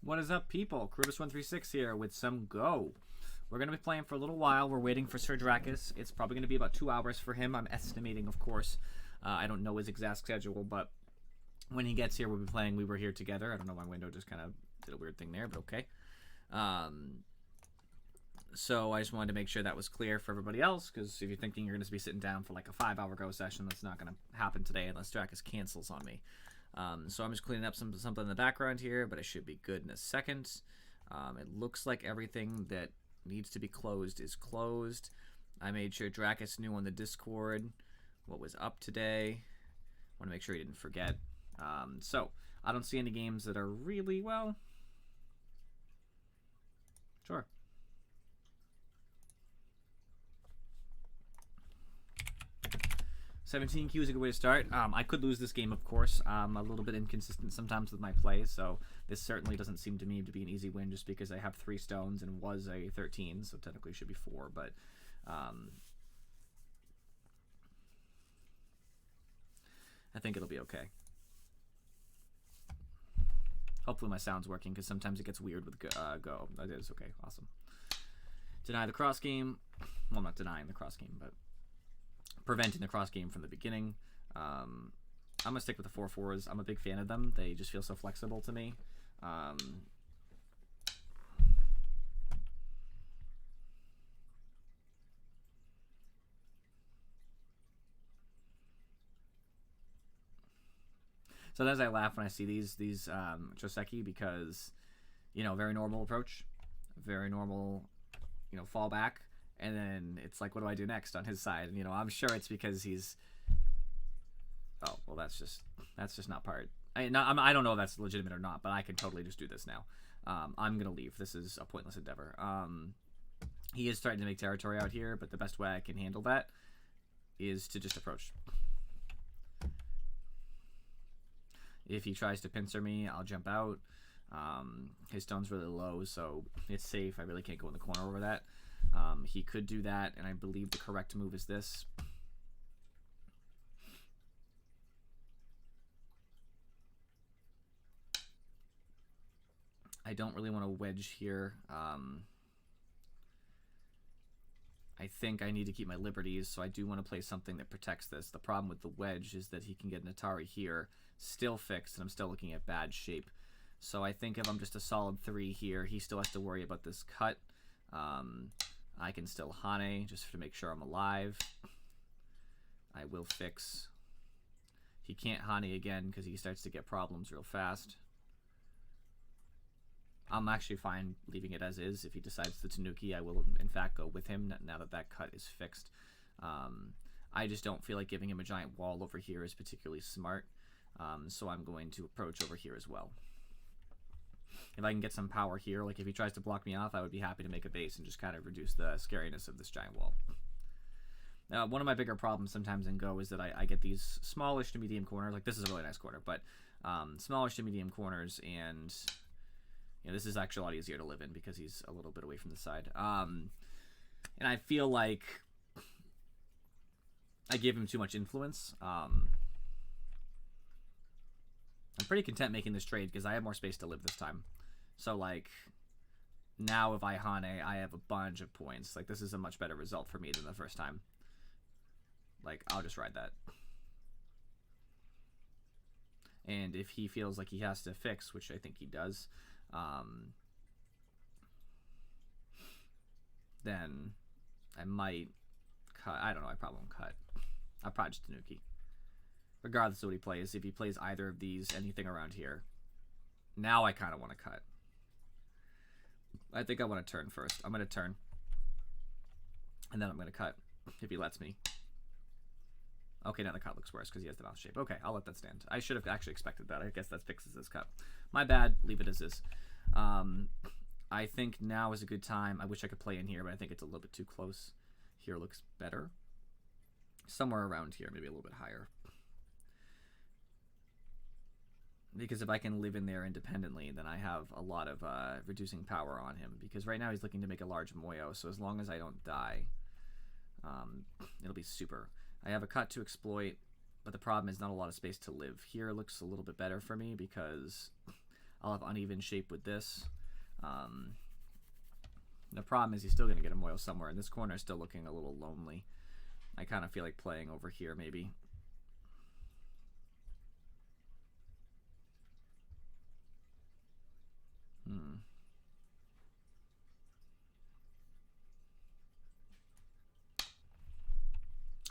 What is up, people? Crudus136 here with some Go. We're going to be playing for a little while. We're waiting for Sir Drakis. It's probably going to be about 2 hours for him. I'm estimating, of course. I don't know his exact schedule, but when he gets here, we'll be playing We Were Here Together. I don't know, my window just kind of did a weird thing there, but okay. So I just wanted to make sure that was clear for everybody else, because if you're thinking you're going to be sitting down for like a 5-hour Go session, that's not going to happen today unless Drakis cancels on me. So I'm just cleaning up something in the background here, but I should be good in a second. It looks like everything that needs to be closed is closed. I made sure Drakis knew on the Discord what was up today. I want to make sure he didn't forget. So I don't see any games that are really, well, sure. 17 Q is a good way to start. I could lose this game, of course. I'm a little bit inconsistent sometimes with my plays, so this certainly doesn't seem to me to be an easy win just because I have 3 stones and was a 13, so technically it should be 4, but I think it'll be okay. Hopefully my sound's working, because sometimes it gets weird with Go. That is okay. Awesome. Deny the cross game. Well, not denying the cross game, but preventing the cross game from the beginning. I'm going to stick with the 4/4s. I'm a big fan of them. They just feel so flexible to me. Sometimes I laugh when I see these Joseki, because, you know, very normal approach, very normal, you know, fallback. And then it's like, what do I do next on his side? And, you know, I'm sure it's because he's... Oh, well, that's just not part... I don't know if that's legitimate or not, but I can totally just do this now. I'm going to leave. This is a pointless endeavor. He is starting to make territory out here, but the best way I can handle that is to just approach. If he tries to pincer me, I'll jump out. His stone's really low, so it's safe. I really can't go in the corner over that. He could do that, and I believe the correct move is this. I don't really want to wedge here. I think I need to keep my liberties, so I do want to play something that protects this. The problem with the wedge is that he can get an Atari here, still fixed, and I'm still looking at bad shape. So I think if I'm just a solid 3 here, he still has to worry about this cut. I can still Hane just to make sure I'm alive. I will fix. He can't Hane again because he starts to get problems real fast. I'm actually fine leaving it as is. If he decides the Tanuki, I will in fact go with him now that that cut is fixed. I just don't feel like giving him a giant wall over here is particularly smart. So I'm going to approach over here as well. If I can get some power here, like if he tries to block me off, I would be happy to make a base and just kind of reduce the scariness of this giant wall. Now, one of my bigger problems sometimes in Go is that I get these smallish to medium corners. Like, this is a really nice corner, but smallish to medium corners, and you know, this is actually a lot easier to live in because he's a little bit away from the side. And I feel like I give him too much influence. I'm pretty content making this trade because I have more space to live this time. So, like, now if I Hane, I have a bunch of points. Like, this is a much better result for me than the first time. Like, I'll just ride that. And if he feels like he has to fix, which I think he does, then I might cut. I don't know, I probably won't cut. I'll probably just Tanuki. Regardless of what he plays, if he plays either of these, anything around here, now I kind of want to cut. I think I want to turn first. I'm going to turn. And then I'm going to cut, if he lets me. Okay, now the cut looks worse because he has the mouth shape. Okay, I'll let that stand. I should have actually expected that. I guess that fixes this cut. My bad. Leave it as is. I think now is a good time. I wish I could play in here, but I think it's a little bit too close. Here looks better. Somewhere around here, maybe a little bit higher. Because if I can live in there independently, then I have a lot of reducing power on him. Because right now he's looking to make a large Moyo, so as long as I don't die, it'll be super. I have a cut to exploit, but the problem is not a lot of space to live. Here looks a little bit better for me because I'll have uneven shape with this. The problem is he's still going to get a Moyle somewhere, and this corner is still looking a little lonely. I kind of feel like playing over here, maybe.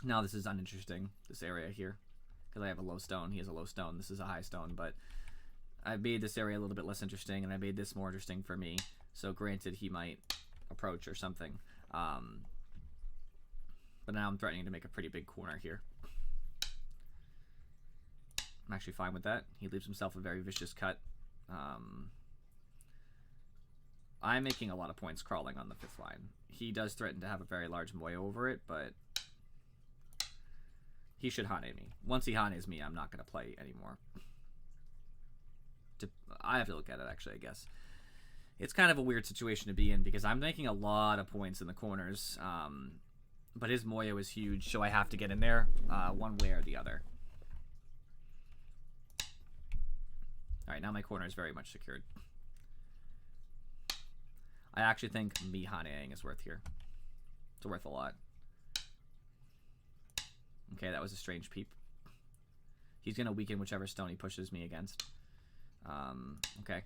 Now this is uninteresting, this area here, because I have a low stone. He has a low stone. This is a high stone, but I made this area a little bit less interesting, and I made this more interesting for me. So granted, he might approach or something. But now I'm threatening to make a pretty big corner here. I'm actually fine with that. He leaves himself a very vicious cut. I'm making a lot of points crawling on the 5th line. He does threaten to have a very large Moya over it, but he should Hane me. Once he Hanes me, I'm not going to play anymore. I have to look at it, actually, I guess. It's kind of a weird situation to be in because I'm making a lot of points in the corners. But his Moya is huge, so I have to get in there one way or the other. Alright, now my corner is very much secured. I actually think me Haneing is worth here. It's worth a lot. Okay, that was a strange peep. He's going to weaken whichever stone he pushes me against. Okay.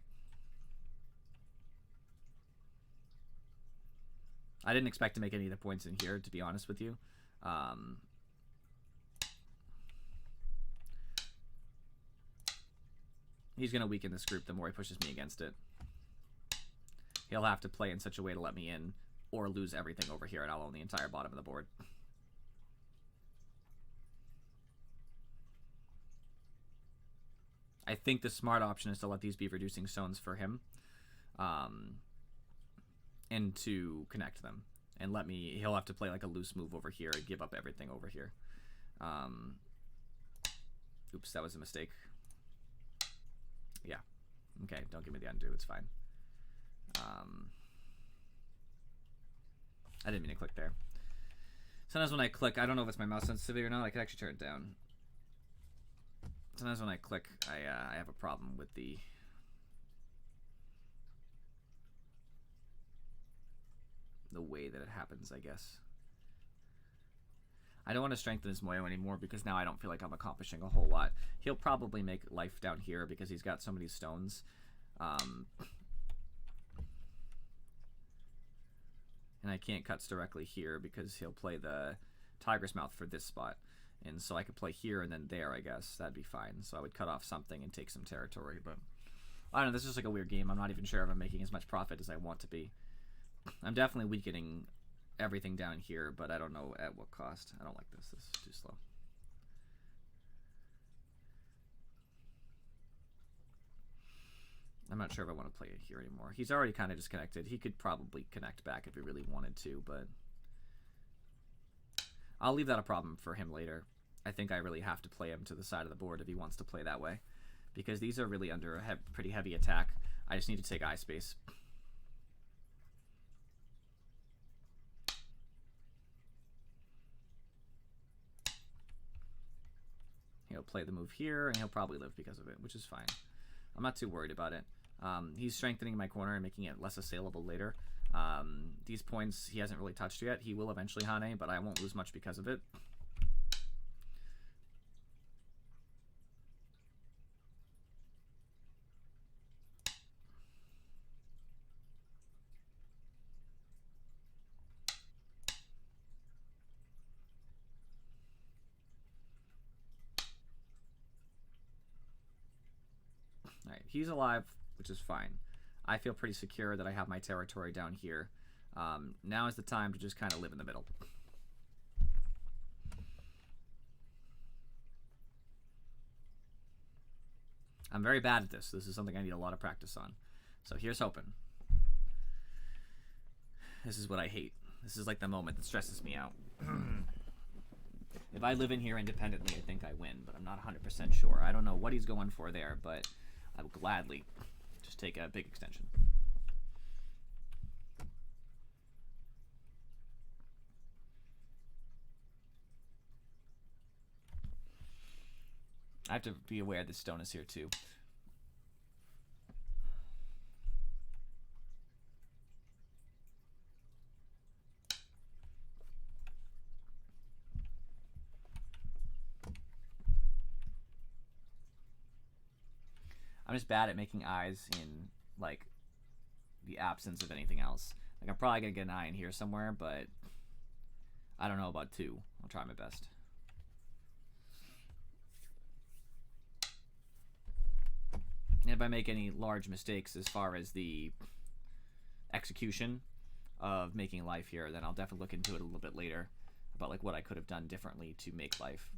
I didn't expect to make any of the points in here, to be honest with you. He's going to weaken this group the more he pushes me against it. He'll have to play in such a way to let me in, or lose everything over here, and I'll own the entire bottom of the board. I think the smart option is to let these be reducing stones for him. And to connect them. And let me... He'll have to play like a loose move over here and give up everything over here. Oops, that was a mistake. Yeah. Okay, don't give me the undo. It's fine. I didn't mean to click there. Sometimes when I click, I don't know if it's my mouse sensitivity or not. I can actually turn it down. Sometimes when I click, I have a problem with the... way that it happens, I guess. I don't want to strengthen his Moyo anymore because now I don't feel like I'm accomplishing a whole lot. He'll probably make life down here because he's got so many stones. And I can't cuts directly here because he'll play the Tiger's Mouth for this spot. And so I could play here and then there, I guess. That'd be fine. So I would cut off something and take some territory. But I don't know, this is just like a weird game. I'm not even sure if I'm making as much profit as I want to be. I'm definitely weakening everything down here, but I don't know at what cost. I don't like this. This is too slow. I'm not sure if I want to play it here anymore. He's already kind of disconnected. He could probably connect back if he really wanted to, but I'll leave that a problem for him later. I think I really have to play him to the side of the board if he wants to play that way, because these are really under a pretty heavy attack. I just need to take eye space. He'll play the move here, and he'll probably live because of it, which is fine. I'm not too worried about it. He's strengthening my corner and making it less assailable later. These points he hasn't really touched yet. He will eventually Hane, but I won't lose much because of it. Alright, he's alive, which is fine. I feel pretty secure that I have my territory down here. Now is the time to just kind of live in the middle. I'm very bad at this. This is something I need a lot of practice on. So here's hoping. This is what I hate. This is like the moment that stresses me out. If I live in here independently, I think I win, but I'm not 100% sure. I don't know what he's going for there, but I would gladly just take a big extension. I have to be aware this stone is here too. I'm just bad at making eyes in, like, the absence of anything else. Like, I'm probably going to get an eye in here somewhere, but I don't know about 2. I'll try my best. And if I make any large mistakes as far as the execution of making life here, then I'll definitely look into it a little bit later about like what I could have done differently to make life.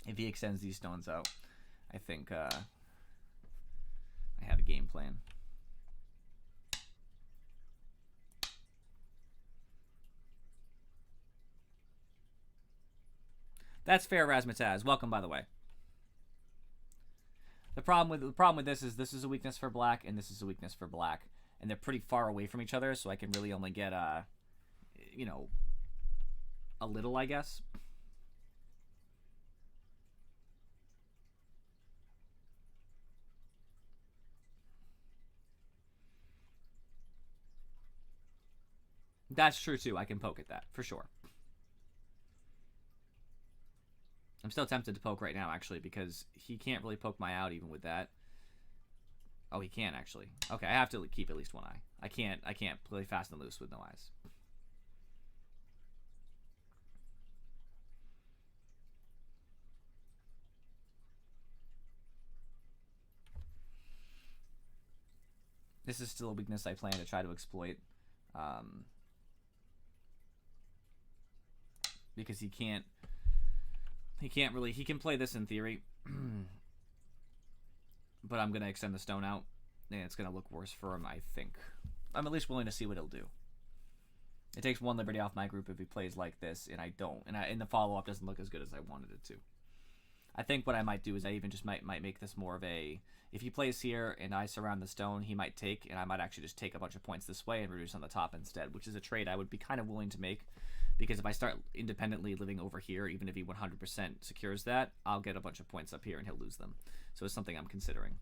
If he extends these stones out, I think I have a game plan. That's fair, Razmataz. Welcome, by the way. The problem with this is a weakness for black, and this is a weakness for black, and they're pretty far away from each other, so I can really only get you know, a little, I guess. That's true too. I can poke at that for sure. I'm still tempted to poke right now, actually, because he can't really poke my out even with that. Oh, he can actually. Okay, I have to keep at least one eye. I can't play fast and loose with no eyes. This is still a weakness I plan to try to exploit. Because he can't really, he can play this in theory, but I'm going to extend the stone out, and it's going to look worse for him, I think. I'm at least willing to see what he'll do. It takes one liberty off my group if he plays like this, and I don't. And the follow-up doesn't look as good as I wanted it to. I think what I might do is I even just might make this more of a... If he plays here and I surround the stone, he might take, and I might actually just take a bunch of points this way and reduce on the top instead, which is a trade I would be kind of willing to make, because if I start independently living over here, even if he 100% secures that, I'll get a bunch of points up here and he'll lose them. So it's something I'm considering.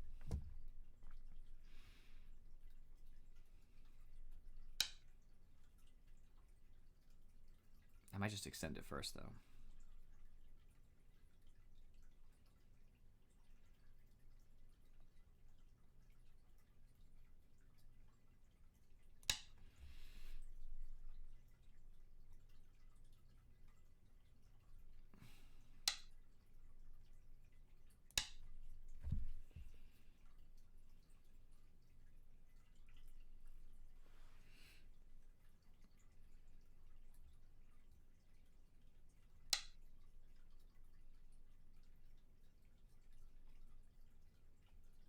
I might just extend it first, though.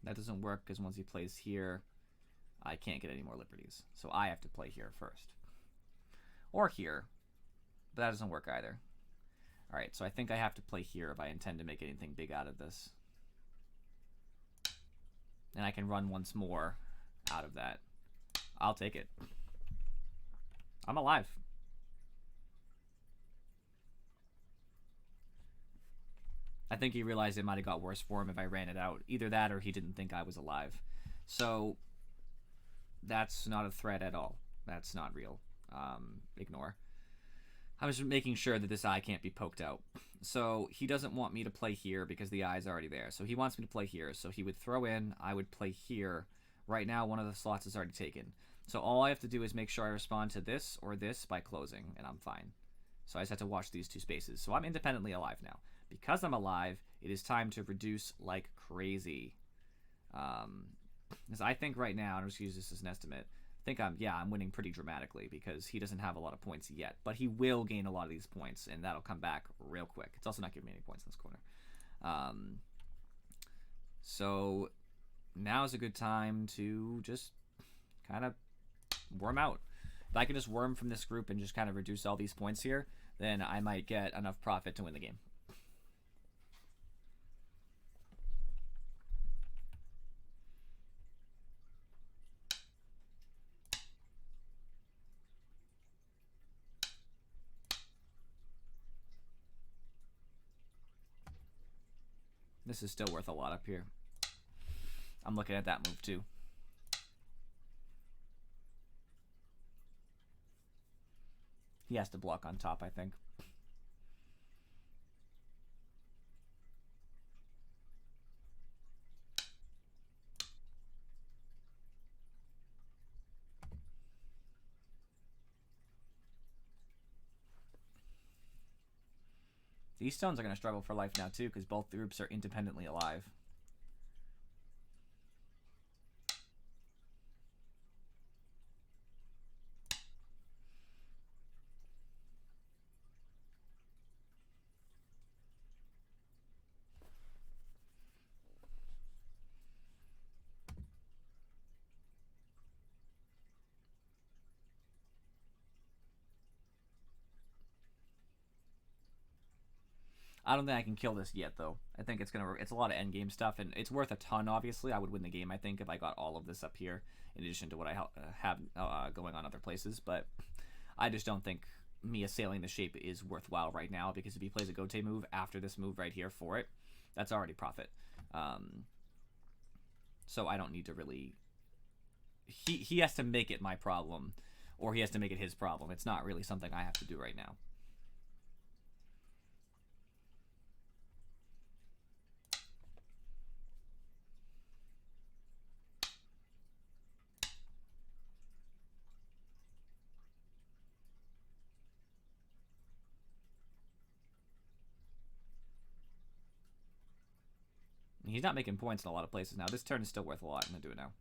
That doesn't work because once he plays here, I can't get any more liberties. So I have to play here first. Or here. But that doesn't work either. Alright, so I think I have to play here if I intend to make anything big out of this. And I can run once more out of that. I'll take it. I'm alive. I think he realized it might have got worse for him if I ran it out. Either that or he didn't think I was alive. So that's not a threat at all. That's not real. Ignore. I was making sure that this eye can't be poked out. So he doesn't want me to play here because the eye's already there. So he wants me to play here. So he would throw in, I would play here. Right now, one of the slots is already taken. So all I have to do is make sure I respond to this or this by closing, and I'm fine. So I just have to watch these two spaces. So I'm independently alive now. Because I'm alive, it is time to reduce like crazy. Because I think right now, and I'm just use this as an estimate, I think I'm winning pretty dramatically because he doesn't have a lot of points yet. But he will gain a lot of these points, and that'll come back real quick. It's also not giving me any points in this corner. So now is a good time to just kind of worm out. If I can just worm from this group and just kind of reduce all these points here, then I might get enough profit to win the game. This is still worth a lot up here. I'm looking at that move too. He has to block on top, I think. These stones are going to struggle for life now, too, because both groups are independently alive. I don't think I can kill this yet, though. I think it's a lot of endgame stuff, and it's worth a ton, obviously. I would win the game, I think, if I got all of this up here, in addition to what I have going on other places, but I just don't think me assailing the shape is worthwhile right now, because if he plays a Gote move after this move right here for it, that's already profit. So I don't need to really... He has to make it my problem, or he has to make it his problem. It's not really something I have to do right now. He's not making points in a lot of places now. This turn is still worth a lot. I'm going to do it now.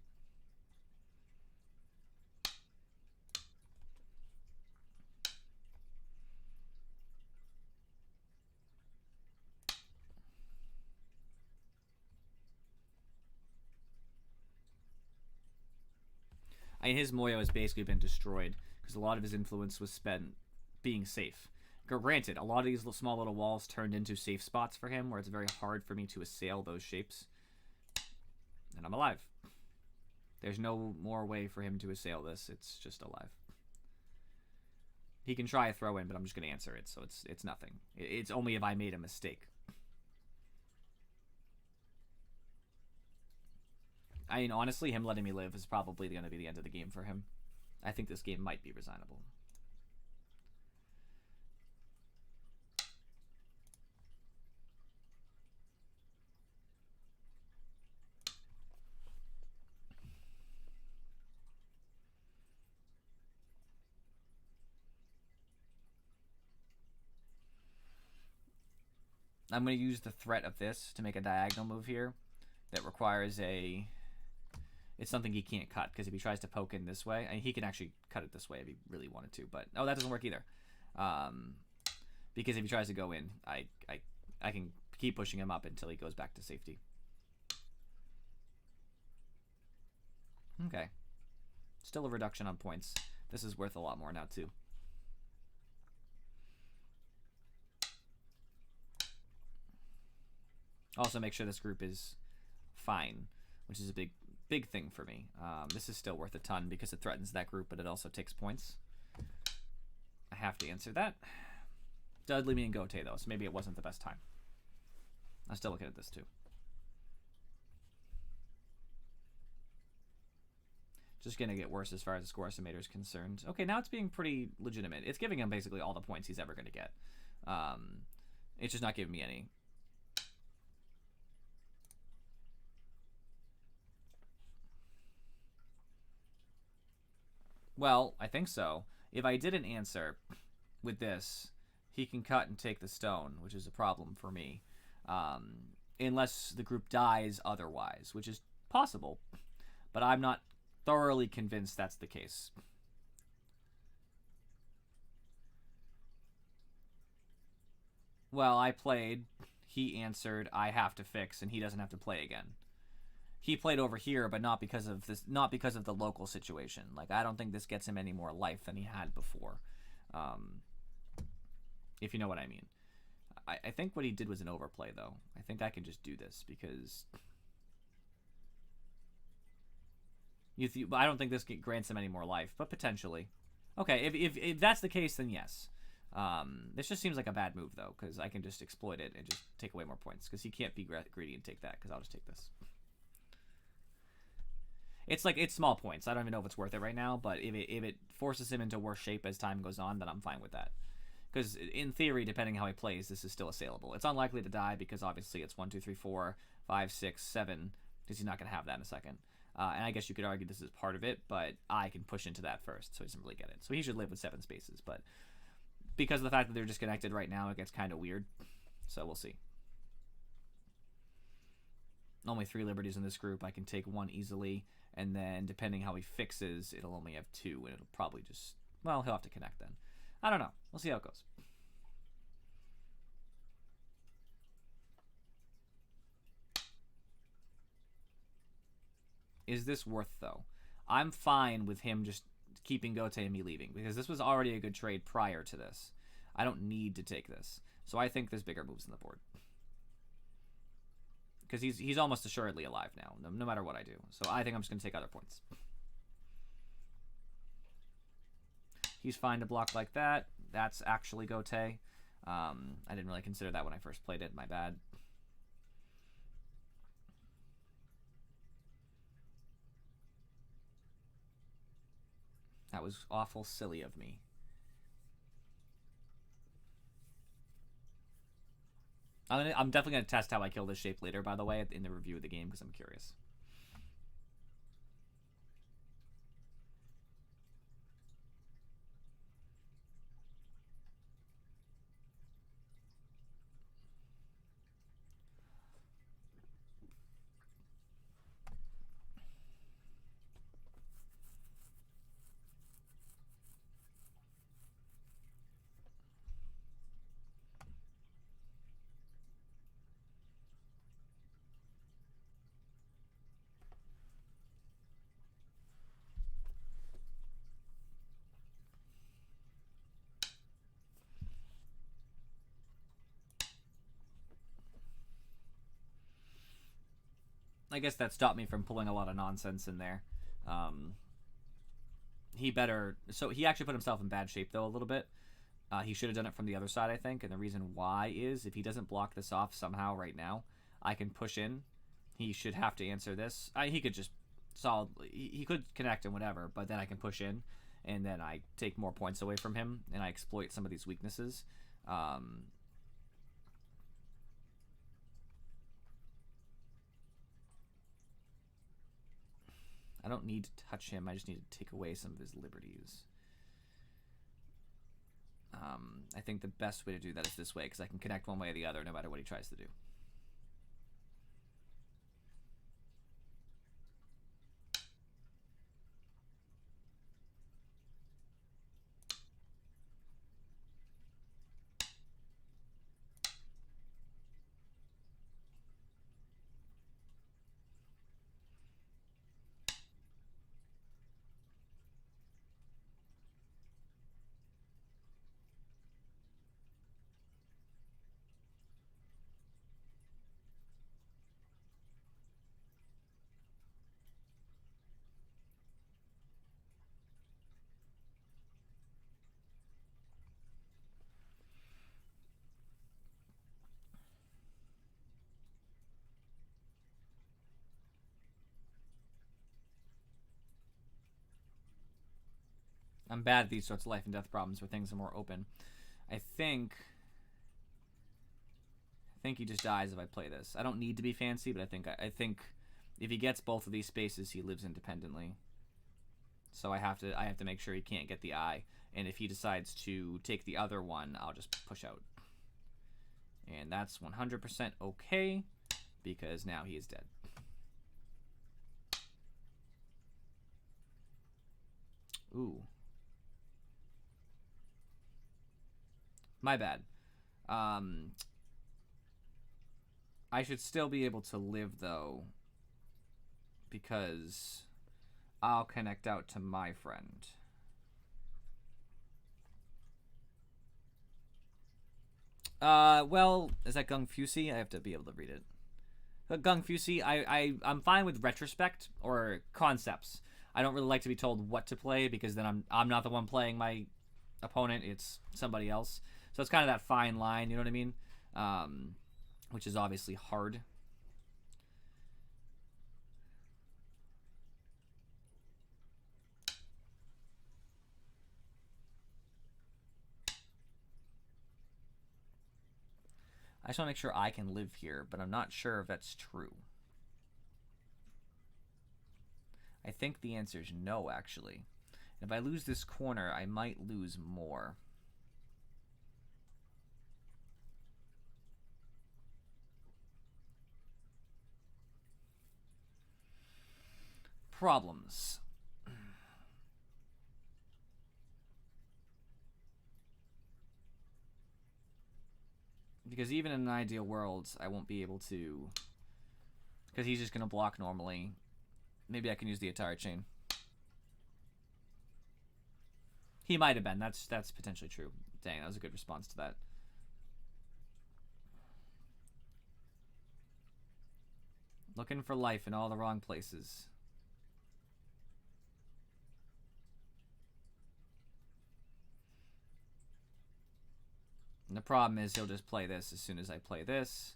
I mean, his Moyo has basically been destroyed because a lot of his influence was spent being safe. Granted, a lot of these small little walls turned into safe spots for him where it's very hard for me to assail those shapes. And I'm alive. There's no more way for him to assail this. It's just alive. He can try a throw in, but I'm just going to answer it, so it's nothing. It's only if I made a mistake. I mean, honestly, him letting me live is probably going to be the end of the game for him. I think this game might be resignable. I'm going to use the threat of this to make a diagonal move here that requires a... It's something he can't cut, because if he tries to poke in this way, and he can actually cut it this way if he really wanted to, but... Oh, that doesn't work either. Because if he tries to go in, I can keep pushing him up until he goes back to safety. Okay. Still a reduction on points. This is worth a lot more now, too. Also make sure this group is fine, which is a big thing for me. This is still worth a ton because it threatens that group, but it also takes points. I have to answer that. Does leave me in Gote, though, so maybe it wasn't the best time. I'm still looking at this, too. Just going to get worse as far as the score estimator is concerned. Okay, now it's being pretty legitimate. It's giving him basically all the points he's ever going to get. It's just not giving me any. Well, I think so. If I didn't answer with this, he can cut and take the stone, which is a problem for me. Unless the group dies otherwise, which is possible. But I'm not thoroughly convinced that's the case. Well, I played, he answered, I have to fix, and he doesn't have to play again. He played over here, but not because of this, not because of the local situation. Like, I don't think this gets him any more life than he had before. If you know what I mean. I think what he did was an overplay, though. I think I can just do this because I don't think this grants him any more life, but potentially. Okay, if that's the case, then yes. This just seems like a bad move, though, because I can just exploit it and just take away more points, because he can't be greedy and take that, because I'll just take this. It's small points. I don't even know if it's worth it right now, but if it forces him into worse shape as time goes on, then I'm fine with that. Because in theory, depending how he plays, this is still assailable. It's unlikely to die because obviously it's 1, 2, 3, 4, 5, 6, 7, because he's not going to have that in a second. And I guess you could argue this is part of it, but I can push into that first, so he doesn't really get it. So he should live with 7 spaces, but because of the fact that they're disconnected right now, it gets kind of weird. So we'll see. Only 3 liberties in this group. I can take 1 easily, and then depending how he fixes, it'll only have 2, and it'll probably just... Well, he'll have to connect then. I don't know. We'll see how it goes. Is this worth, though? I'm fine with him just keeping Gote and me leaving, because this was already a good trade prior to this. I don't need to take this. So I think there's bigger moves on the board. Because he's almost assuredly alive now, no matter what I do. So I think I'm just going to take other points. He's fine to block like that. That's actually Gote. I didn't really consider that when I first played it. My bad. That was awful silly of me. I'm definitely going to test how I kill this shape later, by the way, in the review of the game, because I'm curious. I guess that stopped me from pulling a lot of nonsense in there. So he actually put himself in bad shape, though, a little bit. He should have done it from the other side, I think, and the reason why is if he doesn't block this off somehow right now, I can push in. He should have to answer this. He could just he could connect and whatever, but then I can push in, and then I take more points away from him, and I exploit some of these weaknesses. I don't need to touch him. I just need to take away some of his liberties. I think the best way to do that is this way, because I can connect one way or the other no matter what he tries to do. I'm bad at these sorts of life and death problems where things are more open. I think he just dies if I play this. I don't need to be fancy, but I think if he gets both of these spaces, he lives independently. So I have to make sure he can't get the eye. And if he decides to take the other one, I'll just push out. And that's 100% okay, because now he is dead. Ooh. My bad. I should still be able to live, though, because I'll connect out to my friend. Well, is that Gung Fusi? I have to be able to read it. Gung Fusi, I'm fine with retrospect or concepts. I don't really like to be told what to play, because then I'm not the one playing my opponent, it's somebody else. So it's kind of that fine line, you know what I mean? Which is obviously hard. I just want to make sure I can live here, but I'm not sure if that's true. I think the answer is no, actually. If I lose this corner, I might lose more. Problems. Because even in an ideal world, I won't be able to... Because he's just going to block normally. Maybe I can use the Atari chain. He might have been. That's potentially true. Dang, that was a good response to that. Looking for life in all the wrong places. And the problem is he'll just play this as soon as I play this.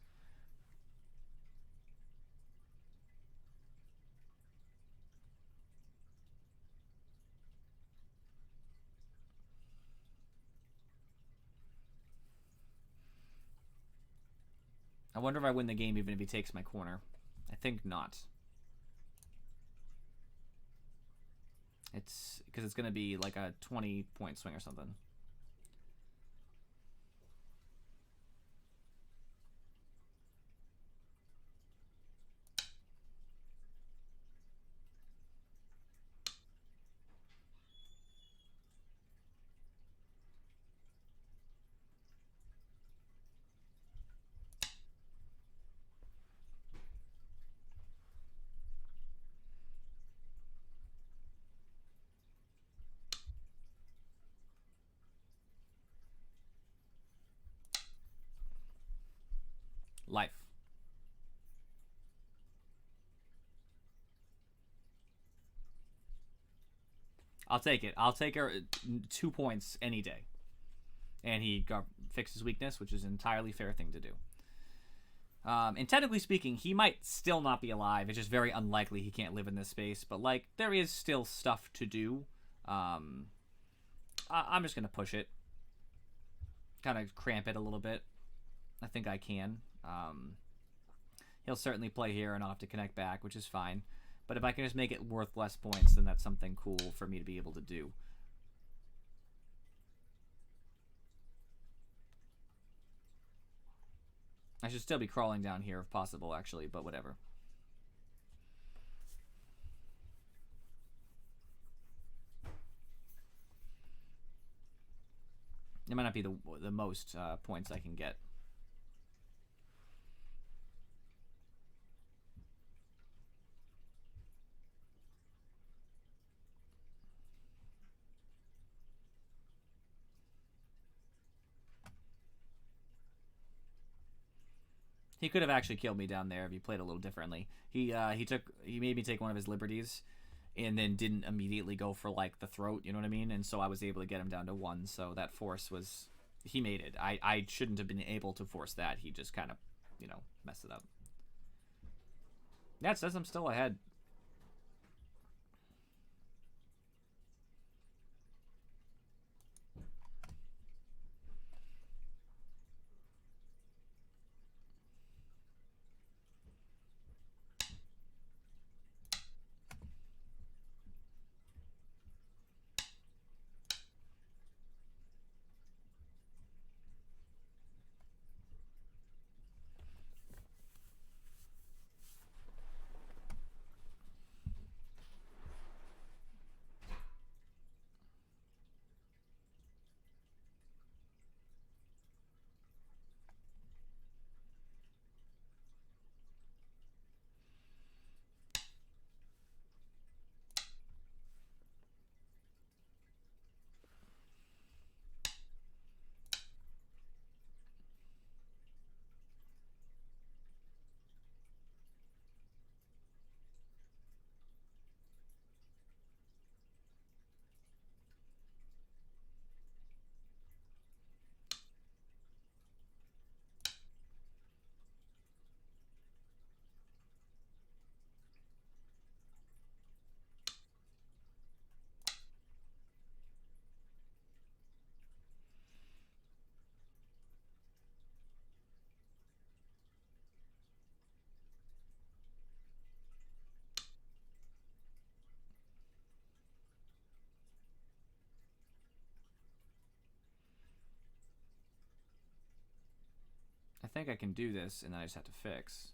I wonder if I win the game even if he takes my corner. I think not. It's because it's going to be like a 20-point swing or something. Life. I'll take it. I'll take her 2 points any day. And he fixed his weakness, which is an entirely fair thing to do. And technically speaking, he might still not be alive. It's just very unlikely he can't live in this space. But, like, there is still stuff to do. I'm just going to push it. Kind of cramp it a little bit. I think I can. He'll certainly play here and I'll have to connect back, which is fine. But if I can just make it worth less points, then that's something cool for me to be able to do. I should still be crawling down here if possible, actually, but whatever. It might not be the most points I can get. He could have actually killed me down there if he played a little differently. He made me take one of his liberties, and then didn't immediately go for like the throat. You know what I mean? And so I was able to get him down to 1. So that force was, he made it. I shouldn't have been able to force that. He just kind of, you know, messed it up. That says I'm still ahead. think I can do this, and then I just have to fix.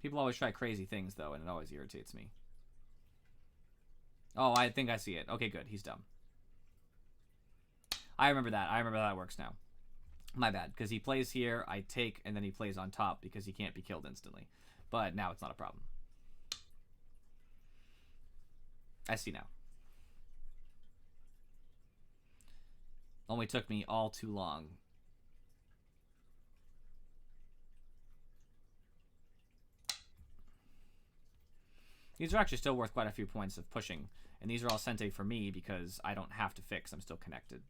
People always try crazy things, though, and it always irritates me. Oh, I think I see it. Okay, good. He's dumb. I remember that. I remember how that works now. My bad, because he plays here, I take, and then he plays on top because he can't be killed instantly. But now it's not a problem. I see now. Only took me all too long. These are actually still worth quite a few points of pushing. And these are all Sente for me because I don't have to fix. I'm still connected.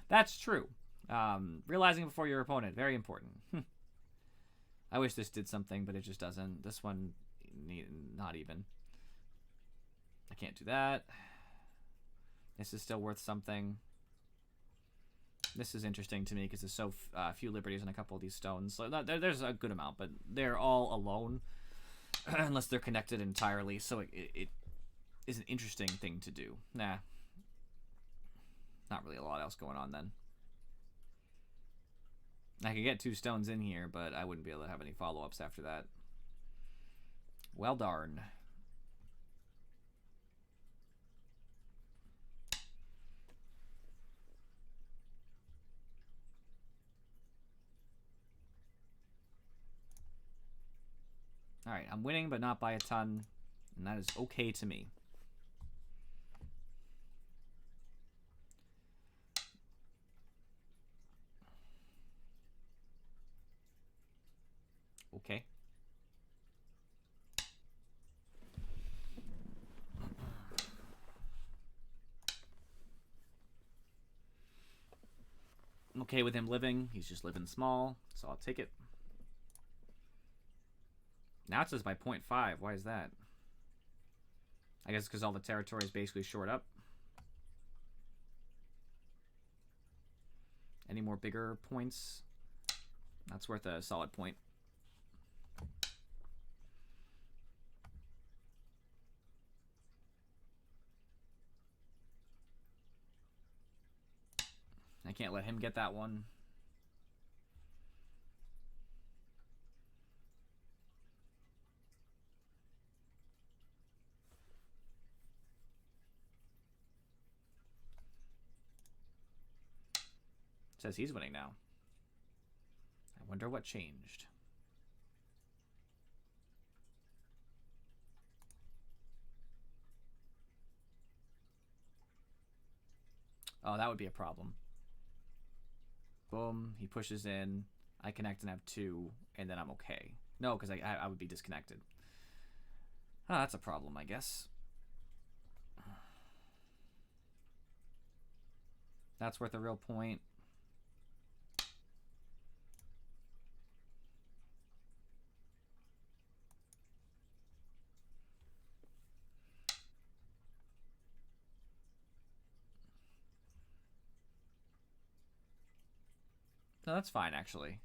That's true. Realizing before your opponent. Very important. I wish this did something, but it just doesn't. This one, not even. I can't do that. This is still worth something. This is interesting to me because there's so few liberties in a couple of these stones. So there's a good amount, but they're all alone unless they're connected entirely. So it is an interesting thing to do. Nah. Not really a lot else going on then. I could get 2 stones in here, but I wouldn't be able to have any follow-ups after that. Well darn. Alright, I'm winning, but not by a ton. And that is okay to me. Okay. I'm okay with him living. He's just living small, so I'll take it. Now it says by 0.5. Why is that? I guess because all the territory is basically shored up. Any more bigger points? That's worth a solid point. I can't let him get that one. Says he's winning now. I wonder what changed. Oh, that would be a problem. Boom, he pushes in. I connect and have 2, and then I'm okay. No, because I would be disconnected. Oh, that's a problem, I guess. That's worth a real point. No, that's fine, actually.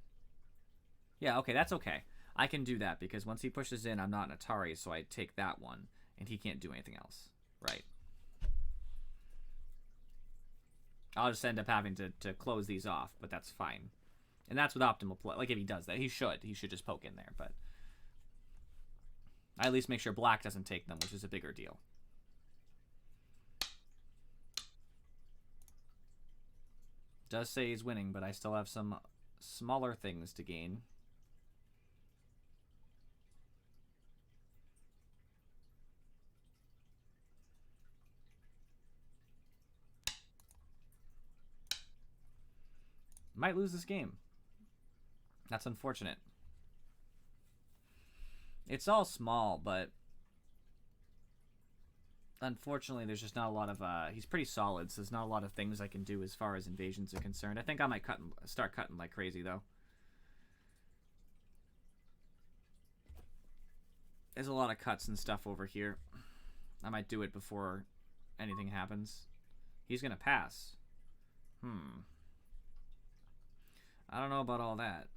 Yeah, okay, that's okay. I can do that, because once he pushes in, I'm not an Atari, so I take that one, and he can't do anything else. Right. I'll just end up having to close these off, but that's fine. And that's with optimal play. Like, if he does that, he should just poke in there, but I at least make sure black doesn't take them, which is a bigger deal. Does say he's winning, but I still have some smaller things to gain. Might lose this game. That's unfortunate. It's all small, but unfortunately there's just not a lot of he's pretty solid, so there's not a lot of things I can do as far as invasions are concerned. I think I might start cutting like crazy though. There's a lot of cuts and stuff over here. I might do it before anything happens. He's gonna pass. I don't know about all that.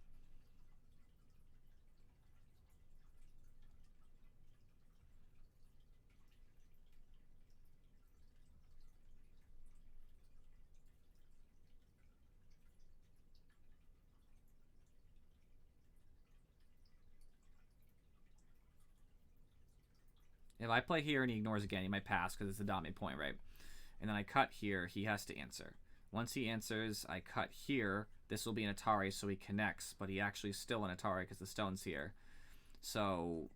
If I play here and he ignores again, he might pass because it's the dominant point, right? And then I cut here, he has to answer. Once he answers, I cut here. This will be an Atari, so he connects, but he actually is still an Atari because the stone's here. So,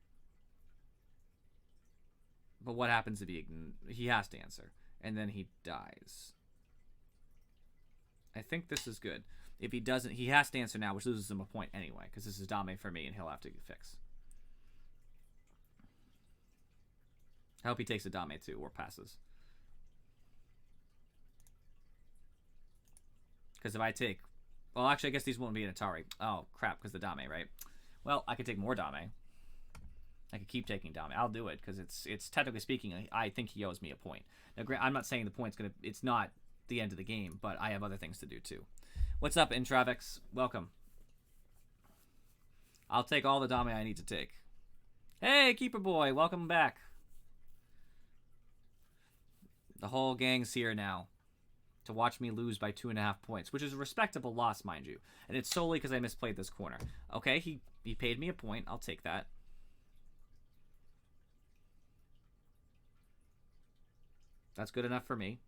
but what happens if he has to answer, and then he dies? I think this is good. If he doesn't, he has to answer now, which loses him a point anyway, because this is dominant for me, and he'll have to fix. I hope he takes a dame too, or passes. Because if I take... Well, actually, I guess these won't be an Atari. Oh, crap, because the dame, right? Well, I could take more dame. I could keep taking dame. I'll do it, because it's technically speaking, I think he owes me a point. Now, I'm not saying the point's going to... It's not the end of the game, but I have other things to do, too. What's up, Intravix? Welcome. I'll take all the dame I need to take. Hey, Keeper Boy, welcome back. The whole gang's here now to watch me lose by 2.5 points, which is a respectable loss, mind you. And it's solely because I misplayed this corner. Okay, he paid me a point. I'll take that. That's good enough for me.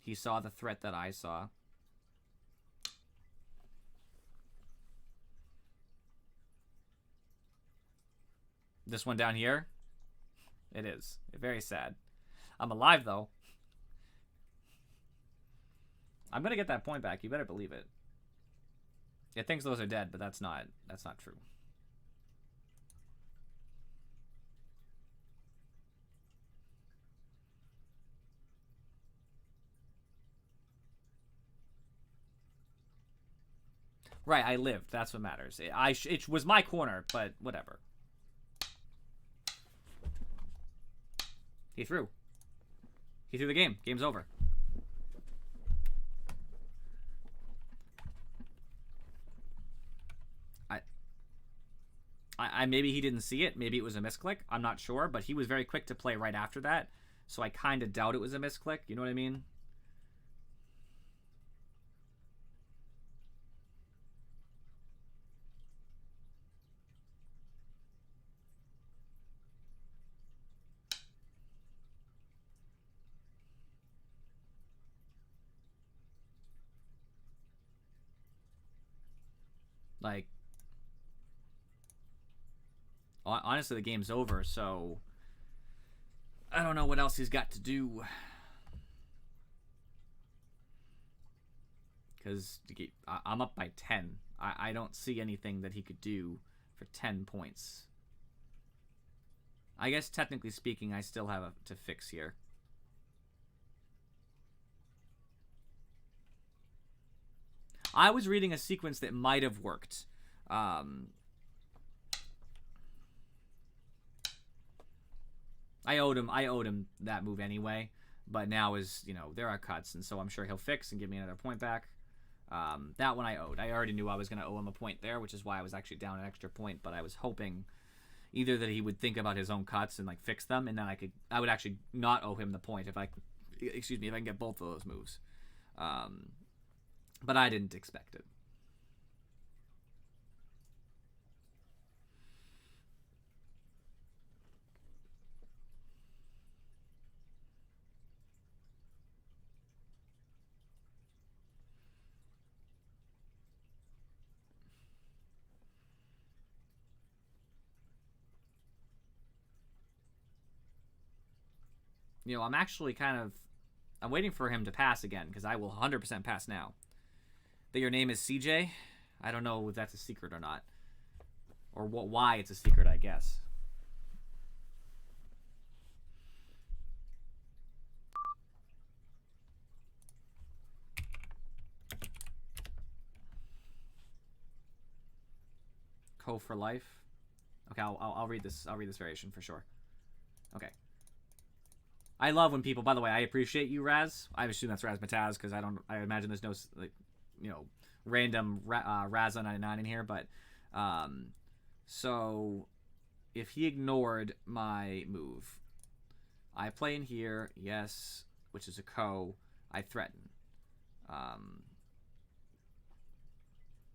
He saw the threat that I saw. This one down here? It is. Very sad. I'm alive, though. I'm gonna get that point back. You better believe it. It thinks those are dead, but that's not true. Right, I lived. That's what matters. It was my corner, but whatever. He threw. He threw the game. Game's over. I maybe he didn't see it. Maybe it was a misclick. I'm not sure, but he was very quick to play right after that. So I kind of doubt it was a misclick. You know what I mean? Like, honestly, the game's over, so I don't know what else he's got to do. Because I'm up by 10. I don't see anything that he could do for 10 points. I guess, technically speaking, I still have to fix here. I was reading a sequence that might have worked. I owed him that move anyway, but now there are cuts, and so I'm sure he'll fix and give me another point back. That one I owed. I already knew I was going to owe him a point there, which is why I was actually down an extra point, but I was hoping either that he would think about his own cuts and like fix them, and then I would actually not owe him the point if I can get both of those moves. But I didn't expect it. I'm actually I'm waiting for him to pass again, because I will 100% pass now. That your name is CJ? I don't know if that's a secret or not. Or why it's a secret, I guess. Co for life. Okay, I'll read this. I'll read this variation for sure. Okay. I love when people. By the way, I appreciate you, Raz. I assume that's Razmataz because I imagine there's no random Raz99 in here. But so if he ignored my move, I play in here. Yes, which is a co. I threaten.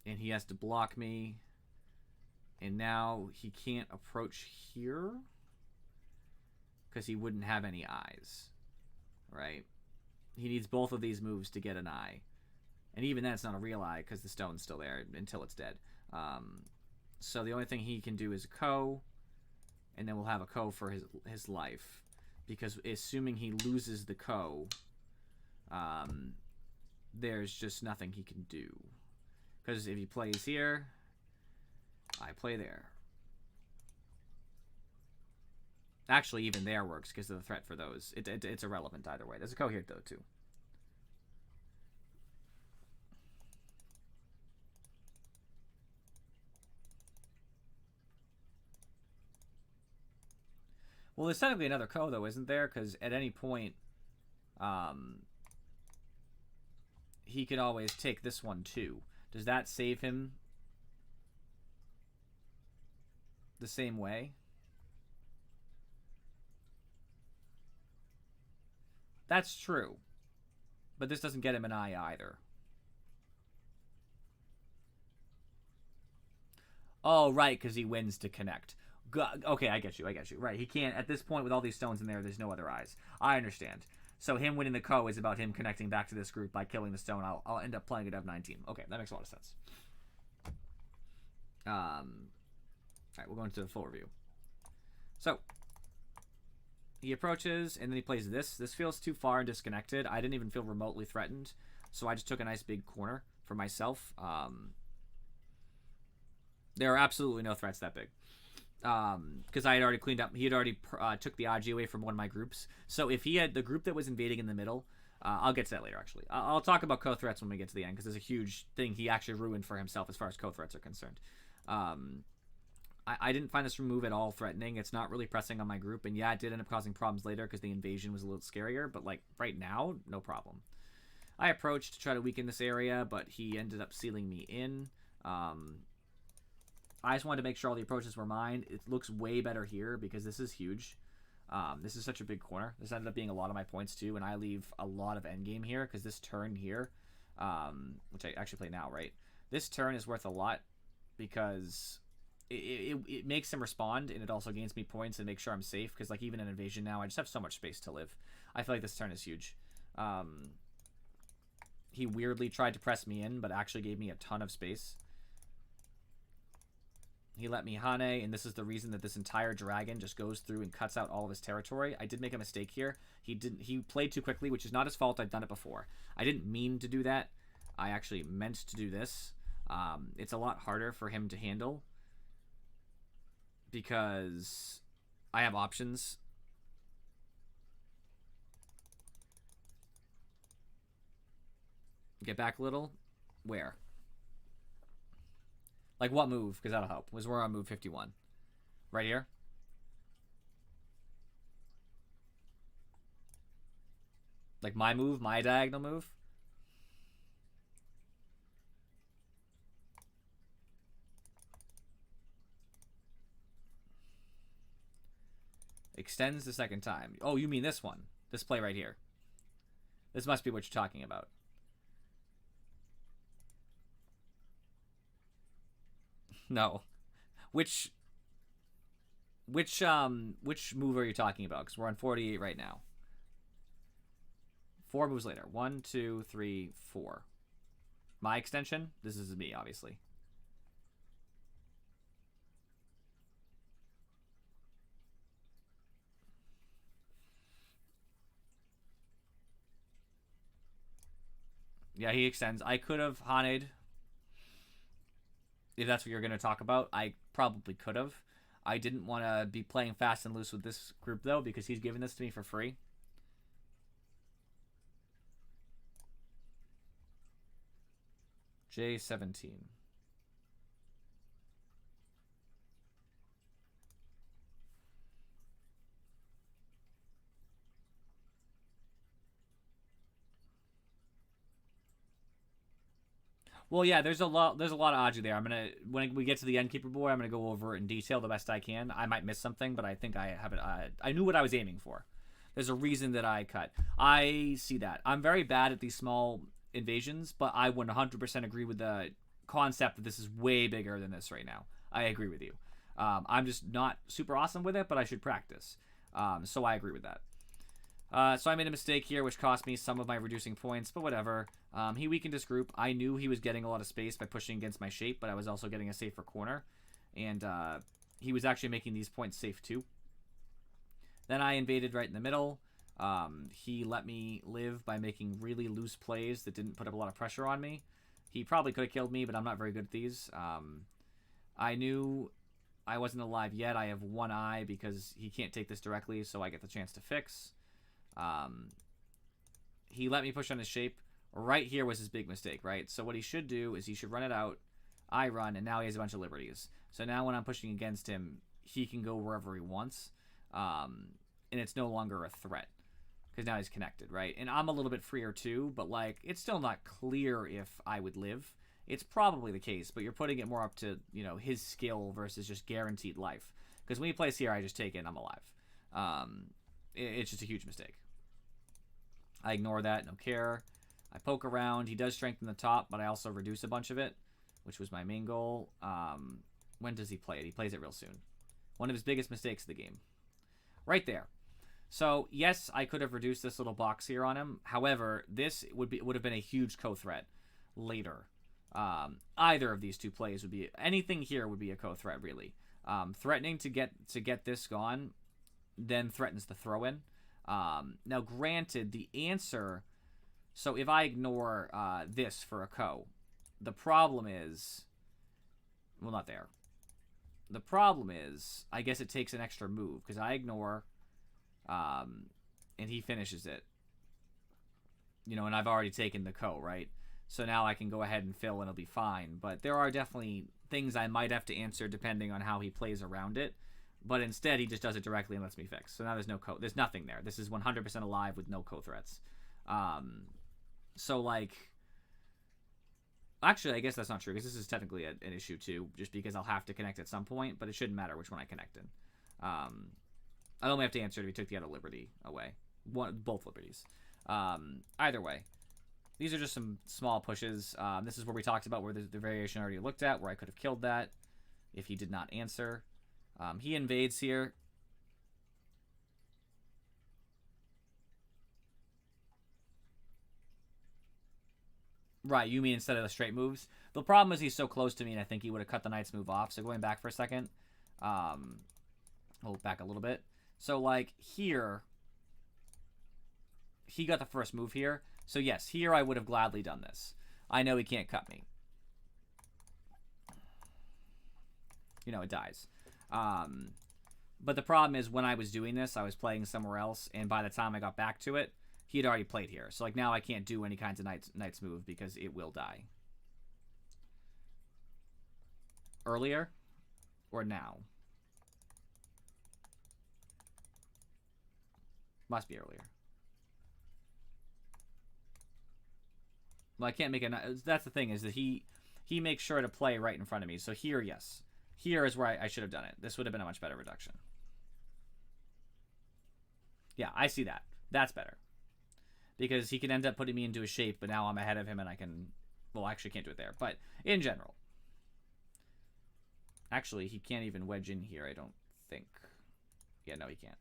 And he has to block me. And now he can't approach here. because he wouldn't have any eyes, right? He needs both of these moves to get an eye. And even then, it's not a real eye because the stone's still there until it's dead. So the only thing he can do is a Ko, and then we'll have a Ko for his life. Because assuming he loses the Ko, there's just nothing he can do. Because if he plays here, I play there. Actually, even there works because of the threat for those. It's irrelevant either way. There's a Ko here, though, too. Well, there's technically another Ko, though, isn't there? Because at any point, he could always take this one, too. Does that save him the same way? That's true. But this doesn't get him an eye either. Oh, right, because he wins to connect. Okay, I get you. Right, he can't, at this point with all these stones in there, there's no other eyes. I understand. So him winning the Ko is about him connecting back to this group by killing the stone. I'll end up playing it F19. Okay, that makes a lot of sense. Alright, we'll go into the full review. So, he approaches, and then he plays this. This feels too far and disconnected. I didn't even feel remotely threatened, so I just took a nice big corner for myself. There are absolutely no threats that big. Because I had already cleaned up. He had already took the Aji away from one of my groups. So if he had the group that was invading in the middle, I'll get to that later, actually. I'll talk about Ko threats when we get to the end, because there's a huge thing he actually ruined for himself as far as Ko threats are concerned. I didn't find this move at all threatening. It's not really pressing on my group. And yeah, it did end up causing problems later because the invasion was a little scarier. But like right now, no problem. I approached to try to weaken this area, but he ended up sealing me in. I just wanted to make sure all the approaches were mine. It looks way better here because this is huge. This is such a big corner. This ended up being a lot of my points too, and I leave a lot of endgame here because this turn here, which I actually play now, right? This turn is worth a lot because it makes him respond, and it also gains me points and makes sure I'm safe because like even in invasion now, I just have so much space to live. I feel like this turn is huge. He weirdly tried to press me in, but actually gave me a ton of space. He let me Hane, and this is the reason that this entire dragon just goes through and cuts out all of his territory. I did make a mistake here. He played too quickly, which is not his fault. I've done it before. I didn't mean to do that. I actually meant to do this. It's a lot harder for him to handle because I have options. Get back a little. Where? Like, what move? Because that'll help. We're on move 51. Right here? Like, my move? My diagonal move? Extends the second time. Oh, you mean this one. This play right here. This must be what you're talking about. No. Which move are you talking about? Because we're on 48 right now. 4 moves later. 1, 2, 3, 4. My extension? This is me, obviously. Yeah, he extends. I could have Haned. If that's what you're going to talk about, I probably could have. I didn't want to be playing fast and loose with this group, though, because he's giving this to me for free. J17. Well, yeah, there's a lot of Aji there. When we get to the Endkeeper boy, I'm gonna go over it in detail the best I can. I might miss something, but I think I have it. I knew what I was aiming for. There's a reason that I cut. I see that. I'm very bad at these small invasions, but I 100% agree with the concept that this is way bigger than this right now. I agree with you. I'm just not super awesome with it, but I should practice. So I agree with that. So I made a mistake here, which cost me some of my reducing points, but whatever. He weakened his group. I knew he was getting a lot of space by pushing against my shape, but I was also getting a safer corner. And he was actually making these points safe too. Then I invaded right in the middle. He let me live by making really loose plays that didn't put up a lot of pressure on me. He probably could have killed me, but I'm not very good at these. I knew I wasn't alive yet. I have one eye because he can't take this directly, so I get the chance to fix. He let me push on his shape. Right here was his big mistake, right? So what he should do is he should run it out. I run, and now he has a bunch of liberties. So now when I'm pushing against him, he can go wherever he wants. And it's no longer a threat. Because now he's connected, right? And I'm a little bit freer too, but like, it's still not clear if I would live. It's probably the case, but you're putting it more up to, you know, his skill versus just guaranteed life. Because when he plays here, I just take it and I'm alive. It's just a huge mistake. I ignore that, no care. I poke around. He does strengthen the top, but I also reduce a bunch of it, which was my main goal. When does he play it? He plays it real soon. One of his biggest mistakes of the game. Right there. So, yes, I could have reduced this little box here on him. However, this would have been a huge co-threat later. Either of these two plays would be... Anything here would be a co-threat, really. Threatening to get this gone then threatens the throw-in. Now, granted, the answer... So, if I ignore this for a co, the problem is... Well, not there. The problem is, I guess it takes an extra move, because I ignore... and he finishes it. You know, and I've already taken the co, right? So now I can go ahead and fill and it'll be fine. But there are definitely things I might have to answer depending on how he plays around it. But instead, he just does it directly and lets me fix. So now there's no co. There's nothing there. This is 100% alive with no co-threats. So, like... Actually, I guess that's not true, because this is technically an issue, too. Just because I'll have to connect at some point, but it shouldn't matter which one I connect in. I'd only have to answer if he took the other liberty away. Both liberties. Either way. These are just some small pushes. This is where we talked about where the variation already looked at, where I could have killed that if he did not answer. He invades here. Right, you mean instead of the straight moves? The problem is he's so close to me, and I think he would have cut the knight's move off. So going back for a second. Hold back a little bit. So, like, here, he got the first move here. So, yes, here I would have gladly done this. I know he can't cut me. You know, it dies. But the problem is when I was doing this, I was playing somewhere else, and by the time I got back to it, he had already played here. So, like, now I can't do any kinds of knight's move because it will die. Earlier? Or now? Must be earlier. Well, I can't make a... That's the thing, is that he makes sure to play right in front of me. So here, yes. Here is where I should have done it. This would have been a much better reduction. Yeah, I see that. That's better. Because he can end up putting me into a shape, but now I'm ahead of him and I can... Well, actually can't do it there. But in general. Actually, he can't even wedge in here, I don't think. Yeah, no, he can't.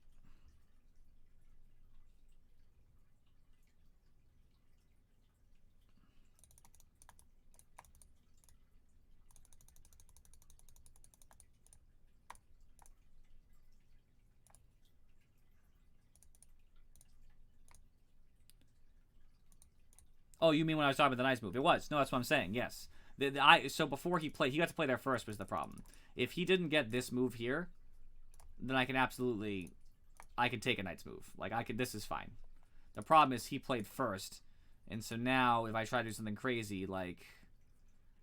Oh, you mean when I was talking about the knight's move? It was. No, that's what I'm saying. Yes. So before he played, he got to play there first was the problem. If he didn't get this move here, then I can absolutely, I can take a knight's move. Like, this is fine. The problem is he played first. And so now, if I try to do something crazy, like,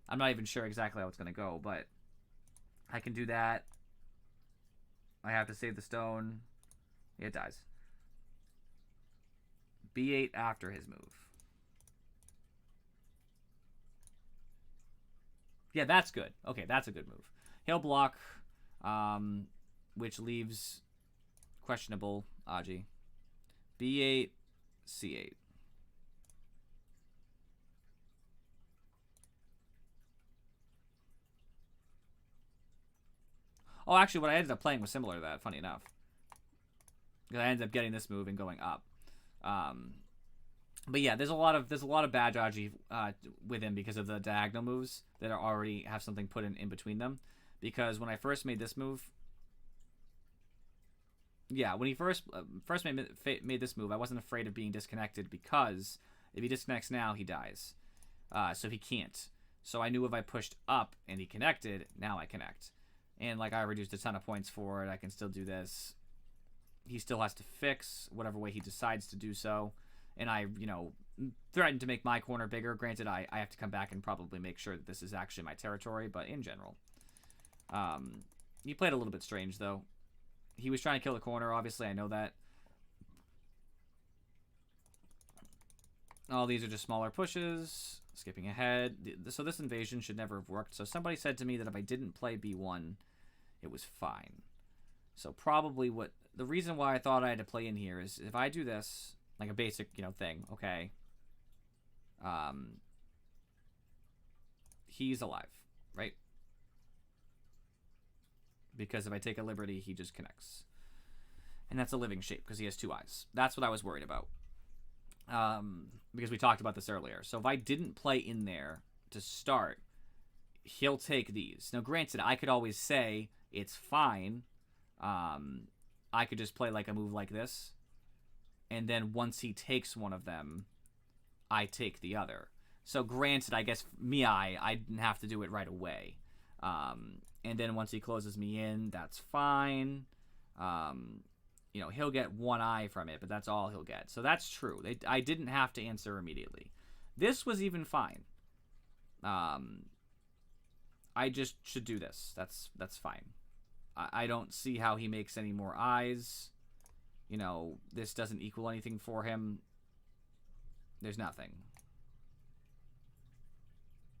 I'm not even sure exactly how it's going to go, but I can do that. I have to save the stone. It dies. B8 after his move. Yeah, that's good. Okay, that's a good move. He'll block, which leaves questionable Aji. B8, C8. Oh, actually, what I ended up playing was similar to that, funny enough. I ended up getting this move and going up. But yeah, there's a lot of bad dodgy with him because of the diagonal moves that are already have something put in between them. Because when I first made this move, yeah, when he first made this move, I wasn't afraid of being disconnected because if he disconnects now, he dies. So he can't. So I knew if I pushed up and he connected, now I connect. And like I reduced a ton of points for it, I can still do this. He still has to fix whatever way he decides to do so. And I, threatened to make my corner bigger. Granted, I have to come back and probably make sure that this is actually my territory, but in general. He played a little bit strange, though. He was trying to kill the corner, obviously, I know that. All these are just smaller pushes. Skipping ahead. So this invasion should never have worked. So somebody said to me that if I didn't play B1, it was fine. So probably the reason why I thought I had to play in here is if I do this, like a basic, thing, okay. He's alive, right? Because if I take a liberty, he just connects. And that's a living shape because he has 2 eyes. That's what I was worried about. Because we talked about this earlier. So if I didn't play in there to start, he'll take these. Now, granted, I could always say it's fine. I could just play like a move like this. And then once he takes one of them, I take the other. So granted, I guess I didn't have to do it right away. And then once he closes me in, that's fine. He'll get 1 eye from it, but that's all he'll get. So that's true. I didn't have to answer immediately. This was even fine. I just should do this. That's fine. I don't see how he makes any more eyes. This doesn't equal anything for him. There's nothing.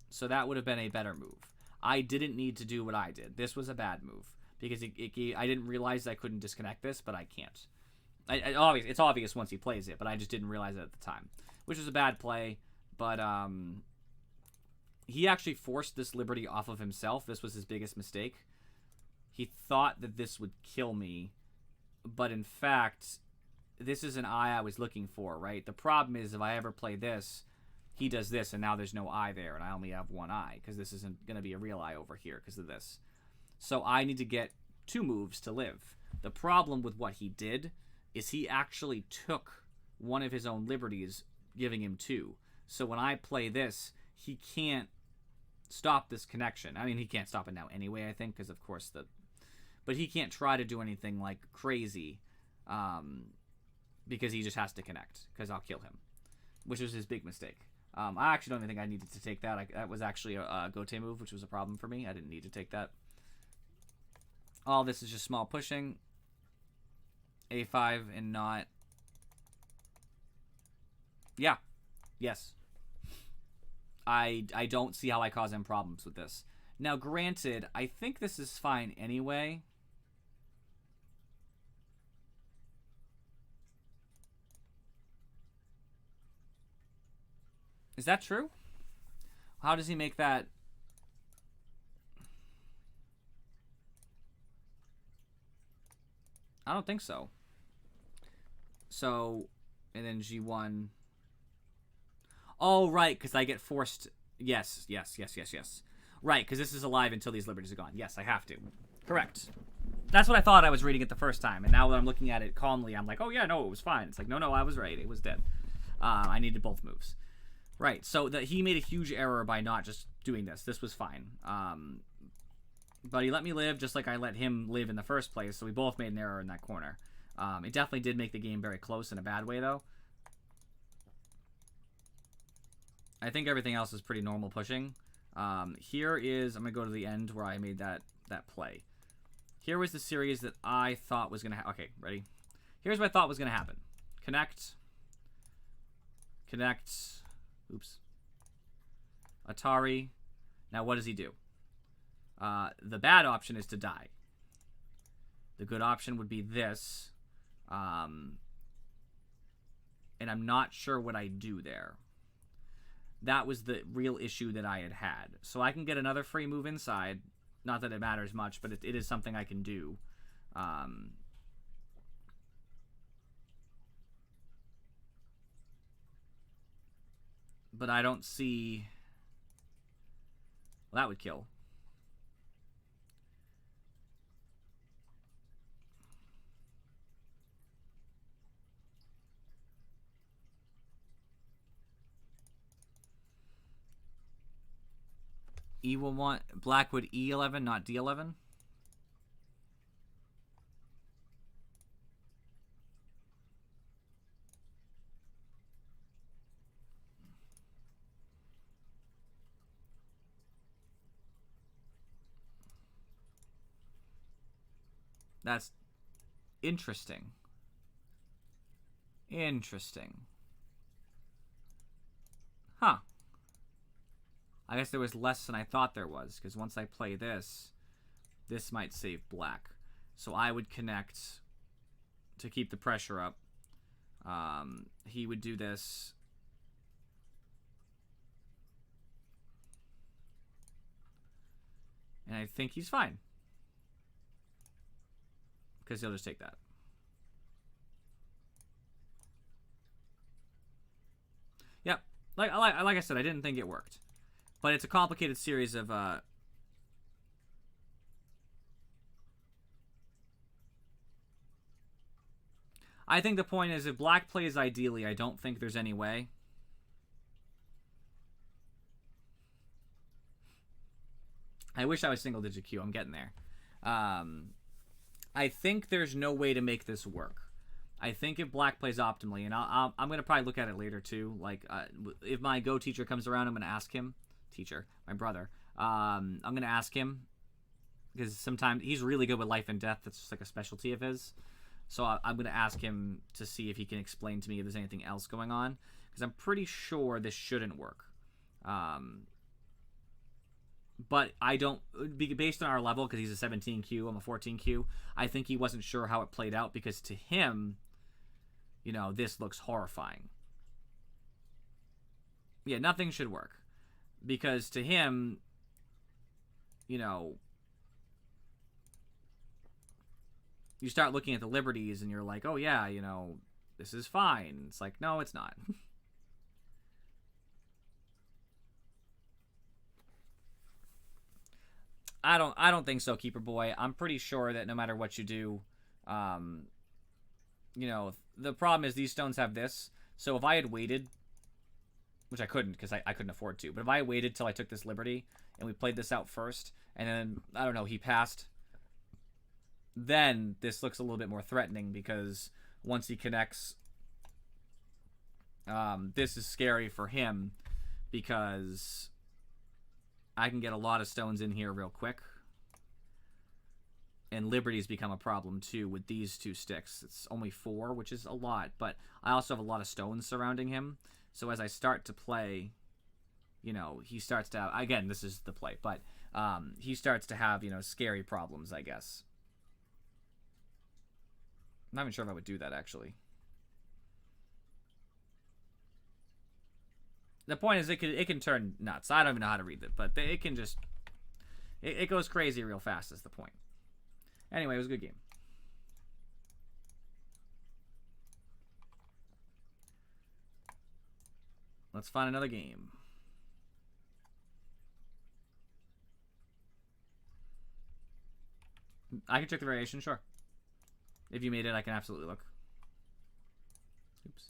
So that would have been a better move. I didn't need to do what I did. This was a bad move. Because I didn't realize I couldn't disconnect this, but I can't. It's obvious once he plays it, but I just didn't realize it at the time. Which was a bad play, but he actually forced this liberty off of himself. This was his biggest mistake. He thought that this would kill me, but in fact, this is an eye I was looking for, right? The problem is if I ever play this, he does this, and now there's no eye there, and I only have 1 eye, because this isn't going to be a real eye over here because of this. So I need to get 2 moves to live. The problem with what he did is he actually took one of his own liberties, giving him 2. So when I play this, he can't stop this connection. I mean, he can't stop it now anyway, I think, because of course but he can't try to do anything like crazy because he just has to connect because I'll kill him, which was his big mistake. I actually don't even think I needed to take that. That was actually a Gote move, which was a problem for me. I didn't need to take that. All this is just small pushing. A5 and not. Yeah. Yes. I don't see how I cause him problems with this. Now, granted, I think this is fine anyway. Is that true? How does he make that? I don't think so. So, and then G1. Oh, right, because I get forced. Yes. Right, because this is alive until these liberties are gone. Yes, I have to. Correct. That's what I thought I was reading it the first time, and now that I'm looking at it calmly, I'm like, oh yeah, no, it was fine. It's like, no, I was right. It was dead. I needed both moves. Right, so he made a huge error by not just doing this. This was fine. But he let me live just like I let him live in the first place, so we both made an error in that corner. It definitely did make the game very close in a bad way, though. I think everything else is pretty normal pushing. Here is... I'm going to go to the end where I made that play. Here was the series that I thought was going to happen. Okay, ready? Here's what I thought was going to happen. Connect. Oops. Atari. Now, what does he do? The bad option is to die. The good option would be this. And I'm not sure what I do there. That was the real issue that I had. So I can get another free move inside. Not that it matters much, but it is something I can do. But I don't see... Well, that would kill. E will want... Black would E11, not D11? That's interesting. Interesting. Huh. I guess there was less than I thought there was, because once I play this, this might save black. So I would connect to keep the pressure up. He would do this. And I think he's fine. Because he'll just take that. Yep. Like I said, I didn't think it worked. But it's a complicated series of... I think the point is, if black plays ideally, I don't think there's any way. I wish I was single-digit Q. I'm getting there. I think there's no way to make this work. I think if black plays optimally, and I'm going to probably look at it later too. Like, if my Go teacher comes around, I'm going to ask him. Teacher, my brother. I'm going to ask him. Because sometimes he's really good with life and death. That's just like a specialty of his. So I'm going to ask him to see if he can explain to me if there's anything else going on. Because I'm pretty sure this shouldn't work. But I don't... Based on our level, because he's a 17Q, I'm a 14Q, I think he wasn't sure how it played out. Because to him, you know, this looks horrifying. Yeah, nothing should work. Because to him, you know... You start looking at the liberties and you're like, oh yeah, you know, this is fine. It's like, no, it's not. I don't think so, Keeper Boy. I'm pretty sure that no matter what you do, you know, the problem is these stones have this. So if I had waited, which I couldn't because I couldn't afford to, but if I waited till I took this liberty and we played this out first, and then, I don't know, he passed, then this looks a little bit more threatening because once he connects, this is scary for him because I can get a lot of stones in here real quick. And liberties become a problem too with these two sticks. It's only 4, which is a lot, but I also have a lot of stones surrounding him. So as I start to play, you know, he starts to have, again, this is the play, but he starts to have, you know, scary problems, I guess. I'm not even sure if I would do that, actually. The point is, it can turn nuts. I don't even know how to read it, but it can just... It goes crazy real fast is the point. Anyway, it was a good game. Let's find another game. I can check the variation, sure. If you made it, I can absolutely look. Oops.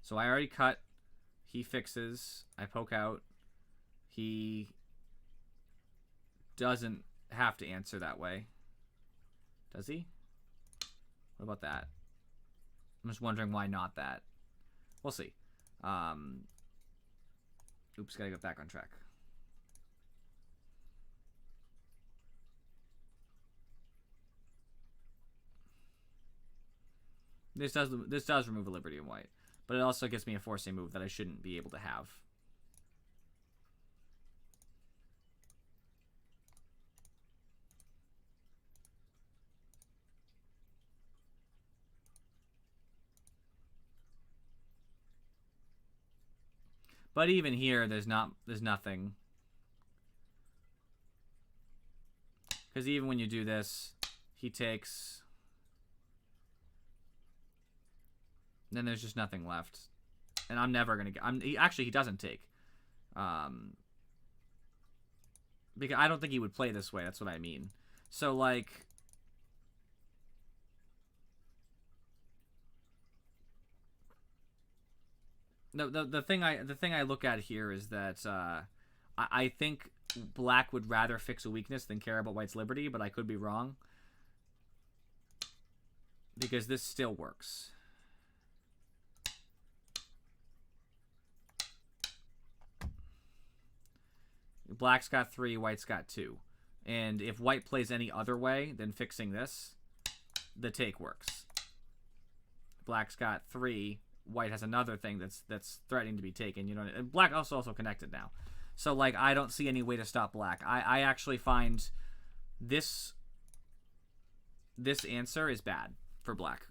So I already cut. He fixes. I poke out. He doesn't have to answer that way. Does he? What about that? I'm just wondering why not that. We'll see. Oops, gotta get back on track. This does remove a Liberty in white, but it also gets me a forcing move that I shouldn't be able to have. But even here, there's nothing. Because even when you do this, he takes... Then there's just nothing left. And I'm never going to get... Actually, he doesn't take. Because I don't think he would play this way. That's what I mean. So, like... The thing I look at here is that I think black would rather fix a weakness than care about white's liberty, but I could be wrong. Because this still works. Black's got 3, white's got 2. And if white plays any other way than fixing this, the take works. Black's got 3, white has another thing that's threatening to be taken. You know, and black also connected now. So, like, I don't see any way to stop black. I actually find this answer is bad for black.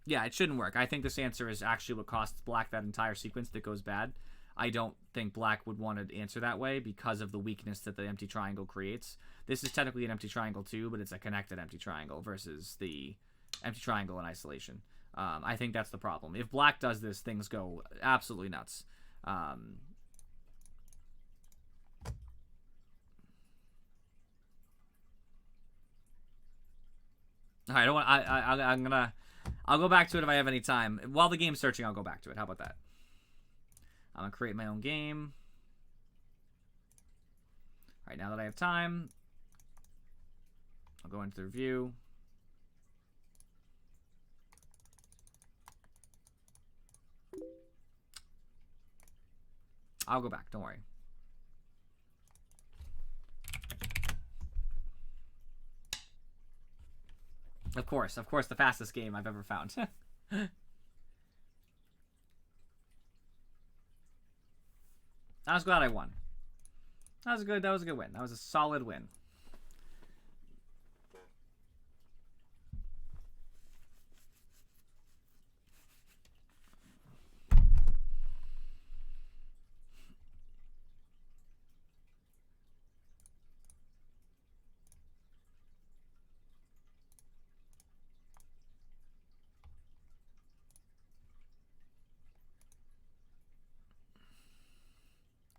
Yeah, it shouldn't work. I think this answer is actually what costs black that entire sequence that goes bad. I don't think black would want to answer that way because of the weakness that the empty triangle creates. This is technically an empty triangle too, but it's a connected empty triangle versus the empty triangle in isolation. I think that's the problem. If black does this, things go absolutely nuts. All right, I'll go back to it if I have any time. While the game's searching, I'll go back to it. How about that? I'm going to create my own game. All right, now that I have time, I'll go into the review. I'll go back, don't worry. Of course, the fastest game I've ever found. I was glad I won. That was a good win. That was a solid win.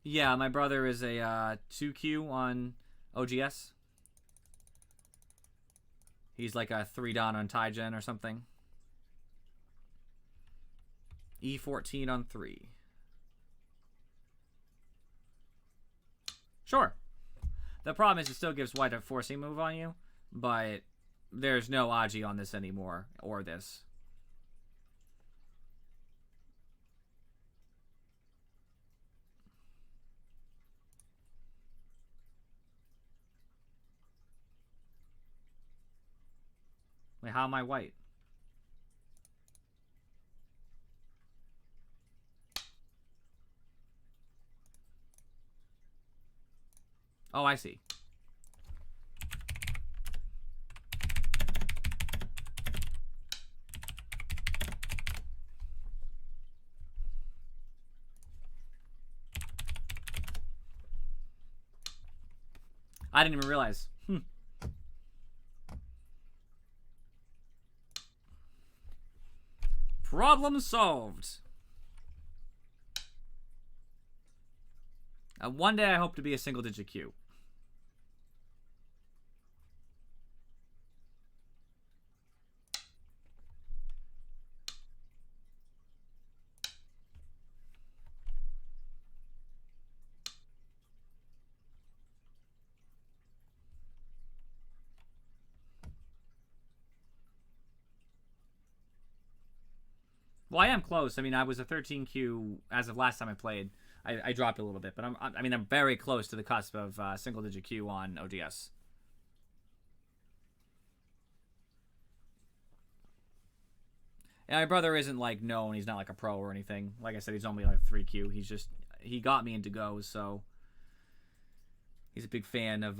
Yeah, my brother is a 2Q on OGS. He's like a 3-dan on Taigen or something. E14 on 3. Sure. The problem is it still gives white a forcing move on you, but there's no Aji on this anymore, or this. Wait, how am I white? Oh, I see. I didn't even realize. Problem solved. One day I hope to be a single-digit Q. Well, I am close. I mean, I was a 13Q as of last time I played. I dropped a little bit, but I'm very close to the cusp of single-digit Q on ODS. And my brother isn't like known. He's not like a pro or anything. Like I said, he's only like 3Q. He got me into Go, so he's a big fan of.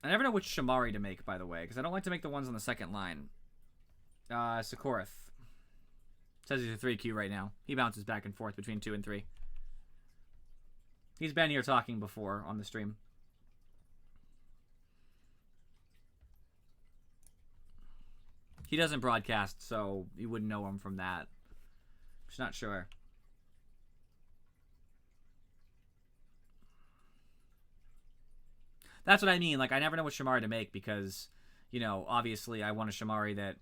I never know which Shamari to make, by the way, because I don't like to make the ones on the second line. Sokorath. Says he's a 3Q right now. He bounces back and forth between 2 and 3. He's been here talking before on the stream. He doesn't broadcast, so you wouldn't know him from that. Just not sure. That's what I mean. Like, I never know what Shamari to make because, you know, obviously I want a Shamari that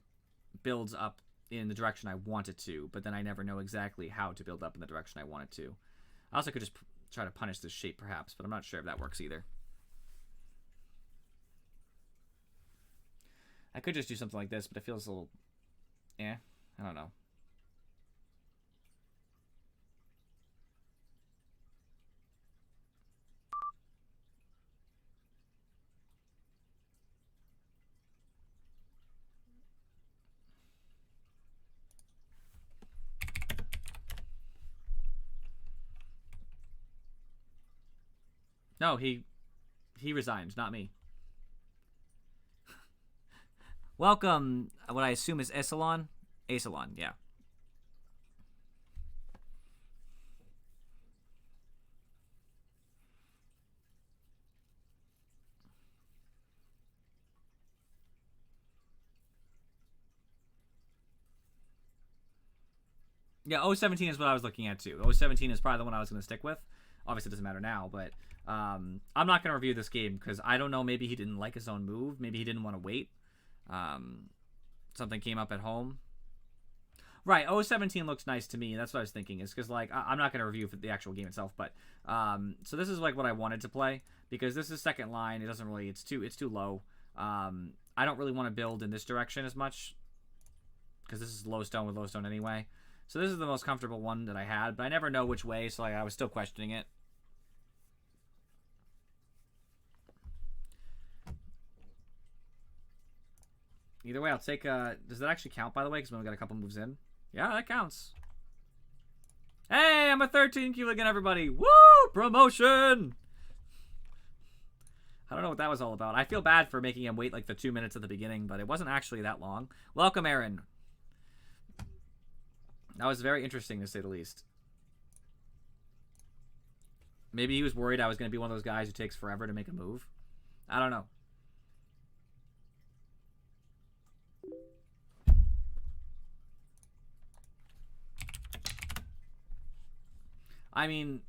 builds up in the direction I want it to, but then I never know exactly how to build up in the direction I want it to. I also could just try to punish this shape, perhaps, but I'm not sure if that works either. I could just do something like this, but it feels a little... I don't know. No, he resigned, not me. Welcome, what I assume is Asalon. Asalon, yeah. Yeah, 017 is what I was looking at too. 017 is probably the one I was going to stick with. Obviously, it doesn't matter now, but I'm not going to review this game because I don't know. Maybe he didn't like his own move. Maybe he didn't want to wait. Something came up at home. Right, 017 looks nice to me. That's what I was thinking. Is because like I'm not going to review for the actual game itself, but so this is like what I wanted to play because this is second line. It doesn't really. It's too low. I don't really want to build in this direction as much because this is low stone with low stone anyway. So this is the most comfortable one that I had, but I never know which way, so like, I was still questioning it. Either way, I'll take does that actually count, by the way? Because we only got a couple moves in. Yeah, that counts. Hey, I'm a 13Q again, everybody. Woo! Promotion! I don't know what that was all about. I feel bad for making him wait like the 2 minutes at the beginning, but it wasn't actually that long. Welcome, Aaron. That was very interesting, to say the least. Maybe he was worried I was going to be one of those guys who takes forever to make a move. I don't know. I mean...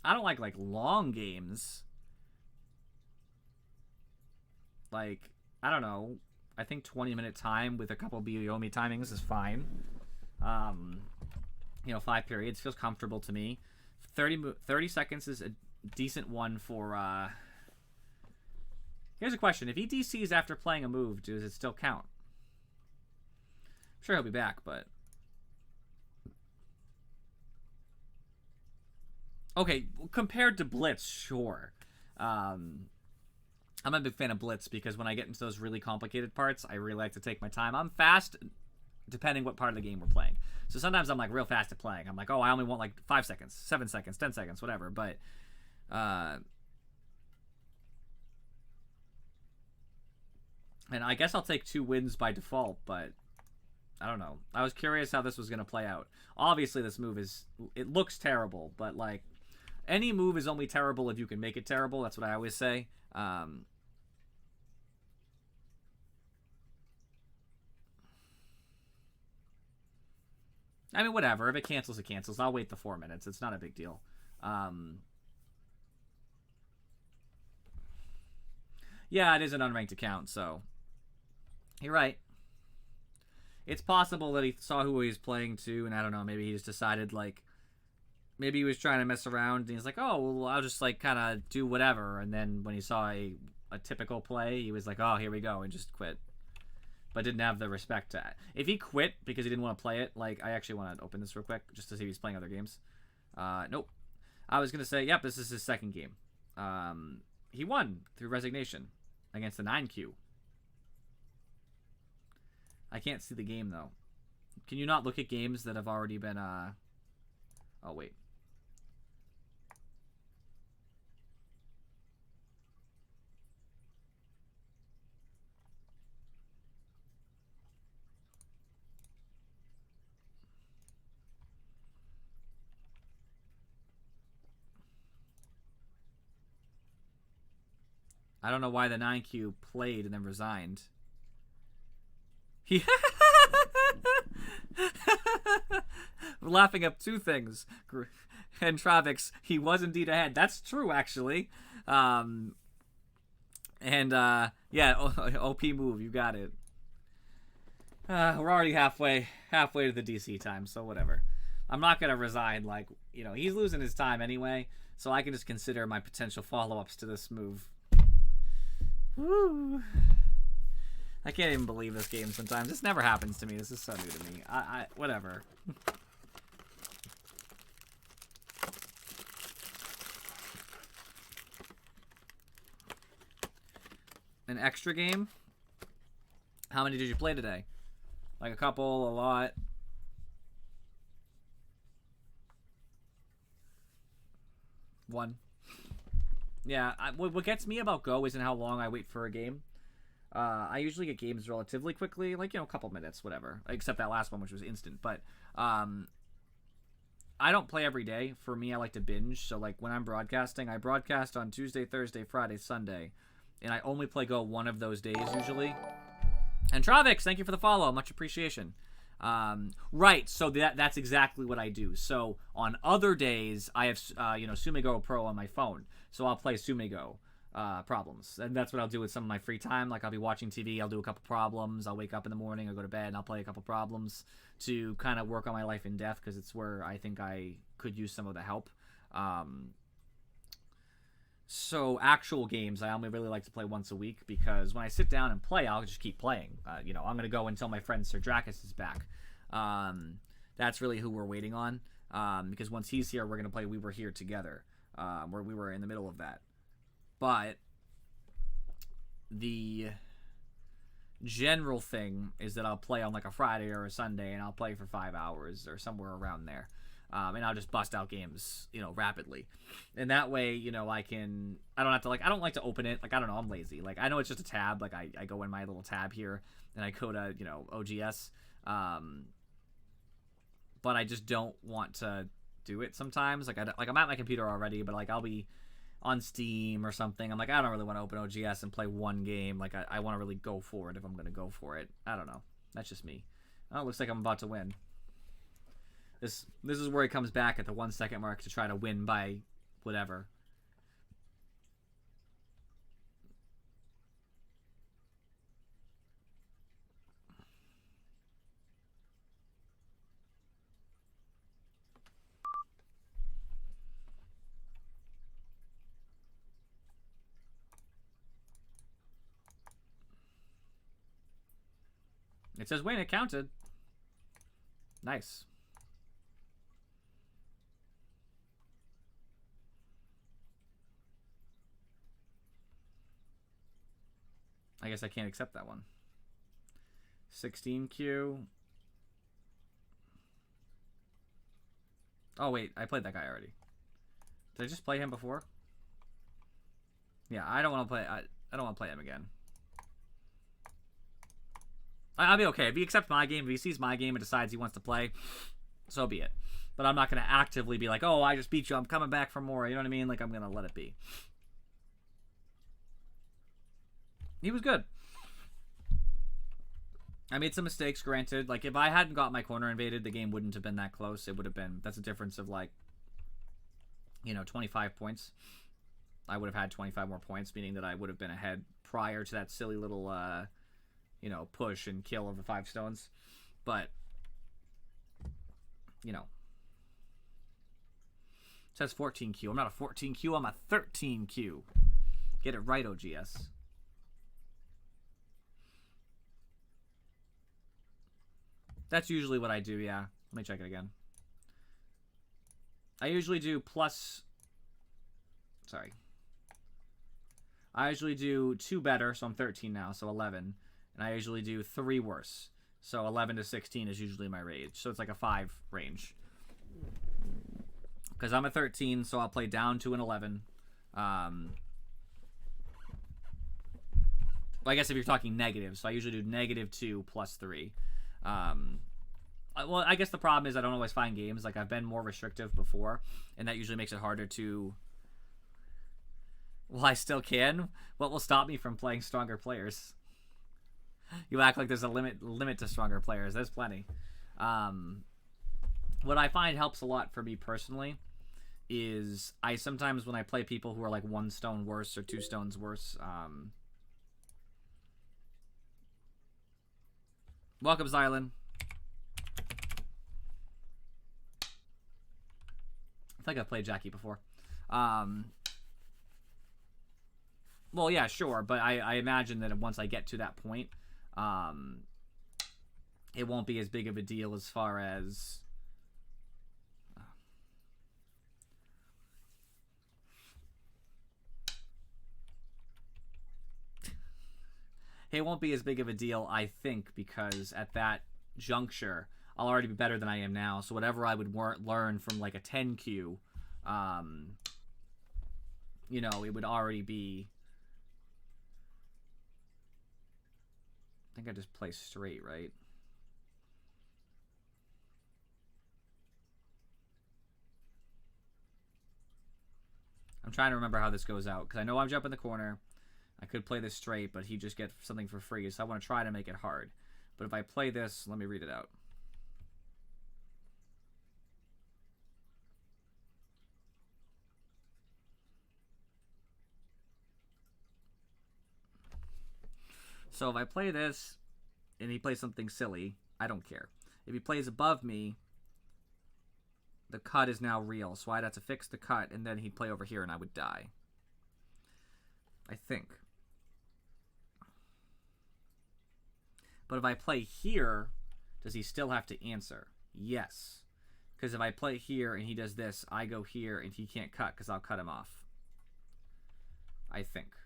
I don't like long games. Like, I don't know. I think 20-minute time with a couple Biyomi timings is fine. You know, 5 periods feels comfortable to me. 30 seconds is a decent one for Here's a question. If he DCs after playing a move, does it still count? I'm sure he'll be back, but okay, compared to Blitz, sure. I'm a big fan of Blitz because when I get into those really complicated parts, I really like to take my time. I'm fast, depending what part of the game we're playing. So sometimes I'm like real fast at playing. I'm like, oh, I only want like 5 seconds, 7 seconds, 10 seconds, whatever. But and I guess I'll take 2 wins by default, but I don't know. I was curious how this was going to play out. Obviously, this move it looks terrible, but like any move is only terrible if you can make it terrible. That's what I always say. I mean, whatever. If it cancels, it cancels. I'll wait the 4 minutes. It's not a big deal. Yeah, it is an unranked account, so you're right. It's possible that he saw who he was playing to, and I don't know, maybe he just decided, like, maybe he was trying to mess around, and he's like, oh, well, I'll just, like, kind of do whatever, and then when he saw a typical play, he was like, oh, here we go, and just quit. But didn't have the respect to it. If he quit because he didn't want to play it, like, I actually want to open this real quick, just to see if he's playing other games. Nope. I was going to say, yep, this is his second game. He won through resignation against the 9Q. I can't see the game, though. Can you not look at games that have already been, Oh, wait. I don't know why the 9Q played and then resigned. He We're laughing up two things. And Travix, he was indeed ahead. That's true, actually. Yeah, OP move, you got it. We're already halfway to the DC time, so whatever. I'm not gonna resign. Like, you know, he's losing his time anyway, so I can just consider my potential follow-ups to this move. Woo! I can't even believe this game sometimes. This never happens to me. This is so new to me. Whatever. An extra game? How many did you play today? Like a couple, a lot? One. Yeah, what gets me about Go isn't how long I wait for a game. I usually get games relatively quickly, like, you know, a couple minutes, whatever. Except that last one, which was instant. But I don't play every day. For me, I like to binge. So, like, when I'm broadcasting, I broadcast on Tuesday, Thursday, Friday, Sunday. And I only play Go one of those days, usually. And Travix, thank you for the follow. Much appreciation. Right, so that's exactly what I do. So, on other days, I have, Sumego Pro on my phone. So, I'll play Sumego. Problems, and that's what I'll do with some of my free time. Like, I'll be watching TV, I'll do a couple problems, I'll wake up in the morning, I'll go to bed, and I'll play a couple problems to kind of work on my life in death, because it's where I think I could use some of the help. So actual games I only really like to play once a week, because when I sit down and play, I'll just keep playing. I'm gonna go until my friend Sir Dracus is back. That's really who we're waiting on, because once he's here, we're gonna play We Were Here Together, where we were in the middle of that. But the general thing is that I'll play on like a Friday or a Sunday, and I'll play for 5 hours or somewhere around there. And I'll just bust out games, rapidly. And that way, I don't have to, I don't like to open it. Like, I don't know, I'm lazy. Like, I know it's just a tab. Like, I go in my little tab here, and I go to, OGS. But I just don't want to do it sometimes. I'm at my computer already, but, I'll be on Steam or something. I'm like, I don't really want to open OGS and play one game. Like, I want to really go for it if I'm going to go for it. I don't know. That's just me. Oh, it looks like I'm about to win. This is where he comes back at the 1 second mark to try to win by whatever. It says win, it counted. Nice. I guess I can't accept that one. 16Q. Oh, wait. I played that guy already. Did I just play him before? Yeah, I don't want to play... I don't want to play him again. I'll be okay. If he accepts my game, if he sees my game and decides he wants to play, so be it. But I'm not going to actively be like, oh, I just beat you, I'm coming back for more. You know what I mean? Like, I'm going to let it be. He was good. I made some mistakes, granted. Like, if I hadn't got my corner invaded, the game wouldn't have been that close. It would have been... That's a difference of, 25 points. I would have had 25 more points, meaning that I would have been ahead prior to that silly little... push and kill of the 5 stones. But, it says 14Q. I'm not a 14Q, I'm a 13Q. Get it right, OGS. That's usually what I do, yeah. Let me check it again. I usually do plus... Sorry. I usually do 2 better, so I'm 13 now, so 11. And I usually do 3 worse. So 11 to 16 is usually my range. So it's like a 5 range. Because I'm a 13, so I'll play down to an 11. Well, I guess if you're talking negative, so I usually do -2 plus 3. Well, I guess the problem is I don't always find games. Like, I've been more restrictive before, and that usually makes it harder to... Well, I still can. What will stop me from playing stronger players? You act like there's a limit to stronger players. There's plenty. What I find helps a lot for me personally is I sometimes, when I play people who are like 1 stone worse or 2 stones worse... Welcome, Xylan. I think I've played Jackie before. Well, yeah, sure, but I imagine that once I get to that point, it won't be as big of a deal as far as... It won't be as big of a deal, I think, because at that juncture, I'll already be better than I am now. So whatever I would learn from like a 10Q, you know, it would already be... I think I just play straight, right? I'm trying to remember how this goes out, because I know I'm jumping the corner. I could play this straight, but he just gets something for free, so I want to try to make it hard. But if I play this, let me read it out. So if I play this, and he plays something silly, I don't care. If he plays above me, the cut is now real, so I'd have to fix the cut, and then he'd play over here, and I would die. I think. But if I play here, does he still have to answer? Yes. Because if I play here and he does this, I go here and he can't cut because I'll cut him off. I think.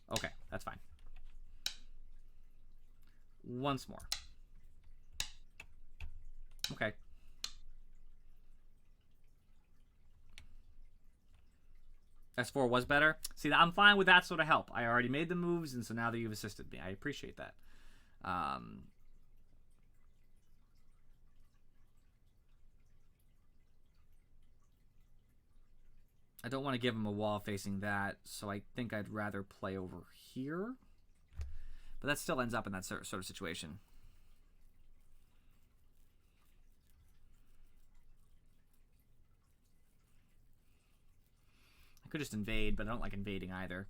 Okay, that's fine. Once more. Okay. S4 was better. See, I'm fine with that sort of help. I already made the moves, and so now that you've assisted me, I appreciate that. I don't want to give him a wall facing that, so I think I'd rather play over here. But that still ends up in that sort of situation. I could just invade, but I don't like invading either.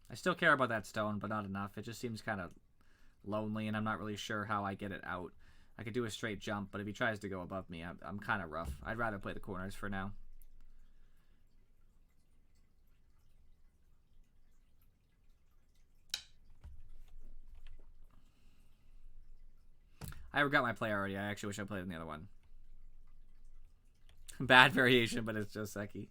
I still care about that stone, but not enough. It just seems kind of lonely, and I'm not really sure how I get it out. I could do a straight jump, but if he tries to go above me, I'm kind of rough. I'd rather play the corners for now. I regret my play already. I actually wish I played in the other one. Bad variation, but it's just Seki.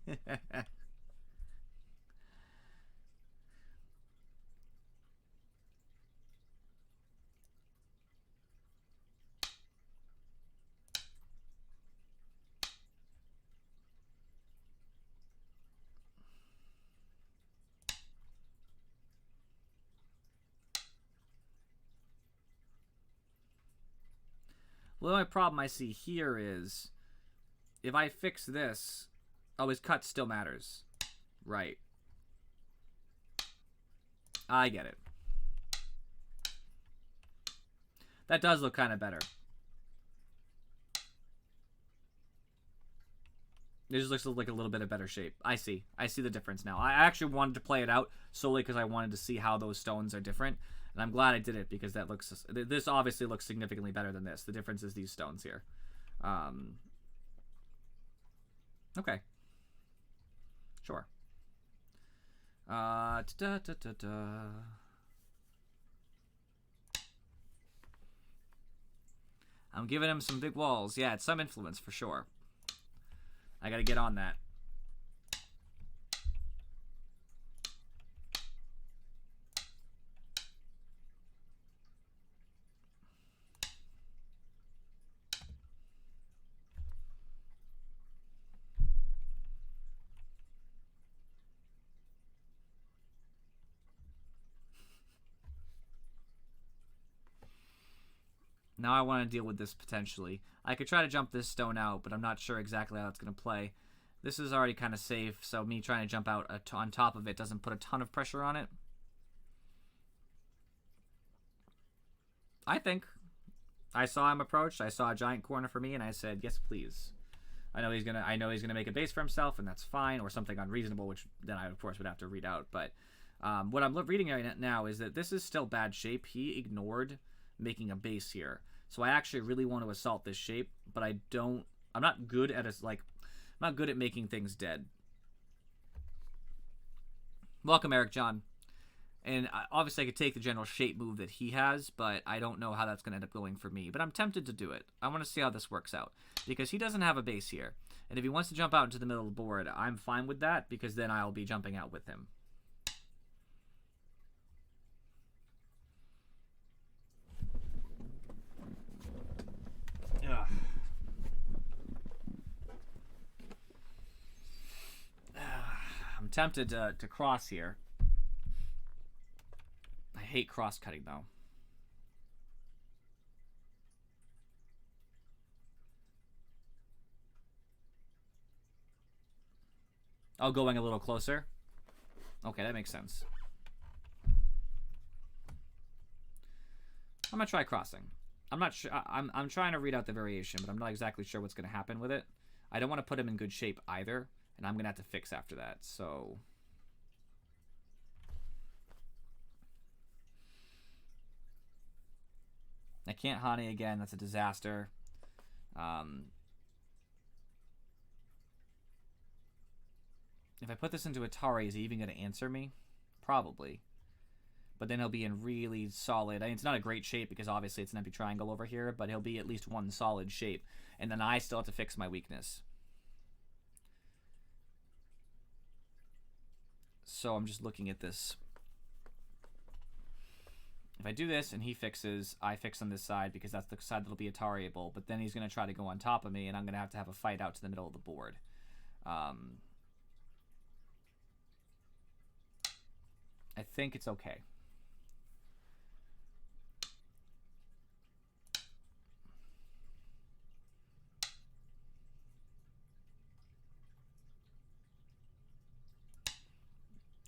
Well, the only problem I see here is if I fix this, oh, his cut still matters. Right. I get it. That does look kind of better. It just looks like a little bit of better shape. I see. I see the difference now. I actually wanted to play it out solely because I wanted to see how those stones are different. And I'm glad I did it because that looks... This obviously looks significantly better than this. The difference is these stones here. Okay. Sure. I'm giving him some big walls. Yeah, it's some influence for sure. I gotta get on that. Now I want to deal with this potentially. I could try to jump this stone out, but I'm not sure exactly how it's going to play. This is already kind of safe, so me trying to jump out on top of it doesn't put a ton of pressure on it. I think. I saw him approach. I saw a giant corner for me, and I said, yes, please. I know he's gonna make a base for himself, and that's fine, or something unreasonable, which then I, of course, would have to read out. But what I'm reading right now is that this is still bad shape. He ignored making a base here. So I actually really want to assault this shape, but I'm not good at I'm not good at making things dead. Welcome, Eric John. And obviously I could take the general shape move that he has, but I don't know how that's going to end up going for me. But I'm tempted to do it. I want to see how this works out. Because he doesn't have a base here. And if he wants to jump out into the middle of the board, I'm fine with that, because then I'll be jumping out with him. I'm tempted to cross here. I hate cross-cutting, though. Oh, going a little closer? Okay, that makes sense. I'm gonna try crossing. I'm not sure. I'm trying to read out the variation, but I'm not exactly sure what's gonna happen with it. I don't want to put him in good shape either, and I'm gonna have to fix after that. So I can't Hani again. That's a disaster. If I put this into Atari, is he even going to answer me? Probably. But then he'll be in really solid... I mean, it's not a great shape because obviously it's an empty triangle over here, but he'll be at least one solid shape. And then I still have to fix my weakness. So I'm just looking at this. If I do this and he fixes, I fix on this side because that's the side that'll be Atariable. But then he's going to try to go on top of me, and I'm going to have a fight out to the middle of the board. I think it's okay.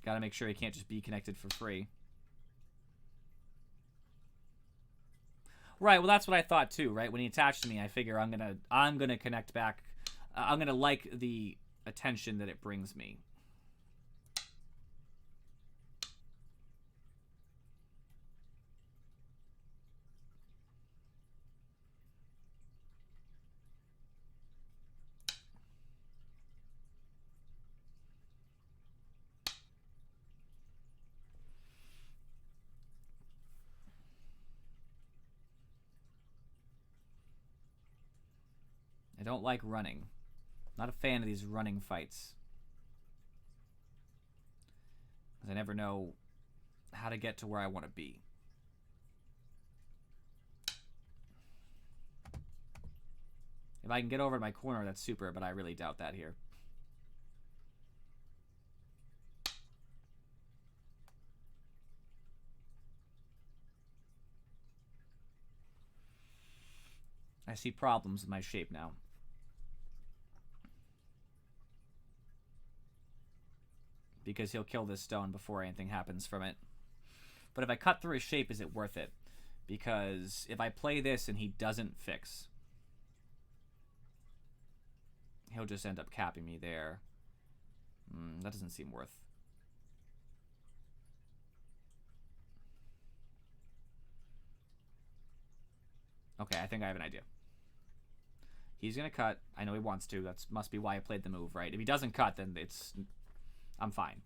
Gotta make sure he can't just be connected for free. Right, well that's what I thought too, right? When he attached to me, I figure I'm gonna connect back. I'm gonna like the attention that it brings me. I don't like running. Not a fan of these running fights. Because I never know how to get to where I want to be. If I can get over to my corner, that's super, but I really doubt that here. I see problems with my shape now. Because he'll kill this stone before anything happens from it. But if I cut through his shape, is it worth it? Because if I play this and he doesn't fix, he'll just end up capping me there. That doesn't seem worth. Okay, I think I have an idea. He's going to cut. I know he wants to. That must be why I played the move, right? If he doesn't cut, then it's... I'm fine.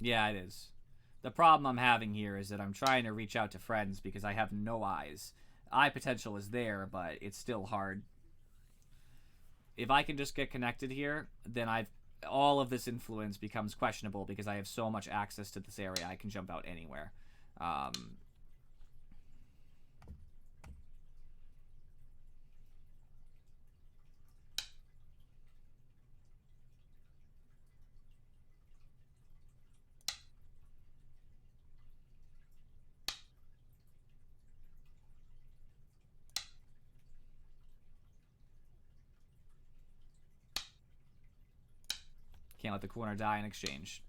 Yeah, it is. The problem I'm having here is that I'm trying to reach out to friends because I have no eyes. Eye potential is there, but it's still hard. if I can just get connected here, then all of this influence becomes questionable because I have so much access to this area. I can jump out anywhere. Can't let the corner die in exchange.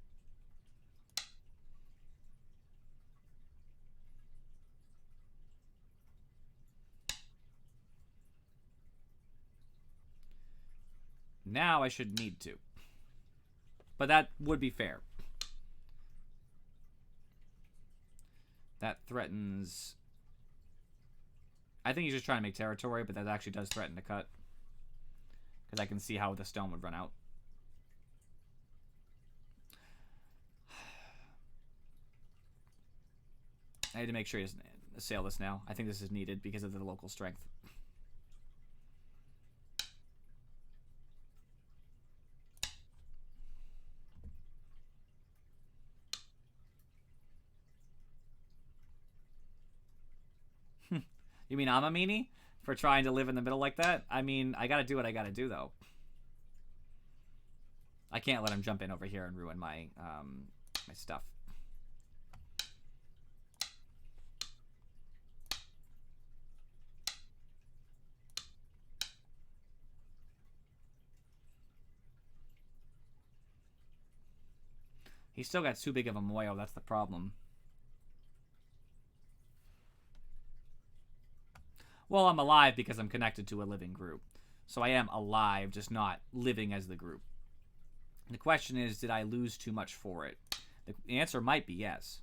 Now I should need to. But that would be fair. That threatens... I think he's just trying to make territory, but that actually does threaten to cut. Because I can see how the stone would run out. I need to make sure he doesn't assail this now. I think this is needed because of the local strength. You mean I'm a meanie for trying to live in the middle like that? I mean, I gotta do what I gotta do, though. I can't let him jump in over here and ruin my my stuff. He's still got too big of a moyo, that's the problem. Well, I'm alive because I'm connected to a living group. So I am alive, just not living as the group. The question is, did I lose too much for it? The answer might be yes.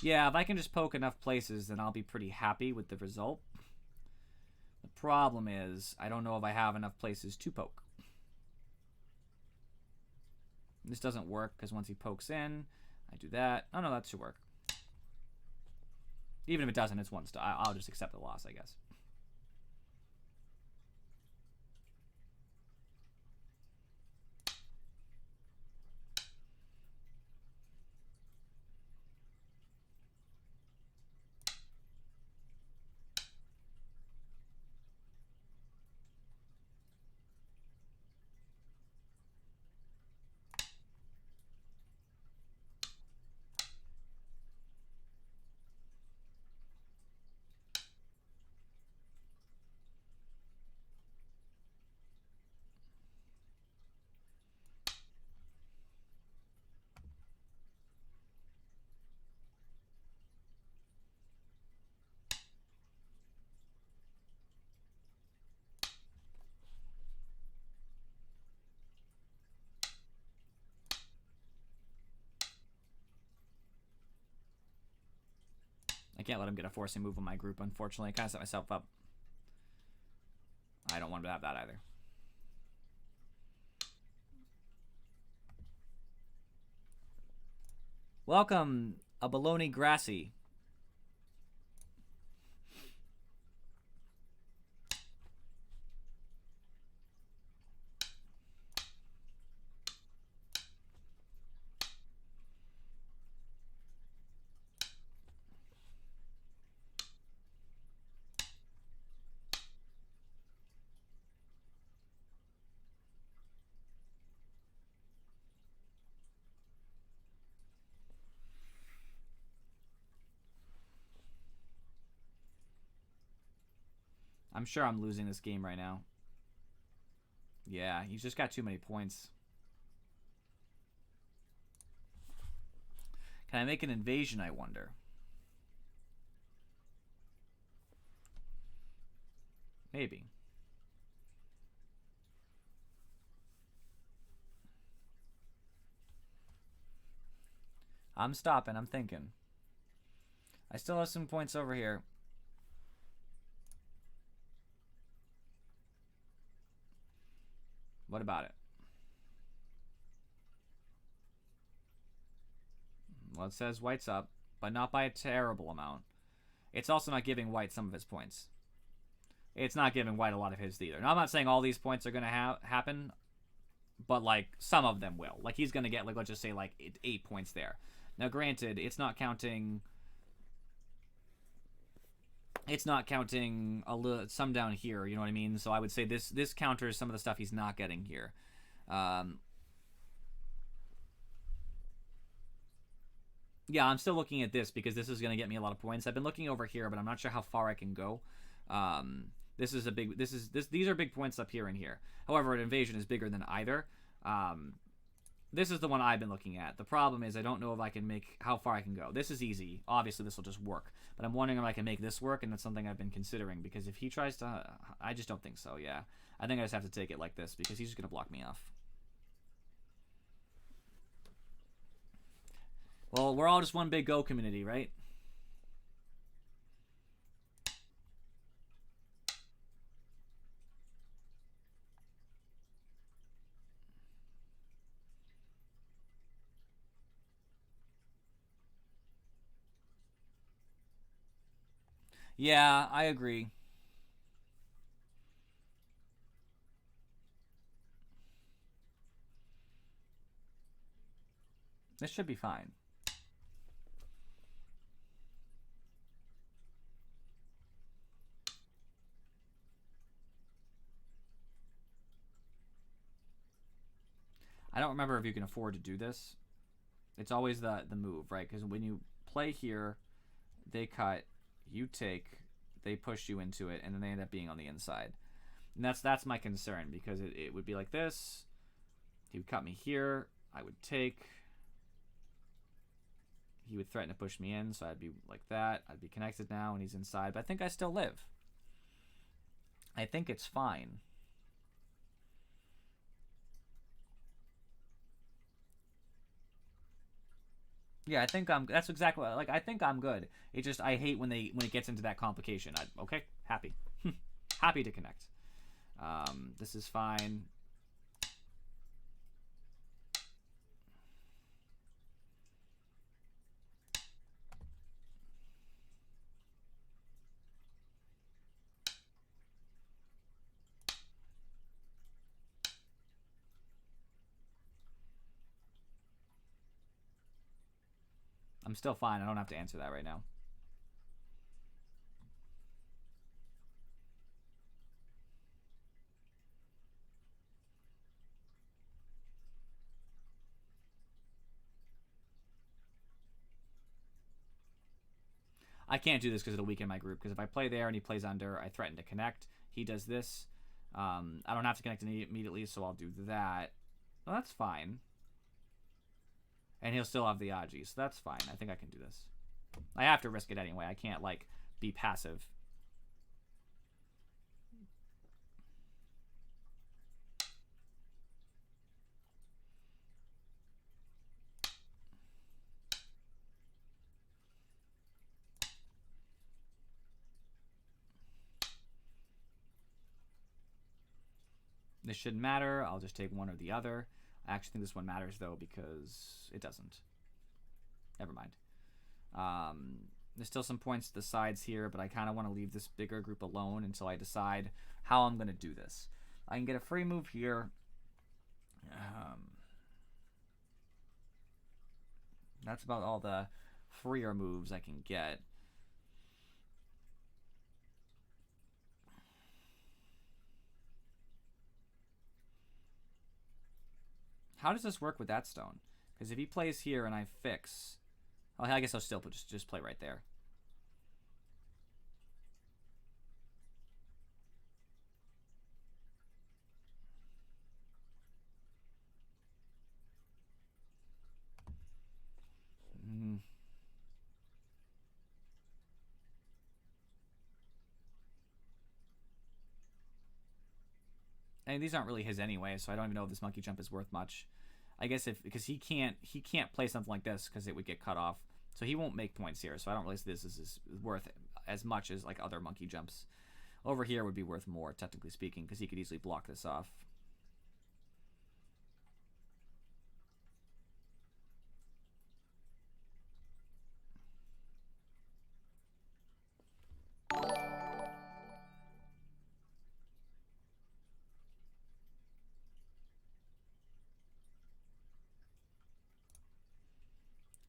Yeah, if I can just poke enough places, then I'll be pretty happy with the result. The problem is, I don't know if I have enough places to poke. This doesn't work, because once he pokes in, I do that. Oh no, that should work. Even if it doesn't, it's one star. I'll just accept the loss, I guess. I can't let him get a forcing move on my group, unfortunately. I kind of set myself up. I don't want to have that either. Welcome, a baloney grassy. I'm sure I'm losing this game right now. Yeah, he's just got too many points. Can I make an invasion, I wonder? Maybe. I'm stopping, I'm thinking. I still have some points over here. What about it? Well, it says white's up, but not by a terrible amount. It's also not giving white some of his points. It's not giving white a lot of his either. Now, I'm not saying all these points are going to happen, but, like, some of them will. Like, he's going to get, like, let's just say, like, 8 points there. Now, granted, it's not counting some down here, you know what I mean? So I would say this counters some of the stuff he's not getting here. Yeah, I'm still looking at this because this is going to get me a lot of points. I've been looking over here, but I'm not sure how far I can go. These are big points up here and here. However, an invasion is bigger than either. This is the one I've been looking at. The problem is I don't know if I can make how far I can go. This is easy. Obviously, this will just work. But I'm wondering if I can make this work, and that's something I've been considering. Because if he tries to... I just don't think so, yeah. I think I just have to take it like this, because he's just going to block me off. Well, we're all just one big Go community, right? Yeah, I agree. This should be fine. I don't remember if you can afford to do this. It's always the move, right? Because when you play here, they cut, you take, they push you into it, and then they end up being on the inside. And that's my concern, because it would be like this. He would cut me here. I would take. He would threaten to push me in, so I'd be like that. I'd be connected now, and he's inside. But I think I still live. I think it's fine. Yeah, I think that's exactly like I think I'm good. It just I hate when it gets into that complication. Okay, happy, happy to connect. This is fine. I'm still fine. I don't have to answer that right now. I can't do this because it'll weaken my group. Because if I play there and he plays under, I threaten to connect. He does this. I don't have to connect immediately, so I'll do that. Well, that's fine. And he'll still have the Aji, so that's fine. I think I can do this. I have to risk it anyway. I can't, like, be passive. This shouldn't matter. I'll just take one or the other. I actually think this one matters, though, because it doesn't. Never mind. There's still some points to the sides here, but I kind of want to leave this bigger group alone until I decide how I'm going to do this. I can get a free move here. That's about all the freer moves I can get. How does this work with that stone? Because if he plays here and I fix... Well, I guess I'll still just play right there. And these aren't really his anyway, so I don't even know if this monkey jump is worth much. I guess because he can't play something like this because it would get cut off, so he won't make points here. So I don't really see this is worth as much as like other monkey jumps. Over here would be worth more, technically speaking, because he could easily block this off.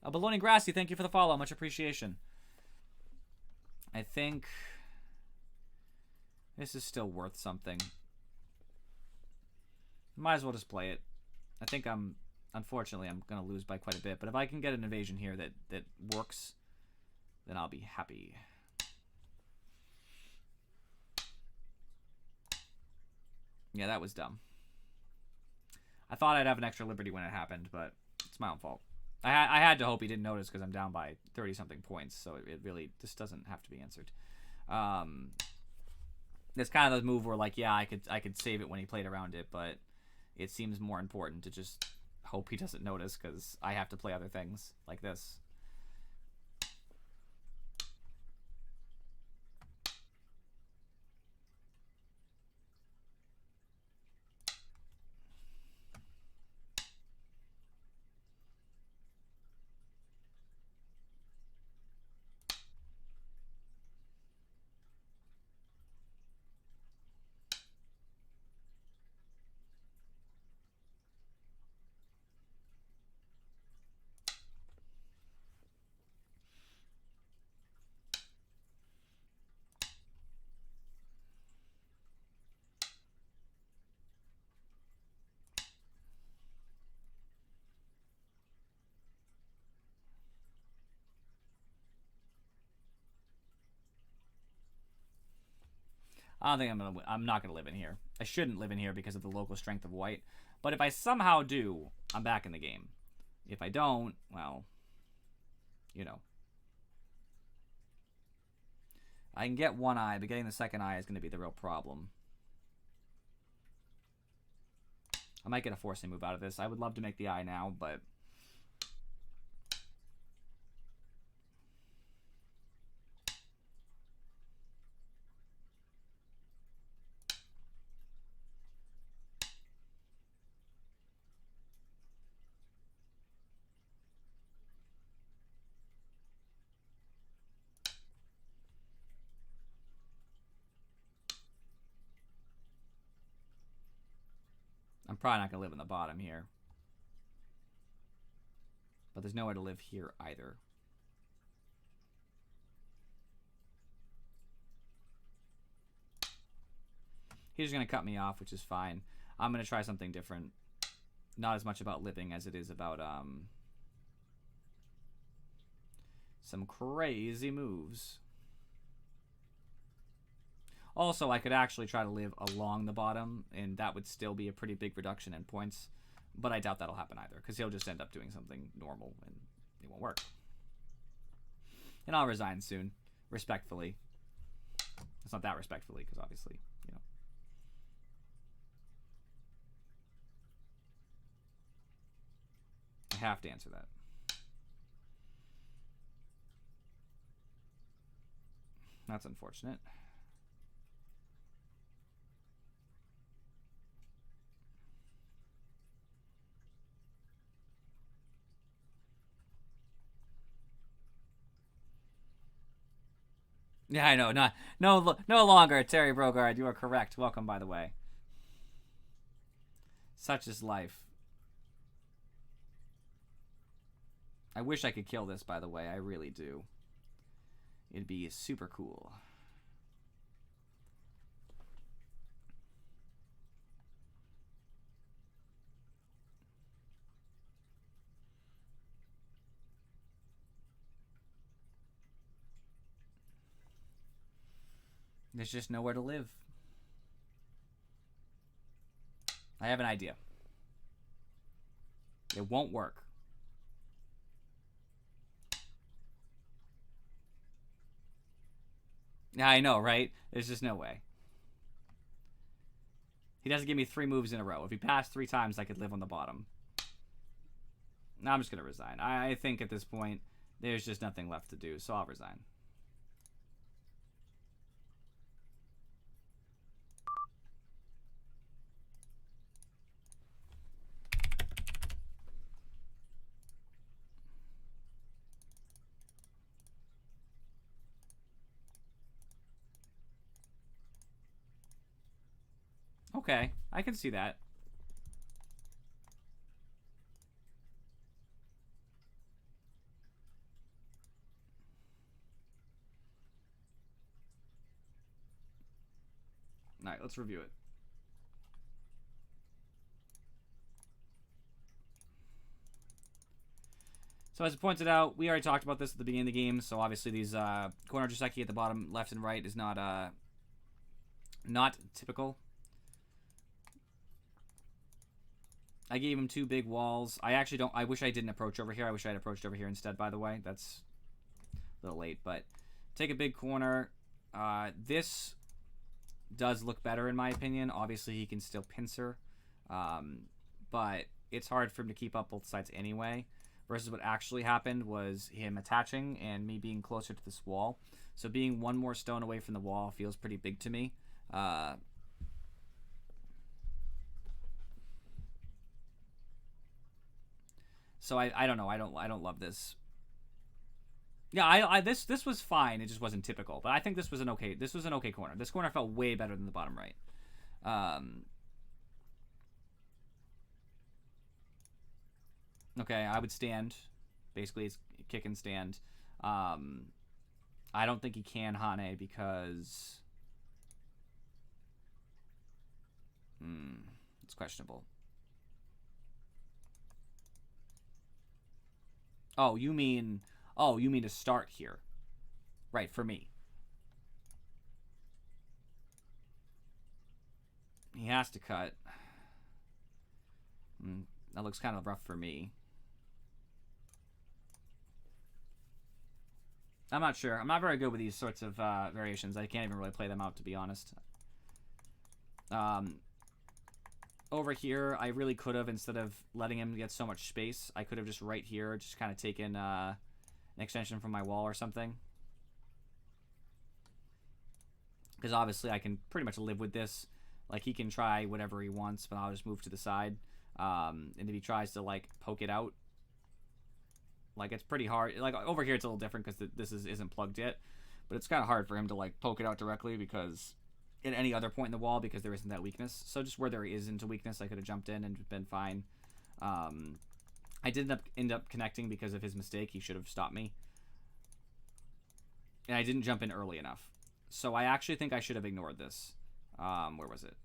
Baloney Grassy, thank you for the follow. Much appreciation. I think this is still worth something. Might as well just play it. I think unfortunately, I'm going to lose by quite a bit. But if I can get an invasion here that works, then I'll be happy. Yeah, that was dumb. I thought I'd have an extra liberty when it happened, but it's my own fault. I had to hope he didn't notice because I'm down by 30-something points, so it really just doesn't have to be answered. It's kind of the move where, like, yeah, I could save it when he played around it, but it seems more important to just hope he doesn't notice because I have to play other things like this. I don't think I'm not gonna live in here. I shouldn't live in here because of the local strength of white. But if I somehow do, I'm back in the game. If I don't, well, you know. I can get one eye, but getting the second eye is going to be the real problem. I might get a forcing move out of this. I would love to make the eye now, but I'm probably not going to live in the bottom here. But there's nowhere to live here either. He's just going to cut me off, which is fine. I'm going to try something different. Not as much about living as it is about some crazy moves. Also, I could actually try to live along the bottom, and that would still be a pretty big reduction in points. But I doubt that'll happen either, because he'll just end up doing something normal, and it won't work. And I'll resign soon, respectfully. It's not that respectfully, because obviously, you know. I have to answer that. That's unfortunate. Yeah, I know. No longer, Terry Brogard. You are correct. Welcome, by the way. Such is life. I wish I could kill this, by the way. I really do. It'd be super cool. There's just nowhere to live. I have an idea. It won't work. Yeah, I know, right? There's just no way. He doesn't give me 3 moves in a row. If he passed 3 times, I could live on the bottom. Now I'm just going to resign. I think at this point, there's just nothing left to do, so I'll resign. Okay, I can see that. right, let's review it. So as I pointed out, we already talked about this at the beginning of the game. So obviously these corner Joseki at the bottom left and right is not typical. I gave him 2 big walls. I actually don't... I wish I didn't approach over here. I wish I had approached over here instead, by the way. That's a little late, but... Take a big corner. This does look better, in my opinion. Obviously, he can still pincer. But it's hard for him to keep up both sides anyway. Versus what actually happened was him attaching and me being closer to this wall. So being 1 more stone away from the wall feels pretty big to me. So I don't know. I don't love this. Yeah, this was fine. It just wasn't typical. But I think this was an okay corner. This corner felt way better than the bottom right. Okay, I would stand. Basically, it's kick and stand. I don't think he can Hane because it's questionable. Oh, you mean to start here. Right, for me. He has to cut. That looks kind of rough for me. I'm not sure. I'm not very good with these sorts of variations. I can't even really play them out, to be honest. Over here, I really could have, instead of letting him get so much space, I could have just right here, just kind of taken an extension from my wall or something. Because obviously I can pretty much live with this. Like, he can try whatever he wants, but I'll just move to the side. And if he tries to, like, poke it out, like, it's pretty hard. Like, over here it's a little different because this isn't plugged yet. But it's kind of hard for him to, like, poke it out directly because... at any other point in the wall because there isn't that weakness. So just where there isn't a weakness, I could have jumped in and been fine. I did end up connecting because of his mistake. He should have stopped me. And I didn't jump in early enough. So I actually think I should have ignored this. Where was it?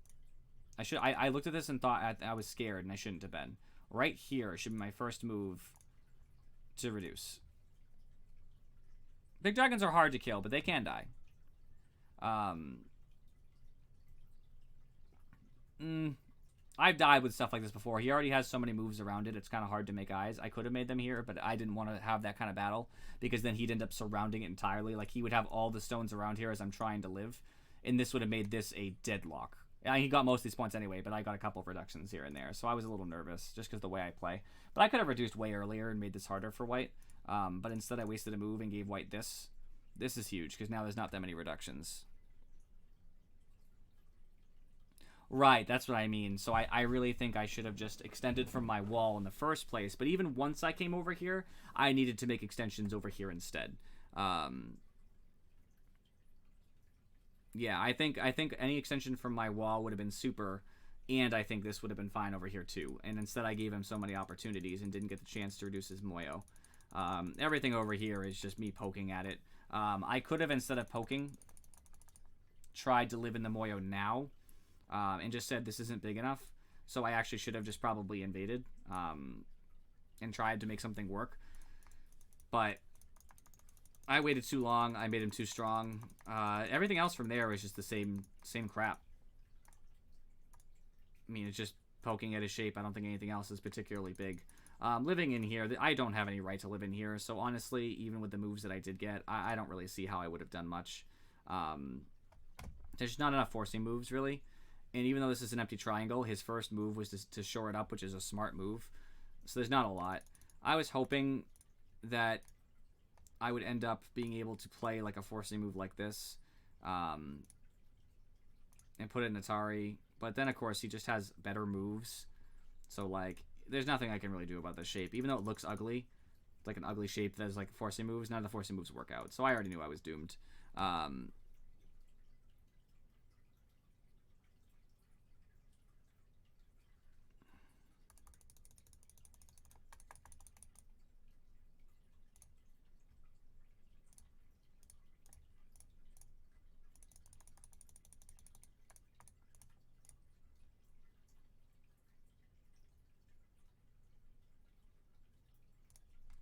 I looked at this and thought I was scared and I shouldn't have been. Right here should be my first move to reduce. Big dragons are hard to kill, but they can die. I've died with stuff like this before. He already has so many moves around it. It's kind of hard to make eyes. I could have made them here, but I didn't want to have that kind of battle because then he'd end up surrounding it entirely. Like, he would have all the stones around here as I'm trying to live, and this would have made this a deadlock. He got most of these points anyway, but I got a couple of reductions here and there, so I was a little nervous just because of the way I play. But I could have reduced way earlier and made this harder for white, but instead I wasted a move and gave white this. This is huge because now there's not that many reductions. Right, that's what I mean. So I really think I should have just extended from my wall in the first place. But even once I came over here, I needed to make extensions over here instead. Yeah, I think any extension from my wall would have been super, and I think this would have been fine over here too. And instead I gave him so many opportunities and didn't get the chance to reduce his Moyo. Everything over here is just me poking at it. I could have, instead of poking, tried to live in the Moyo now. And just said this isn't big enough. So I actually should have just probably invaded and tried to make something work. But I waited too long. I made him too strong. Everything else from there was just the same crap. I mean, it's just poking at his shape. I don't think anything else is particularly big. Living in here, I don't have any right to live in here. So honestly, even with the moves that I did get, I don't really see how I would have done much. There's not enough forcing moves, really. And even though this is an empty triangle, his first move was to shore it up, which is a smart move. So there's not a lot. I was hoping that I would end up being able to play like a forcing move like this. And put it in Atari. But then, of course, he just has better moves. So, like, there's nothing I can really do about this shape. Even though it looks ugly, like an ugly shape that is like forcing moves, none of the forcing moves work out. So I already knew I was doomed.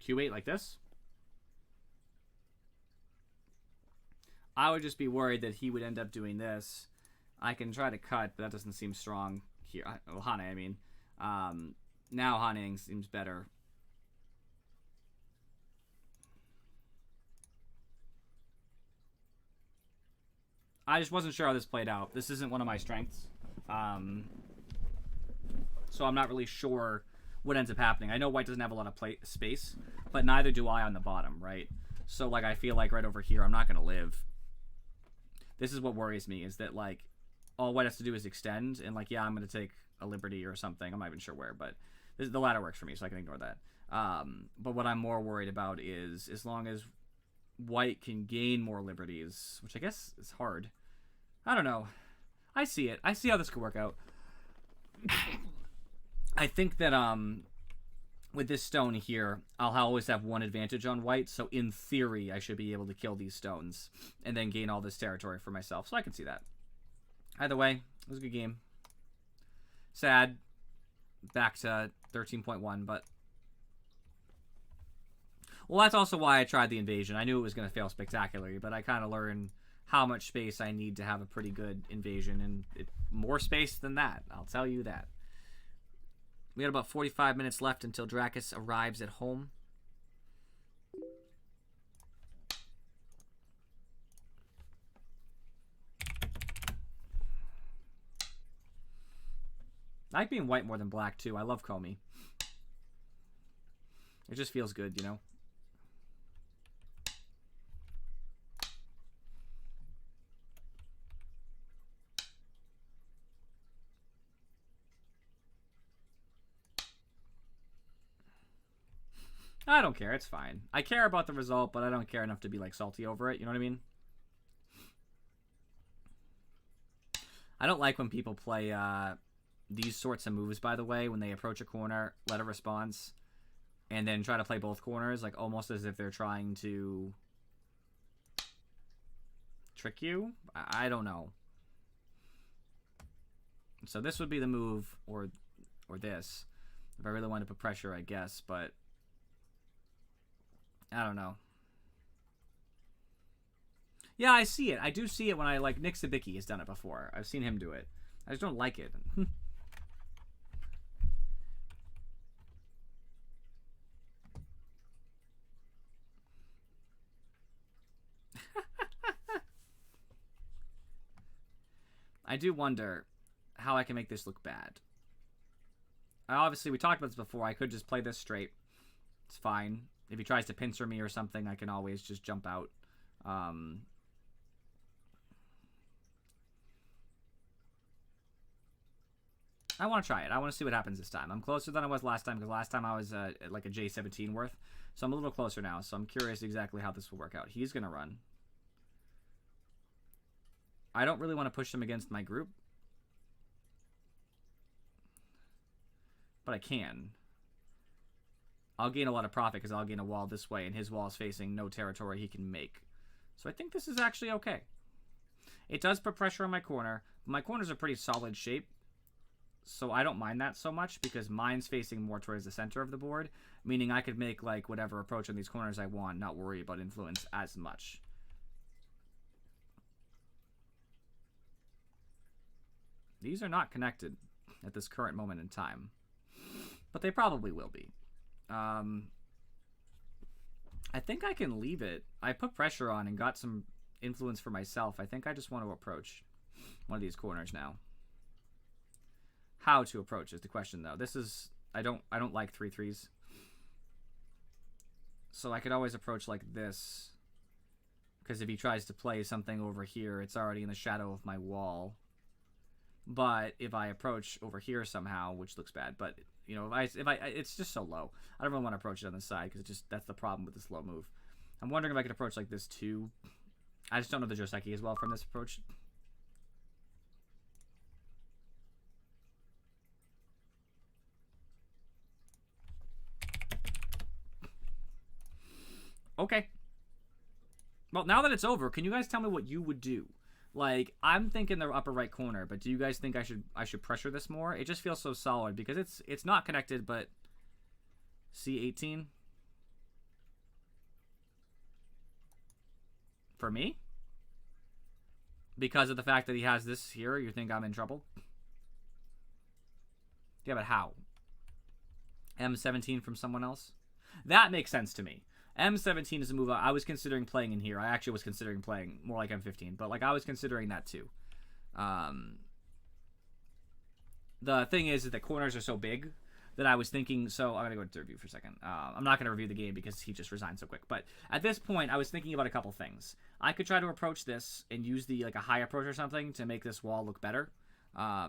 Q8 like this. I would just be worried that he would end up doing this. I can try to cut, but that doesn't seem strong here. Well, Hane, I mean. Now Haneing seems better. I just wasn't sure how this played out. This isn't one of my strengths. So I'm not really sure what ends up happening. I know white doesn't have a lot of space, but neither do I on the bottom, right? So, like, I feel like right over here, I'm not going to live. This is what worries me, is that, like, all white has to do is extend, and, like, yeah, I'm going to take a liberty or something. I'm not even sure where, but the ladder works for me, so I can ignore that. But what I'm more worried about is, as long as white can gain more liberties, which I guess is hard. I don't know. I see it. I see how this could work out. I think that with this stone here, I'll always have one advantage on white, so in theory I should be able to kill these stones and then gain all this territory for myself, so I can see that. Either way, it was a good game. Sad. Back to 13.1, but... Well, that's also why I tried the invasion. I knew it was going to fail spectacularly, but I kind of learned how much space I need to have a pretty good invasion, and more space than that, I'll tell you that. We got about 45 minutes left until Dracus arrives at home. I like being white more than black, too. I love Comey. It just feels good, you know? I don't care. It's fine. I care about the result, but I don't care enough to be, like, salty over it. You know what I mean? I don't like when people play these sorts of moves, by the way, when they approach a corner, let a response, and then try to play both corners, like, almost as if they're trying to trick you. I don't know. So this would be the move, or this, if I really wanted to put pressure, I guess, but... I don't know. Yeah, I see it. I do see it when I, like, Nick Sabicki has done it before. I've seen him do it. I just don't like it. I do wonder how I can make this look bad. Obviously, we talked about this before. I could just play this straight. It's fine. If he tries to pincer me or something, I can always just jump out. I want to try it. I want to see what happens this time. I'm closer than I was last time, because last time I was at like a J17 worth. So I'm a little closer now, so I'm curious exactly how this will work out. He's going to run. I don't really want to push him against my group. But I can. I'll gain a lot of profit because I'll gain a wall this way, and his wall is facing no territory he can make. So I think this is actually okay. It does put pressure on my corner. My corner's a pretty solid shape, so I don't mind that so much because mine's facing more towards the center of the board, meaning I could make like whatever approach on these corners I want, not worry about influence as much. These are not connected at this current moment in time, but they probably will be. I think I can leave it. I put pressure on and got some influence for myself. I think I just want to approach one of these corners now. How to approach is the question, though. This is I don't like 3-3s. So I could always approach like this, because if he tries to play something over here, it's already in the shadow of my wall. But if I approach over here somehow, which looks bad, but you know, if I it's just so low. I don't really want to approach it on the side because that's the problem with this low move. I'm wondering if I could approach like this too. I just don't know the Joseki as well from this approach. Okay. Well, now that it's over, can you guys tell me what you would do? Like, I'm thinking the upper right corner, but do you guys think I should pressure this more? It just feels so solid because it's not connected, but C18. for me. Because of the fact that he has this here, you think I'm in trouble? Yeah, but how? M17 from someone else? That makes sense to me. M17 is a move I was considering playing in here. I actually was considering playing more like M15, but like I was considering that too. The thing is that corners are so big that I was thinking, so I'm going to go to review for a second. I'm not going to review the game because he just resigned so quick. But at this point, I was thinking about a couple things. I could try to approach this and use the like a high approach or something to make this wall look better. I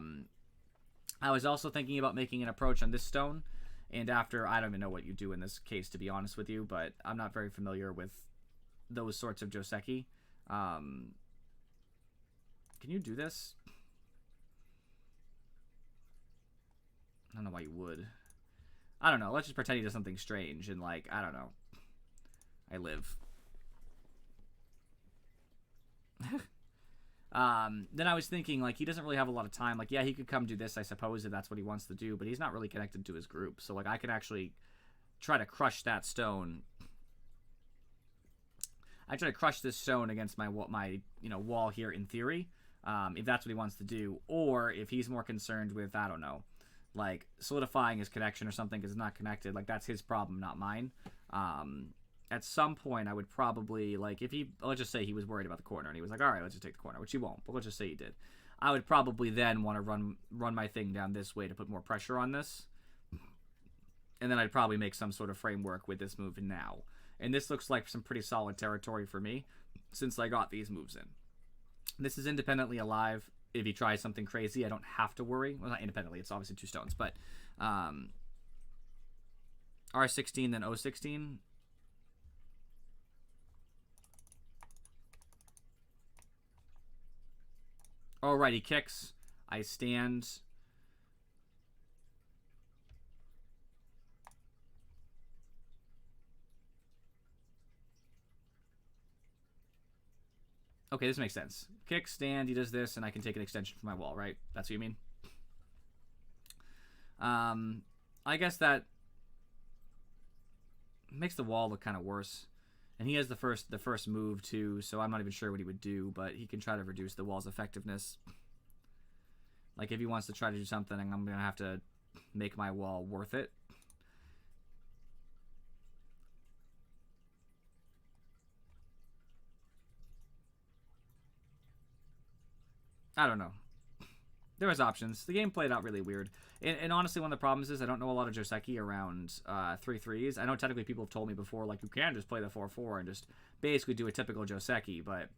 was also thinking about making an approach on this stone. And after, I don't even know what you do in this case, to be honest with you. But I'm not very familiar with those sorts of Joseki. Can you do this? I don't know why you would. I don't know. Let's just pretend he does something strange and, like, I don't know. I live. Then I was thinking, like, he doesn't really have a lot of time. Like, yeah, he could come do this, I suppose, if that's what he wants to do, but he's not really connected to his group. So, like, I could actually try to crush that stone. I try to crush this stone against my wall here in theory, if that's what he wants to do. Or if he's more concerned with, I don't know, like solidifying his connection or something because it's not connected. Like, that's his problem, not mine. At some point, I would probably, like, if he, let's just say he was worried about the corner and he was like, all right, let's just take the corner, which he won't, but let's just say he did. I would probably then want to run my thing down this way to put more pressure on this. And then I'd probably make some sort of framework with this move now. And this looks like some pretty solid territory for me since I got these moves in. This is independently alive. If he tries something crazy, I don't have to worry. Well, not independently. It's obviously two stones, but R16, then O16. All right, he kicks. I stand. Okay, this makes sense. Kick, stand, he does this, and I can take an extension from my wall, right? That's what you mean? I guess that makes the wall look kind of worse. And he has the first move, too, so I'm not even sure what he would do, but he can try to reduce the wall's effectiveness. Like, if he wants to try to do something, I'm going to have to make my wall worth it. I don't know. There was options. The game played out really weird. And honestly, one of the problems is I don't know a lot of Joseki around 3-3s. I know technically people have told me before, like, you can just play the 4-4 and just basically do a typical Joseki, but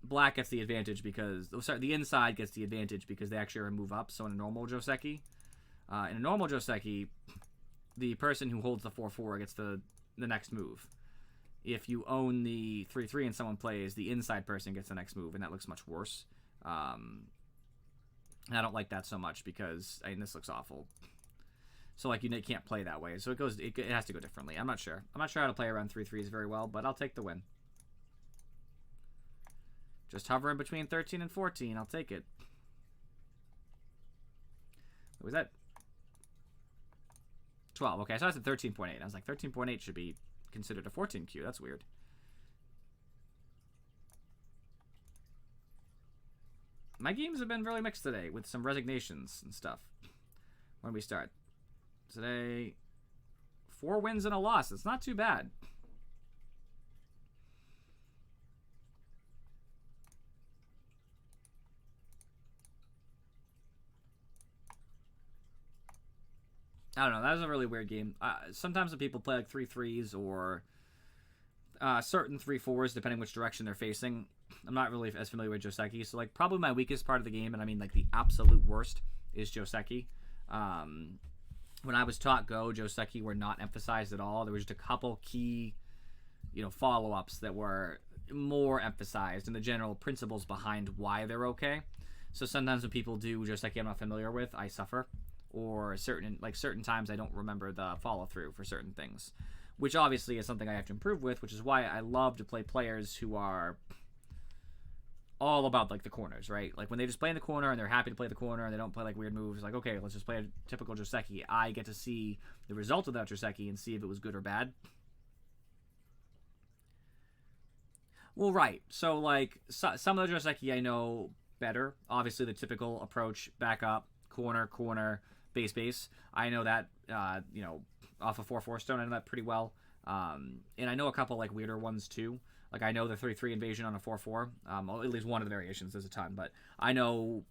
black gets the advantage because... Oh, sorry, the inside gets the advantage because they actually are a move up. So in a normal Joseki, the person who holds the 4-4 gets the next move. If you own the 3-3 and someone plays, the inside person gets the next move, and that looks much worse. And I don't like that so much because, I mean, this looks awful. So, like, you can't play that way. So it has to go differently. I'm not sure. I'm not sure how to play around 3-3s very well, but I'll take the win. Just hovering between 13 and 14. I'll take it. What was that? 12. Okay, so I said 13.8. I was like, 13.8 should be considered a 14Q. That's weird. My games have been really mixed today with some resignations and stuff. When we start today, 4 wins and a loss. It's not too bad. I don't know. That was a really weird game. Sometimes when people play like 3-3s or certain 3-4s, depending which direction they're facing, I'm not really as familiar with Joseki. So, like, probably my weakest part of the game, and I mean, like, the absolute worst, is Joseki. When I was taught Go, Joseki were not emphasized at all. There was just a couple key, follow-ups that were more emphasized and the general principles behind why they're okay. So sometimes when people do Joseki I'm not familiar with, I suffer. Or certain times I don't remember the follow-through for certain things. Which obviously is something I have to improve with, which is why I love to play players who are all about, like, the corners, right? Like, when they just play in the corner and they're happy to play the corner and they don't play, like, weird moves, like, okay, let's just play a typical Joseki. I get to see the result of that Joseki and see if it was good or bad. Well, right. So, like, some of the Joseki I know better. Obviously, the typical approach, back up, corner, corner, base, base. I know that, off a 4/4 stone, I know that pretty well. And I know a couple, like, weirder ones, too. Like, I know the 3/3 invasion on a 4/4. Well, at least one of the variations. There's a ton. But I know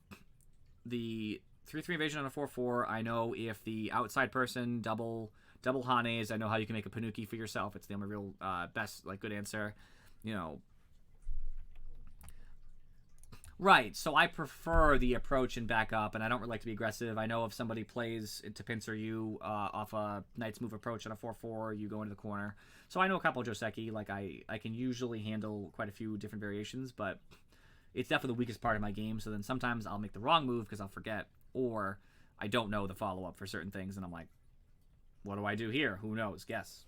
the 3/3 invasion on a 4/4. I know if the outside person double Hanes, I know how you can make a Panuki for yourself. It's the only real best, like, good answer. You know, right, so I prefer the approach and back up, and I don't really like to be aggressive. I know if somebody plays to pincer you off a Knight's Move approach on a 4/4, you go into the corner. So I know a couple of Joseki. Like, I can usually handle quite a few different variations, but it's definitely the weakest part of my game. So then sometimes I'll make the wrong move because I'll forget, or I don't know the follow-up for certain things, and I'm like, what do I do here? Who knows? Guess.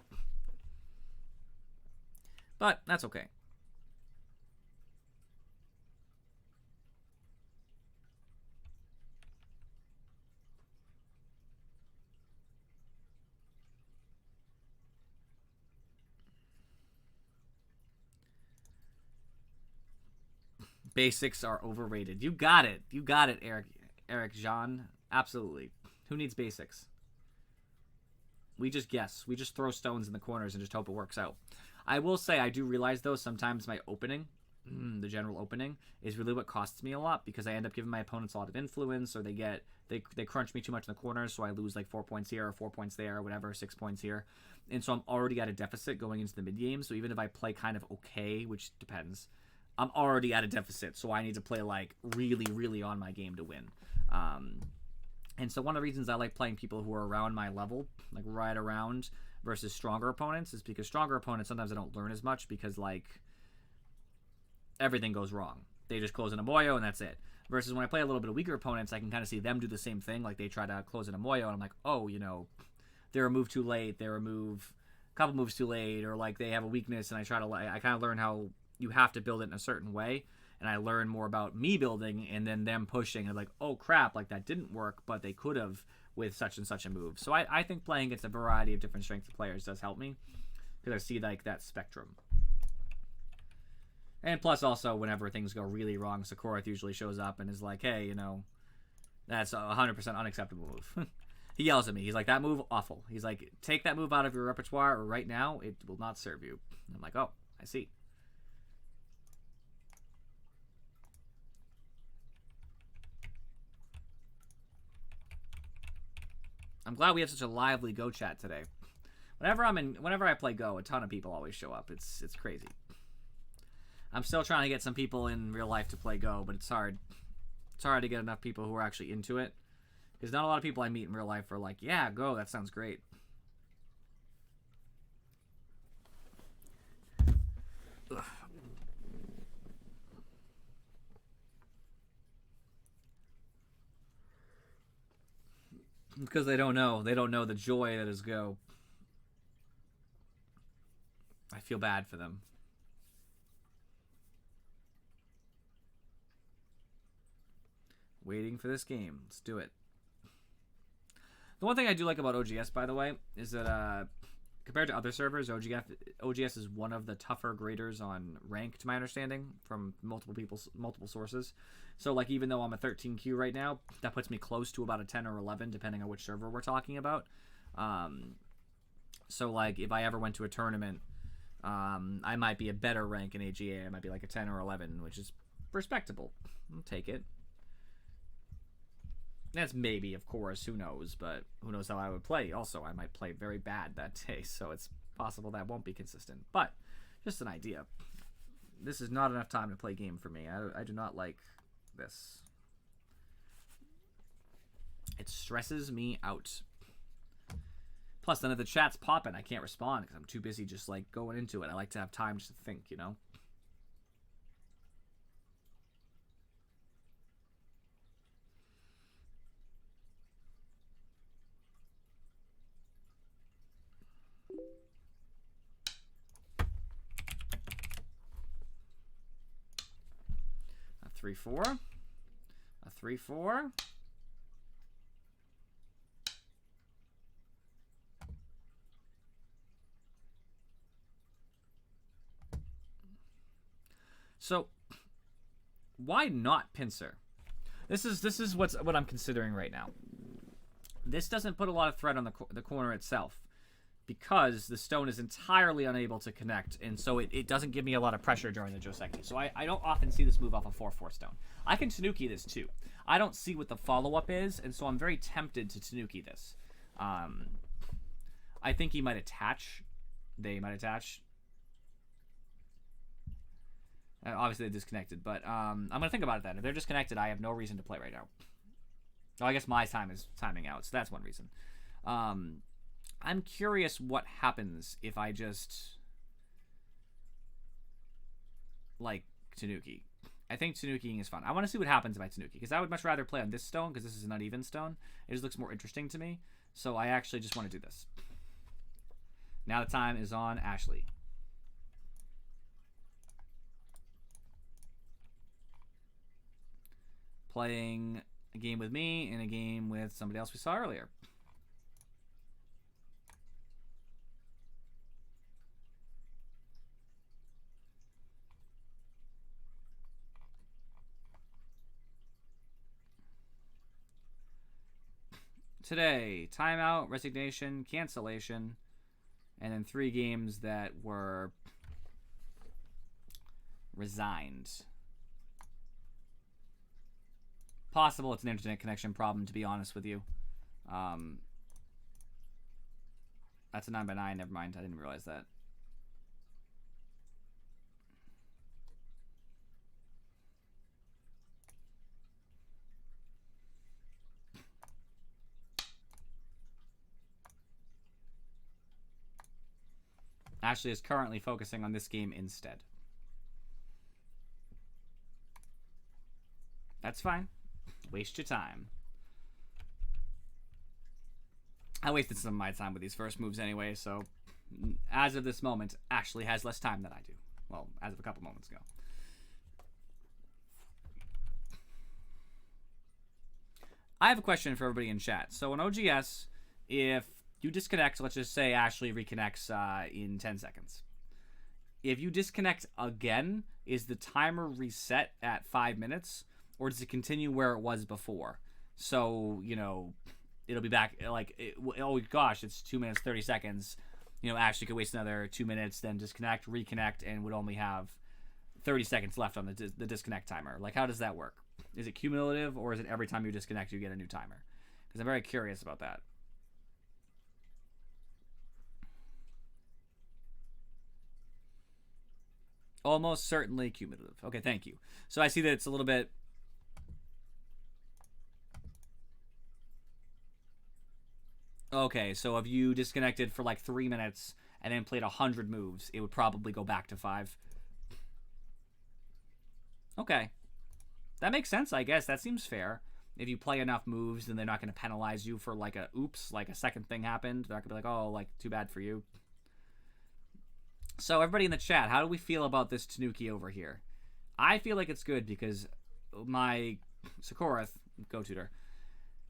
But that's okay. Basics are overrated. You got it. You got it, Eric Jean. Absolutely. Who needs basics? We just guess. We just throw stones in the corners and just hope it works out. I will say, I do realize, though, sometimes my opening, the general opening, is really what costs me a lot, because I end up giving my opponents a lot of influence, or they crunch me too much in the corners, so I lose like 4 points here, or 4 points there, or whatever, 6 points here. And so I'm already at a deficit going into the mid game, so even if I play kind of okay, which depends, I'm already at a deficit, so I need to play like really, really on my game to win. And so one of the reasons I like playing people who are around my level, like right around, versus stronger opponents, is because stronger opponents, sometimes I don't learn as much because, like, everything goes wrong. They just close in a Moyo and that's it. Versus when I play a little bit of weaker opponents, I can kind of see them do the same thing. Like, they try to close in a Moyo, and I'm like, oh, they're a move too late, they're a couple moves too late, or like they have a weakness, and I kind of learn how you have to build it in a certain way. And I learn more about me building and then them pushing, and like, oh crap, like that didn't work, but they could have with such and such a move. So I think playing against a variety of different strengths of players does help me, because I see like that spectrum. And plus, also, whenever things go really wrong, Sakura usually shows up and is like, hey, that's a 100% unacceptable move. He yells at me. He's like, that move, awful. He's like, take that move out of your repertoire, or right now, it will not serve you. And I'm like, oh, I see. I'm glad we have such a lively Go chat today. Whenever I play Go, a ton of people always show up. It's crazy. I'm still trying to get some people in real life to play Go, but it's hard. It's hard to get enough people who are actually into it, because not a lot of people I meet in real life are like, yeah, Go, that sounds great. Ugh. Because they don't know the joy that is Go. I feel bad for them. Waiting for this game. Let's do it. The one thing I do like about OGS, by the way, is that compared to other servers, OGS is one of the tougher graders on rank, to my understanding, from multiple sources. So, like, even though I'm a 13Q right now, that puts me close to about a 10 or 11, depending on which server we're talking about. So, like, if I ever went to a tournament, I might be a better rank in AGA. I might be like a 10 or 11, which is respectable. I'll take it. That's maybe, of course, who knows, but who knows how I would play. Also, I might play very bad that day, so it's possible that won't be consistent. But, just an idea. This is not enough time to play game for me. I do not like this. It stresses me out. Plus, then if the chat's popping, I can't respond because I'm too busy just, like, going into it. I like to have time just to think, you know? A 3/4. A 3/4. So why not Pincer? This is what I'm considering right now. This doesn't put a lot of threat on the corner itself, because the stone is entirely unable to connect, and so it doesn't give me a lot of pressure during the Joseki. So I don't often see this move off a 4/4 stone. I can Tanuki this too. I don't see what the follow-up is, and so I'm very tempted to Tanuki this. I think he might attach. They might attach. Obviously they disconnected, but I'm going to think about it then. If they're disconnected, I have no reason to play right now. Oh, I guess my time is timing out, so that's one reason. I'm curious what happens if I just like Tanuki. I think Tanukiing is fun. I want to see what happens if I Tanuki, because I would much rather play on this stone, because this is an uneven stone. It just looks more interesting to me, so I actually just want to do this. Now the time is on Ashley. Playing a game with me and a game with somebody else we saw earlier. Today, timeout, resignation, cancellation, and then 3 games that were resigned. Possible it's an internet connection problem, to be honest with you. That's a 9x9, never mind, I didn't realize that. Ashley is currently focusing on this game instead. That's fine. Waste your time. I wasted some of my time with these first moves anyway, so as of this moment, Ashley has less time than I do. Well, as of a couple moments ago. I have a question for everybody in chat. So in OGS, if you disconnect, let's just say Ashley reconnects in 10 seconds. If you disconnect again, is the timer reset at 5 minutes? Or does it continue where it was before? So, you know, it'll be back, like, oh gosh, it's 2 minutes, 30 seconds. You know, Ashley could waste another 2 minutes, then disconnect, reconnect, and would only have 30 seconds left on the disconnect timer. Like, how does that work? Is it cumulative, or is it every time you disconnect, you get a new timer? Because I'm very curious about that. Almost certainly cumulative. Okay, thank you. So I see that it's a little bit... Okay, so if you disconnected for like 3 minutes and then played 100 moves, it would probably go back to 5. Okay. That makes sense, I guess. That seems fair. If you play enough moves, then they're not going to penalize you for like a oops, like a second thing happened. They're not going to be like, oh, like, too bad for you. So everybody in the chat, how do we feel about this Tanuki over here? I feel like it's good because my Sakorath, GoTutor,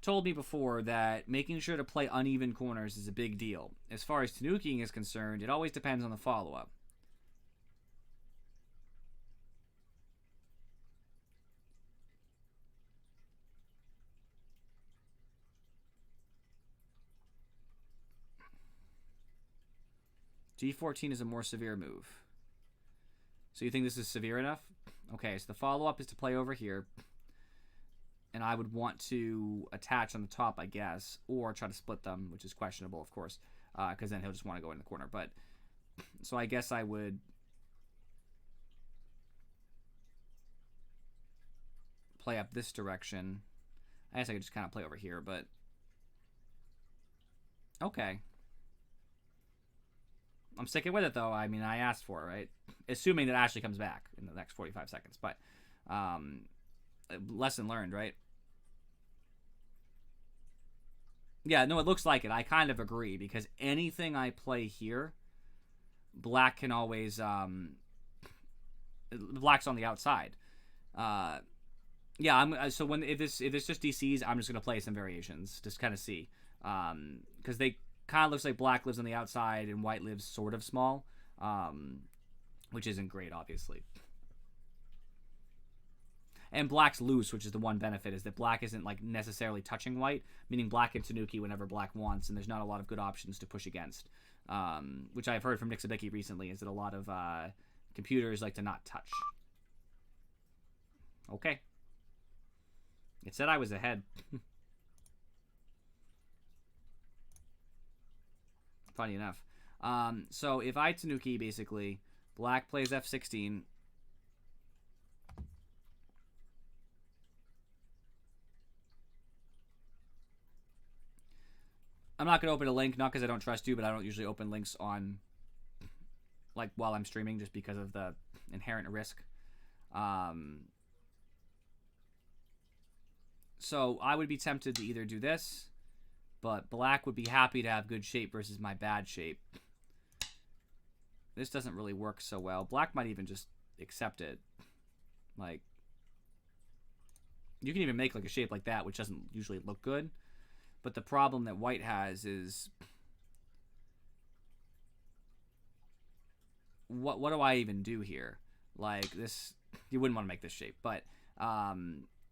told me before that making sure to play uneven corners is a big deal. As far as Tanukiing is concerned, it always depends on the follow-up. G14 is a more severe move. So you think this is severe enough? Okay, so the follow-up is to play over here. And I would want to attach on the top, I guess, or try to split them, which is questionable, of course, because then he'll just want to go in the corner. But so I guess I would play up this direction. I guess I could just kind of play over here, but okay. I'm sticking with it, though. I mean, I asked for it, right? Assuming that Ashley comes back in the next 45 seconds. But lesson learned, right? Yeah, no, it looks like it. I kind of agree, because anything I play here, black can always... black's on the outside. Yeah, so if this just DCs, I'm just going to play some variations. Just kind of see. Because they... kind of looks like black lives on the outside and white lives sort of small, which isn't great, obviously. And black's loose, which is the one benefit, is that black isn't like necessarily touching white, meaning black can Tanuki whenever black wants, and there's not a lot of good options to push against. Which I've heard from Nick Sabicki recently, is that a lot of computers like to not touch. Okay. It said I was ahead. Funny enough. So if I Tanuki, basically, black plays f16. I'm not going to open a link, not because I don't trust you, but I don't usually open links on, like, while I'm streaming, just because of the inherent risk. So I would be tempted to either do this, but black would be happy to have good shape versus my bad shape. This doesn't really work so well. Black might even just accept it. Like, you can even make like a shape like that, which doesn't usually look good. But the problem that white has is, what do I even do here? Like, this, you wouldn't want to make this shape, but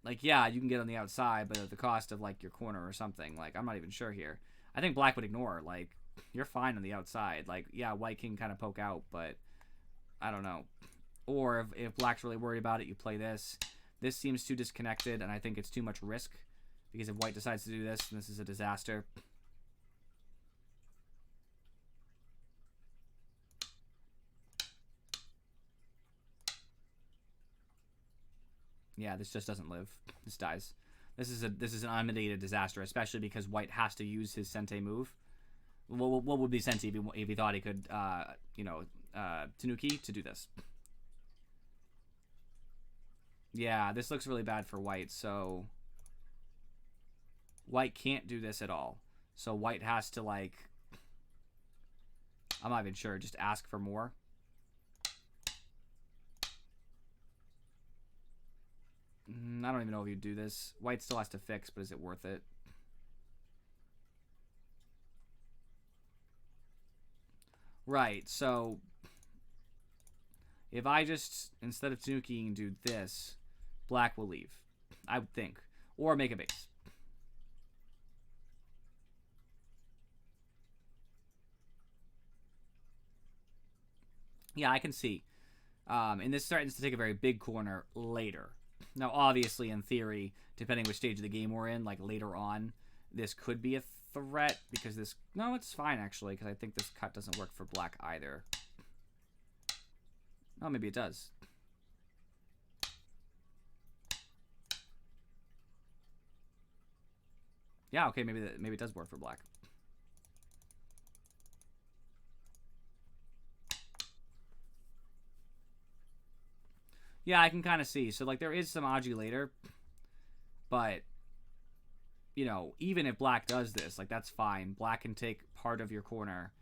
like, yeah, you can get on the outside, but at the cost of like your corner or something. Like, I'm not even sure here. I think black would ignore. Like, you're fine on the outside. Like, yeah, white can kind of poke out, but I don't know. Or if black's really worried about it, you play this. This seems too disconnected, and I think it's too much risk. Because if white decides to do this, then this is a disaster. Yeah, this just doesn't live. This dies. This is an unmitigated disaster, especially because white has to use his Sente move. What would be Sente if he thought he could, Tanuki to do this? Yeah, this looks really bad for white, so white can't do this at all. So white has to, like, I'm not even sure, just ask for more. I don't even know if you do this. White still has to fix, but is it worth it? Right, so if I just, instead of Tanukiing, do this, black will leave, I would think. Or make a base. Yeah, I can see. And this threatens to take a very big corner later. Now, obviously, in theory, depending which stage of the game we're in, like later on, this could be a threat because this... No, it's fine, actually, because I think this cut doesn't work for black either. Oh, maybe it does. Yeah, okay, maybe it does work for black. Yeah, I can kind of see. So, like, there is some Aji later. But, you know, even if black does this, like, that's fine. Black can take part of your corner.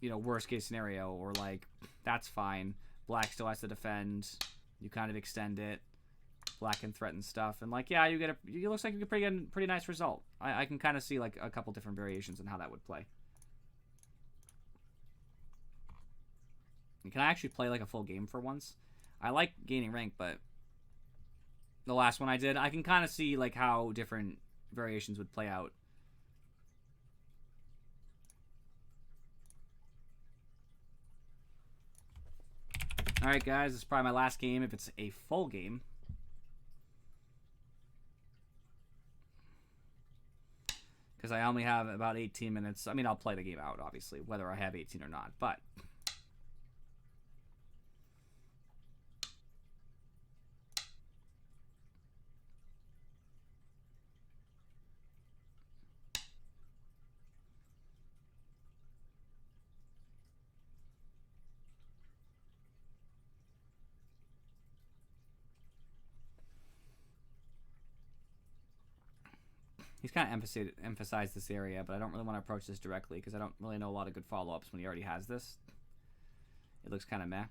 You know, worst case scenario. Or, like, that's fine. Black still has to defend. You kind of extend it. Black can threaten stuff. And, like, yeah, you get a... It looks like you get a pretty nice result. I can kind of see, like, a couple different variations in how that would play. Can I actually play, like, a full game for once? I like gaining rank, but the last one I did, I can kind of see like how different variations would play out. Alright guys, this is probably my last game if it's a full game. Because I only have about 18 minutes. I mean, I'll play the game out, obviously, whether I have 18 or not, but... He's kind of emphasized this area, but I don't really want to approach this directly because I don't really know a lot of good follow-ups when he already has this. It looks kind of meh.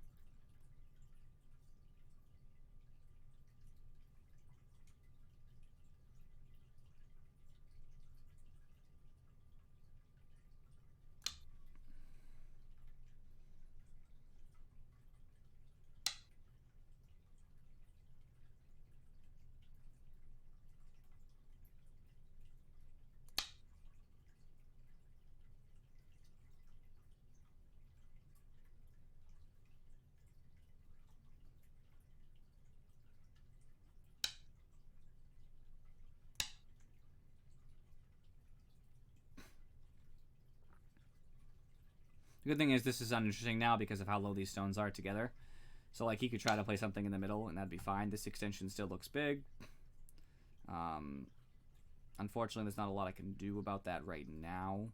The good thing is this is uninteresting now because of how low these stones are together. So, like, he could try to play something in the middle, and that'd be fine. This extension still looks big. Unfortunately, there's not a lot I can do about that right now.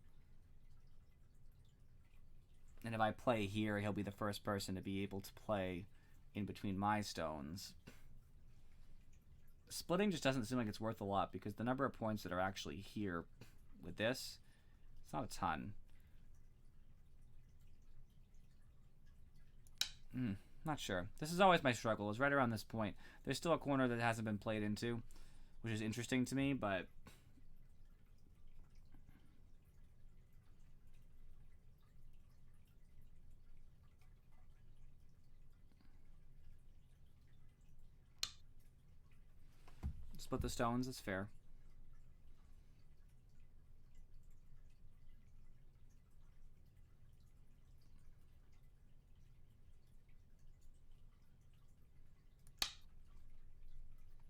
And if I play here, he'll be the first person to be able to play in between my stones. Splitting just doesn't seem like it's worth a lot because the number of points that are actually here with this, it's not a ton. Not sure. This is always my struggle, is right around this point. There's still a corner that hasn't been played into, which is interesting to me, but split the stones, it's fair.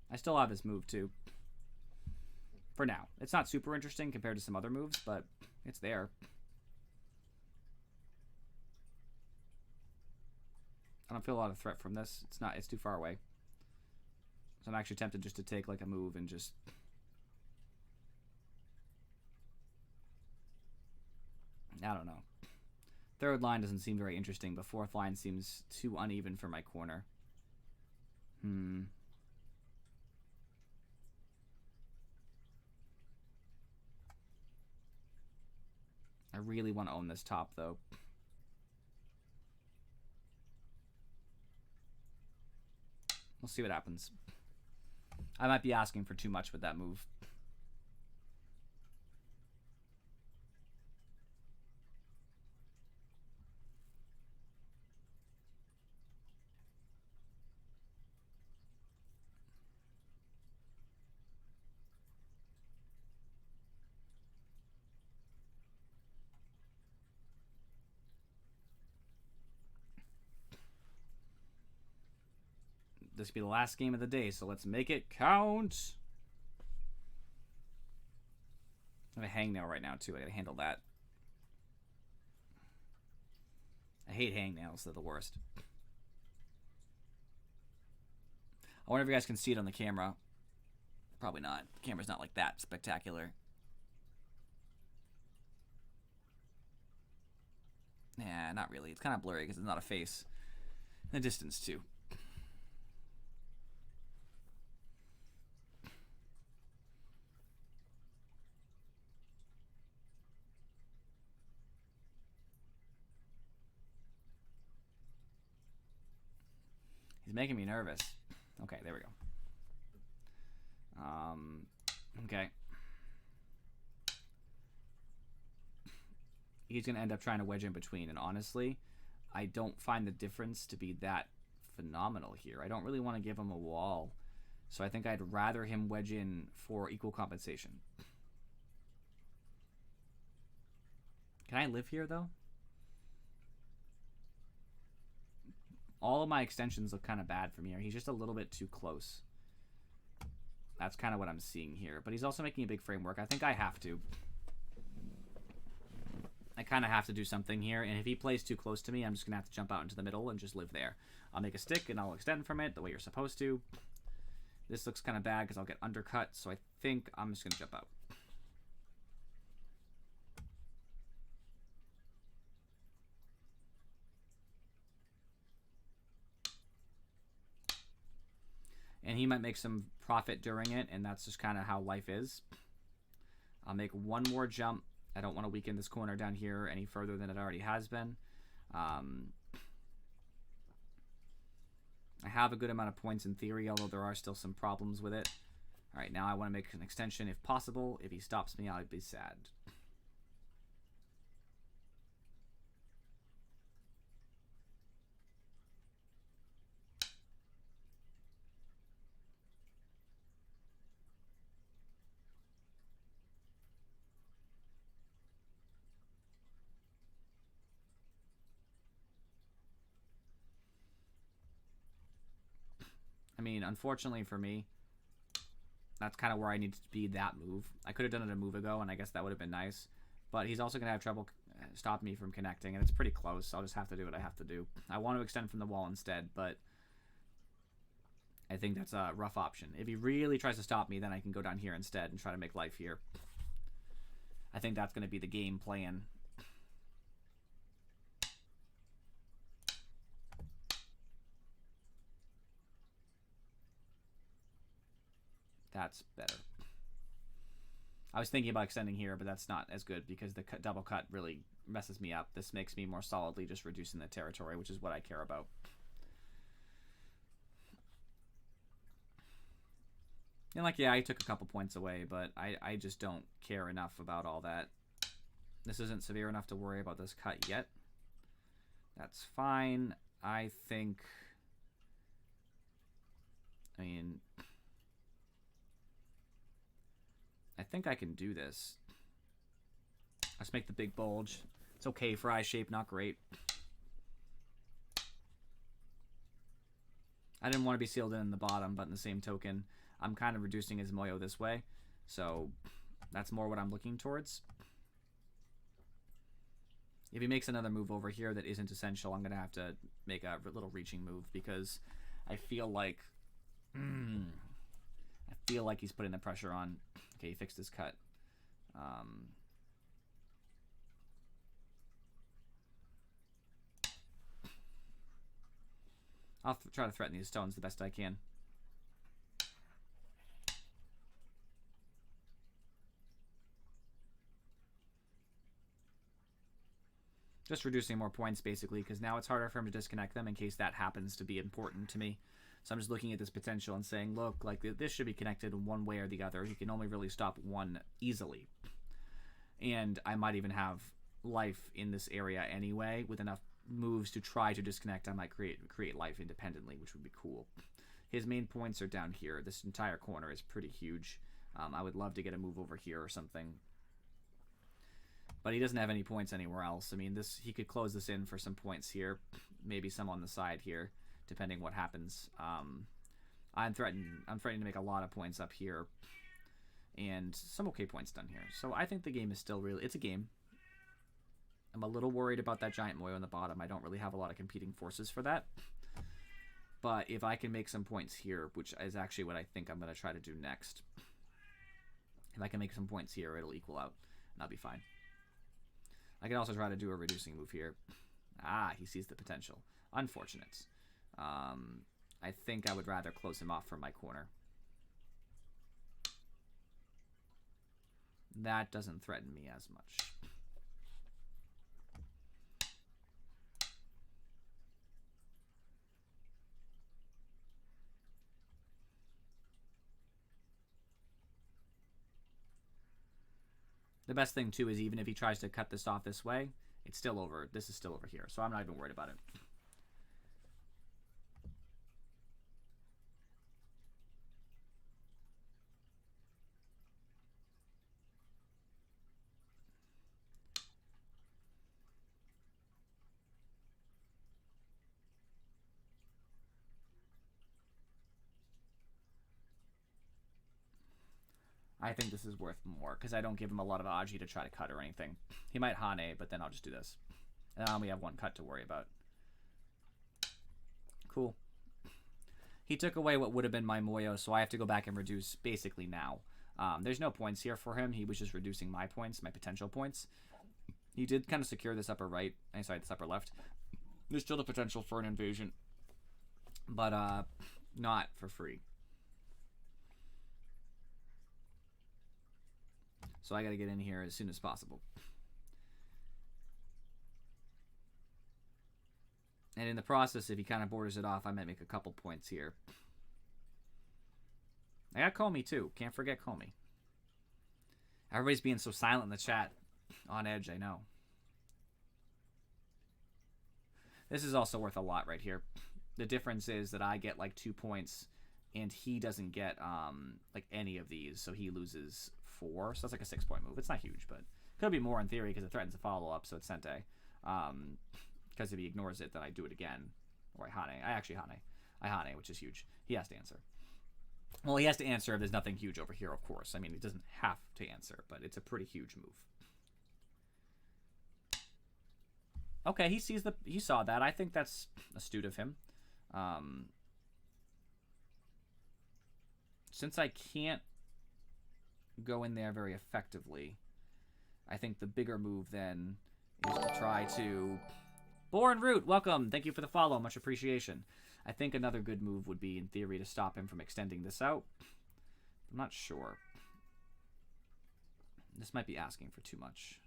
I still have this move too. For now. It's not super interesting compared to some other moves, but it's there. I don't feel a lot of threat from this. It's too far away. So I'm actually tempted just to take like a move and just... I don't know. Third line doesn't seem very interesting, but fourth line seems too uneven for my corner. I really want to own this top, though. We'll see what happens. I might be asking for too much with that move. This will be the last game of the day, so let's make it count. I have a hangnail right now, too. I gotta handle that. I hate hangnails. They're the worst. I wonder if you guys can see it on the camera. Probably not. The camera's not like that spectacular. Yeah, not really. It's kind of blurry because it's not a face. And the distance, too. He's making me nervous. Okay, there we go. Okay. He's going to end up trying to wedge in between, and honestly, I don't find the difference to be that phenomenal here. I don't really want to give him a wall, so I think I'd rather him wedge in for equal compensation. Can I live here, though? All of my extensions look kind of bad from here. He's just a little bit too close. That's kind of what I'm seeing here. But he's also making a big framework. I think I have to. I kind of have to do something here. And if he plays too close to me, I'm just going to have to jump out into the middle and just live there. I'll make a stick and I'll extend from it the way you're supposed to. This looks kind of bad because I'll get undercut. So I think I'm just going to jump out. And he might make some profit during it, and that's just kind of how life is. I'll make one more jump. I don't want to weaken this corner down here any further than it already has been. I have a good amount of points in theory, although there are still some problems with it. All right, now I want to make an extension if possible. If he stops me, I'll be sad. I mean, unfortunately for me, that's kind of where I need to be that move. I could have done it a move ago, and I guess that would have been nice. But he's also going to have trouble stop me from connecting, and it's pretty close. I'll just have to do what I have to do. I want to extend from the wall instead, but I think that's a rough option. If he really tries to stop me, then I can go down here instead and try to make life here. I think that's going to be the game plan. That's better. I was thinking about extending here, but that's not as good because the double cut really messes me up. This makes me more solidly just reducing the territory, which is what I care about. And like, yeah, I took a couple points away, but I just don't care enough about all that. This isn't severe enough to worry about this cut yet. That's fine. I think... I mean... I think I can do this. Let's make the big bulge. It's okay for eye shape, not great. I didn't want to be sealed in the bottom, but in the same token, I'm kind of reducing his moyo this way. So that's more what I'm looking towards. If he makes another move over here that isn't essential, I'm going to have to make a little reaching move because I feel like... I feel like he's putting the pressure on. Okay, he fixed his cut. I'll try to threaten these stones the best I can. Just reducing more points, basically, because now it's harder for him to disconnect them in case that happens to be important to me. So I'm just looking at this potential and saying, look, like this should be connected in one way or the other. He can only really stop one easily. And I might even have life in this area anyway. With enough moves to try to disconnect, I might create life independently, which would be cool. His main points are down here. This entire corner is pretty huge. I would love to get a move over here or something. But he doesn't have any points anywhere else. I mean, he could close this in for some points here. Maybe some on the side here, depending what happens. I'm threatening to make a lot of points up here. And some okay points done here. So I think the game is still really... It's a game. I'm a little worried about that giant moyo on the bottom. I don't really have a lot of competing forces for that. But if I can make some points here, which is actually what I think I'm going to try to do next. If I can make some points here, it'll equal out. And I'll be fine. I can also try to do a reducing move here. Ah, he sees the potential. Unfortunate. I think I would rather close him off from my corner. That doesn't threaten me as much. The best thing, too, is even if he tries to cut this off this way, it's still over. This is still over here, so I'm not even worried about it. I think this is worth more, because I don't give him a lot of Aji to try to cut or anything. He might Hane, but then I'll just do this. And now we have one cut to worry about. Cool. He took away what would have been my moyo, so I have to go back and reduce basically now. There's no points here for him. He was just reducing my points, my potential points. He did kind of secure this upper right. Sorry, this upper left. There's still the potential for an invasion. But not for free. So I got to get in here as soon as possible. And in the process, if he kind of borders it off, I might make a couple points here. I got Comey too. Can't forget Comey. Everybody's being so silent in the chat. On edge, I know. This is also worth a lot right here. The difference is that I get like 2 points and he doesn't get like any of these, so he loses 4. So that's like a 6-point move. It's not huge, but could be more in theory because it threatens a follow-up, so it's Sente. Because if he ignores it, then I do it again. Or I Hane. I actually Hane. I Hane, which is huge. He has to answer. Well, he has to answer if there's nothing huge over here, of course. I mean, he doesn't have to answer, but it's a pretty huge move. Okay, he saw that. I think that's astute of him. Since I can't go in there very effectively, I think the bigger move then is to try to... Born Root, welcome. Thank you for the follow. Much appreciation. I think another good move would be, in theory, to stop him from extending this out. I'm not sure. This might be asking for too much.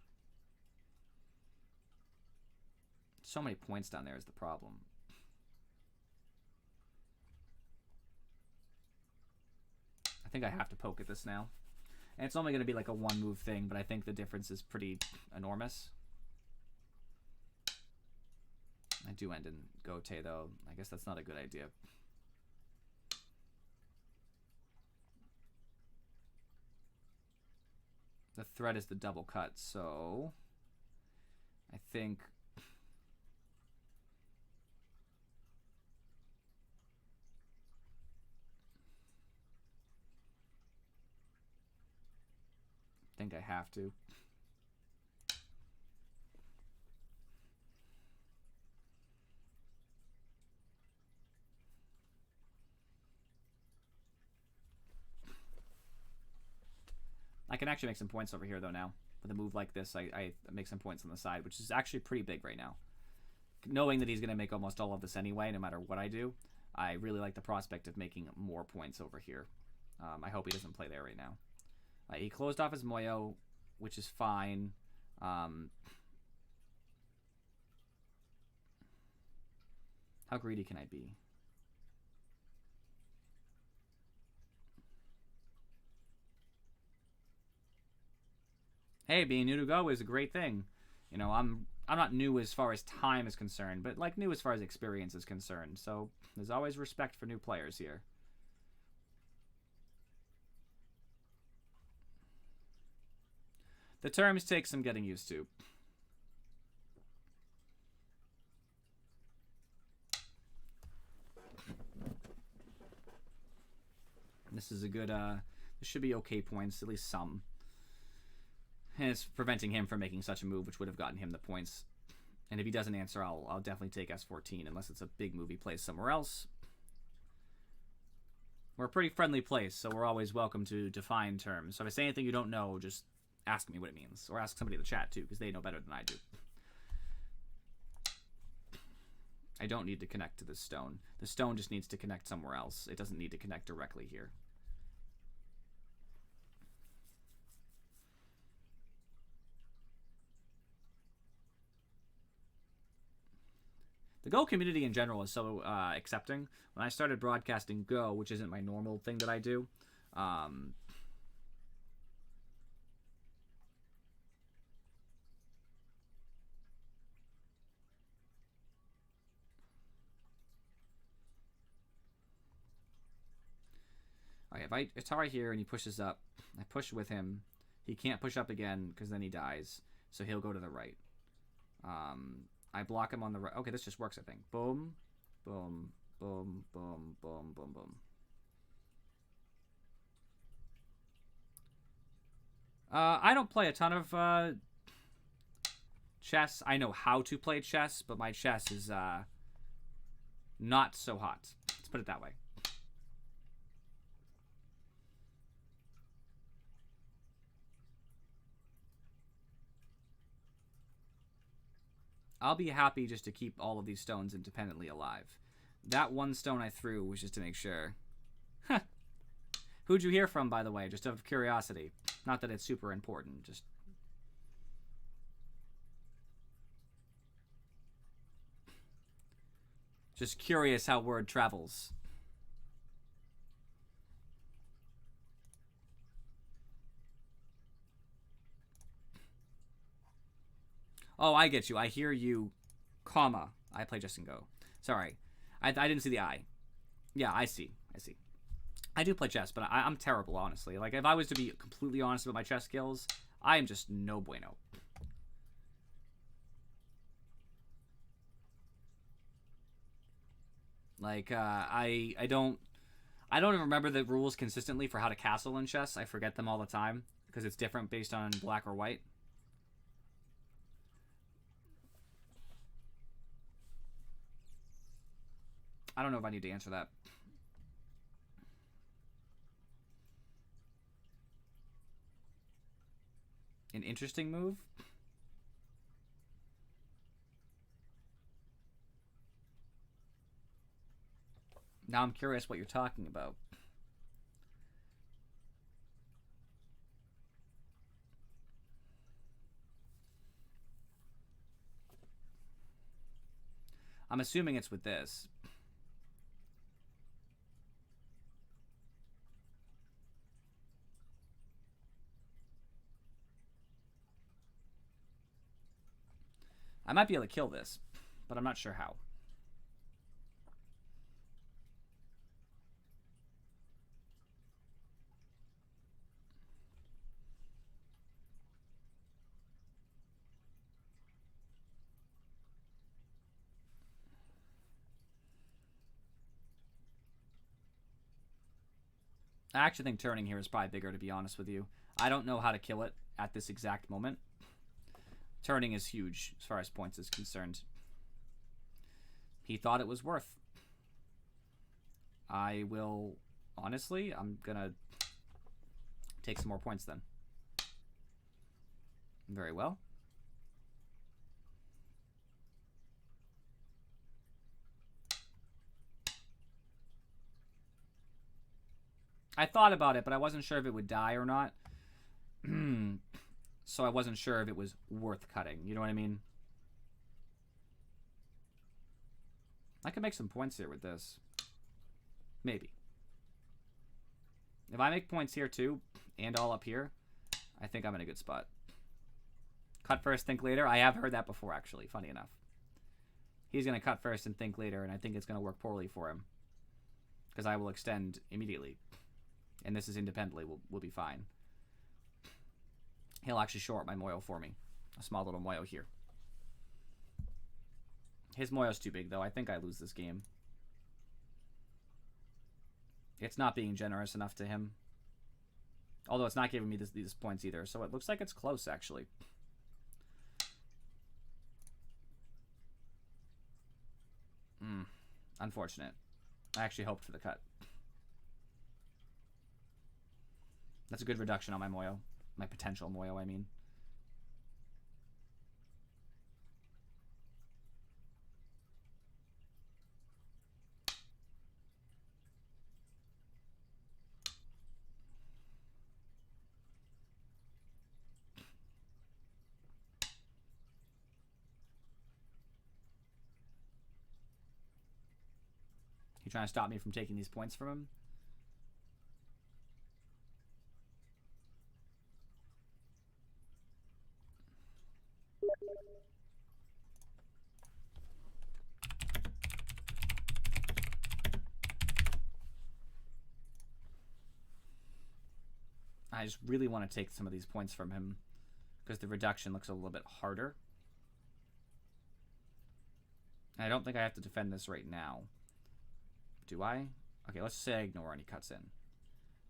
So many points down there is the problem. I think I have to poke at this now. And it's only going to be like a one move thing, but I think the difference is pretty enormous. I do end in Gote, though. I guess that's not a good idea. The threat is the double cut, so I think... I have to. I can actually make some points over here, though, now. With a move like this, I make some points on the side, which is actually pretty big right now. Knowing that he's going to make almost all of this anyway, no matter what I do, I really like the prospect of making more points over here. I hope he doesn't play there right now. He closed off his Moyo, which is fine. How greedy can I be? Hey, being new to Go is a great thing. You know, I'm not new as far as time is concerned, but like new as far as experience is concerned. So there's always respect for new players here. The terms take some getting used to. This is a good, this should be okay points, at least some. And it's preventing him from making such a move, which would have gotten him the points. And if he doesn't answer, I'll definitely take S14, unless it's a big move he plays somewhere else. We're a pretty friendly place, so we're always welcome to define terms. So if I say anything you don't know, just ask me what it means. Or ask somebody in the chat, too, because they know better than I do. I don't need to connect to this stone. The stone just needs to connect somewhere else. It doesn't need to connect directly here. The Go community in general is so accepting. When I started broadcasting Go, which isn't my normal thing that I do, Alright, if Atari here and he pushes up, I push with him. He can't push up again because then he dies. So he'll go to the right. I block him on the right. Okay, this just works, I think. Boom, boom, boom, boom, boom, boom, boom. I don't play a ton of chess. I know how to play chess, but my chess is not so hot. Let's put it that way. I'll be happy just to keep all of these stones independently alive. That one stone I threw was just to make sure. Who'd you hear from, by the way? Just out of curiosity. Not that it's super important, just curious how word travels. Oh, I get you. I hear you, comma. I play Just and Go. Sorry. I didn't see the I. Yeah, I see. I do play chess, but I'm terrible, honestly. Like, if I was to be completely honest about my chess skills, I am just no bueno. Like, I don't even remember the rules consistently for how to castle in chess. I forget them all the time because it's different based on black or white. I don't know if I need to answer that. An interesting move? Now I'm curious what you're talking about. I'm assuming it's with this. I might be able to kill this, but I'm not sure how. I actually think turning here is probably bigger, to be honest with you. I don't know how to kill it at this exact moment. Turning is huge as far as points is concerned. He thought it was worth. I will... Honestly, I'm gonna take some more points then. Very well. I thought about it, but I wasn't sure if it would die or not. So I wasn't sure if it was worth cutting. You know what I mean? I could make some points here with this. Maybe. If I make points here too, and all up here, I think I'm in a good spot. Cut first, think later. I have heard that before, actually, funny enough. He's going to cut first and think later, and I think it's going to work poorly for him. Because I will extend immediately. And this is independently, will be fine. He'll actually short my Moyo for me. A small little Moyo here. His Moyo's too big, though. I think I lose this game. It's not being generous enough to him. Although it's not giving me these points either. So it looks like it's close, actually. Unfortunate. I actually hoped for the cut. That's a good reduction on my Moyo. My potential Moyo, I mean. You trying to stop me from taking these points from him? I just really want to take some of these points from him because the reduction looks a little bit harder. And I don't think I have to defend this right now. Do I? Okay, let's say I ignore and he cuts in.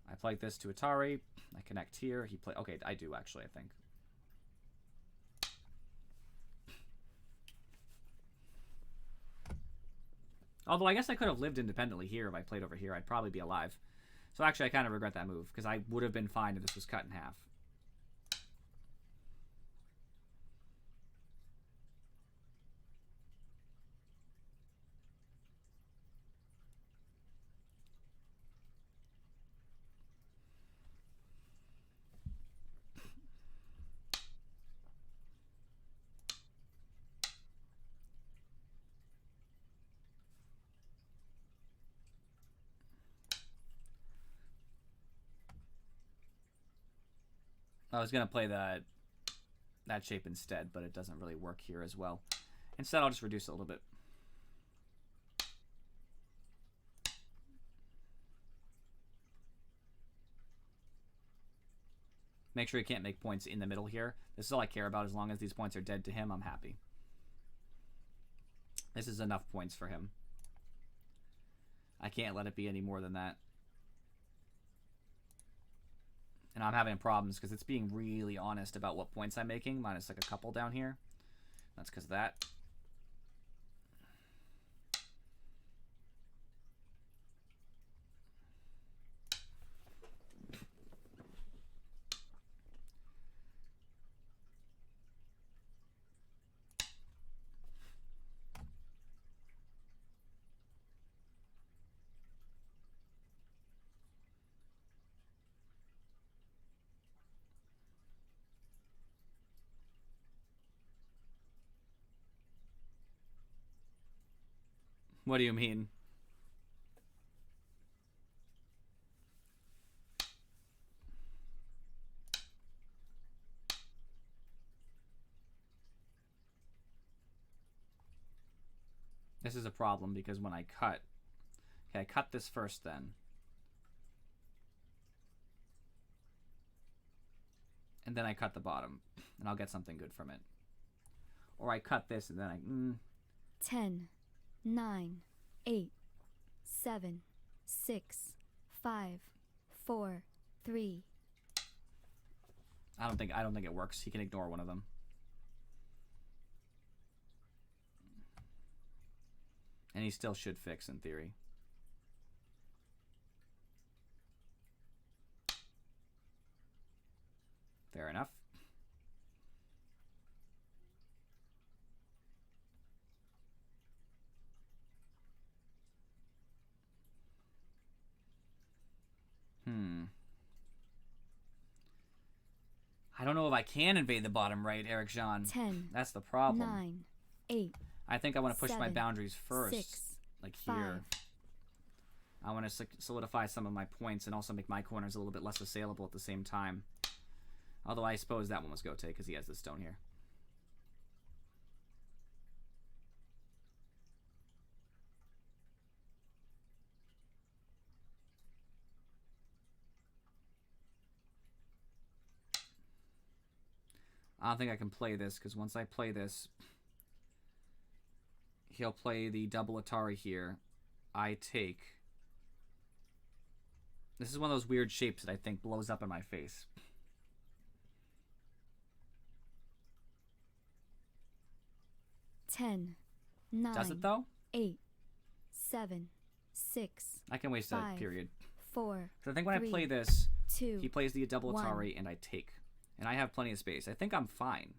I play this to Atari. I connect here. He play. Okay, I do actually, I think. Although I guess I could have lived independently here if I played over here. I'd probably be alive. So actually, I kind of regret that move because I would have been fine if this was cut in half. I was going to play that shape instead, but it doesn't really work here as well. Instead, I'll just reduce it a little bit. Make sure he can't make points in the middle here. This is all I care about. As long as these points are dead to him, I'm happy. This is enough points for him. I can't let it be any more than that. And I'm having problems because it's being really honest about what points I'm making, minus like a couple down here. That's because of that. What do you mean? This is a problem because when I cut... Okay, I cut this first then. And then I cut the bottom. And I'll get something good from it. Or I cut this and then I... 10, 9, 8, 7, 6, 5, 4, 3. I don't think it works. He can ignore one of them. And he still should fix in theory. Fair enough. I don't know if I can invade the bottom right, Eric Jean. 10. That's the problem. 9, 8. I think I want to push 7, my boundaries first. 6, like here. 5. I want to solidify some of my points and also make my corners a little bit less assailable at the same time. Although I suppose that one was Gote because he has this stone here. I don't think I can play this because once I play this, he'll play the double Atari here. I take. This is one of those weird shapes that I think blows up in my face. Ten, 9. Does it though? 8, 7, 6. I can waste 5, a period. 4. So I think when 3, I play this, 2, he plays the double 1. Atari and I take. And I have plenty of space. I think I'm fine.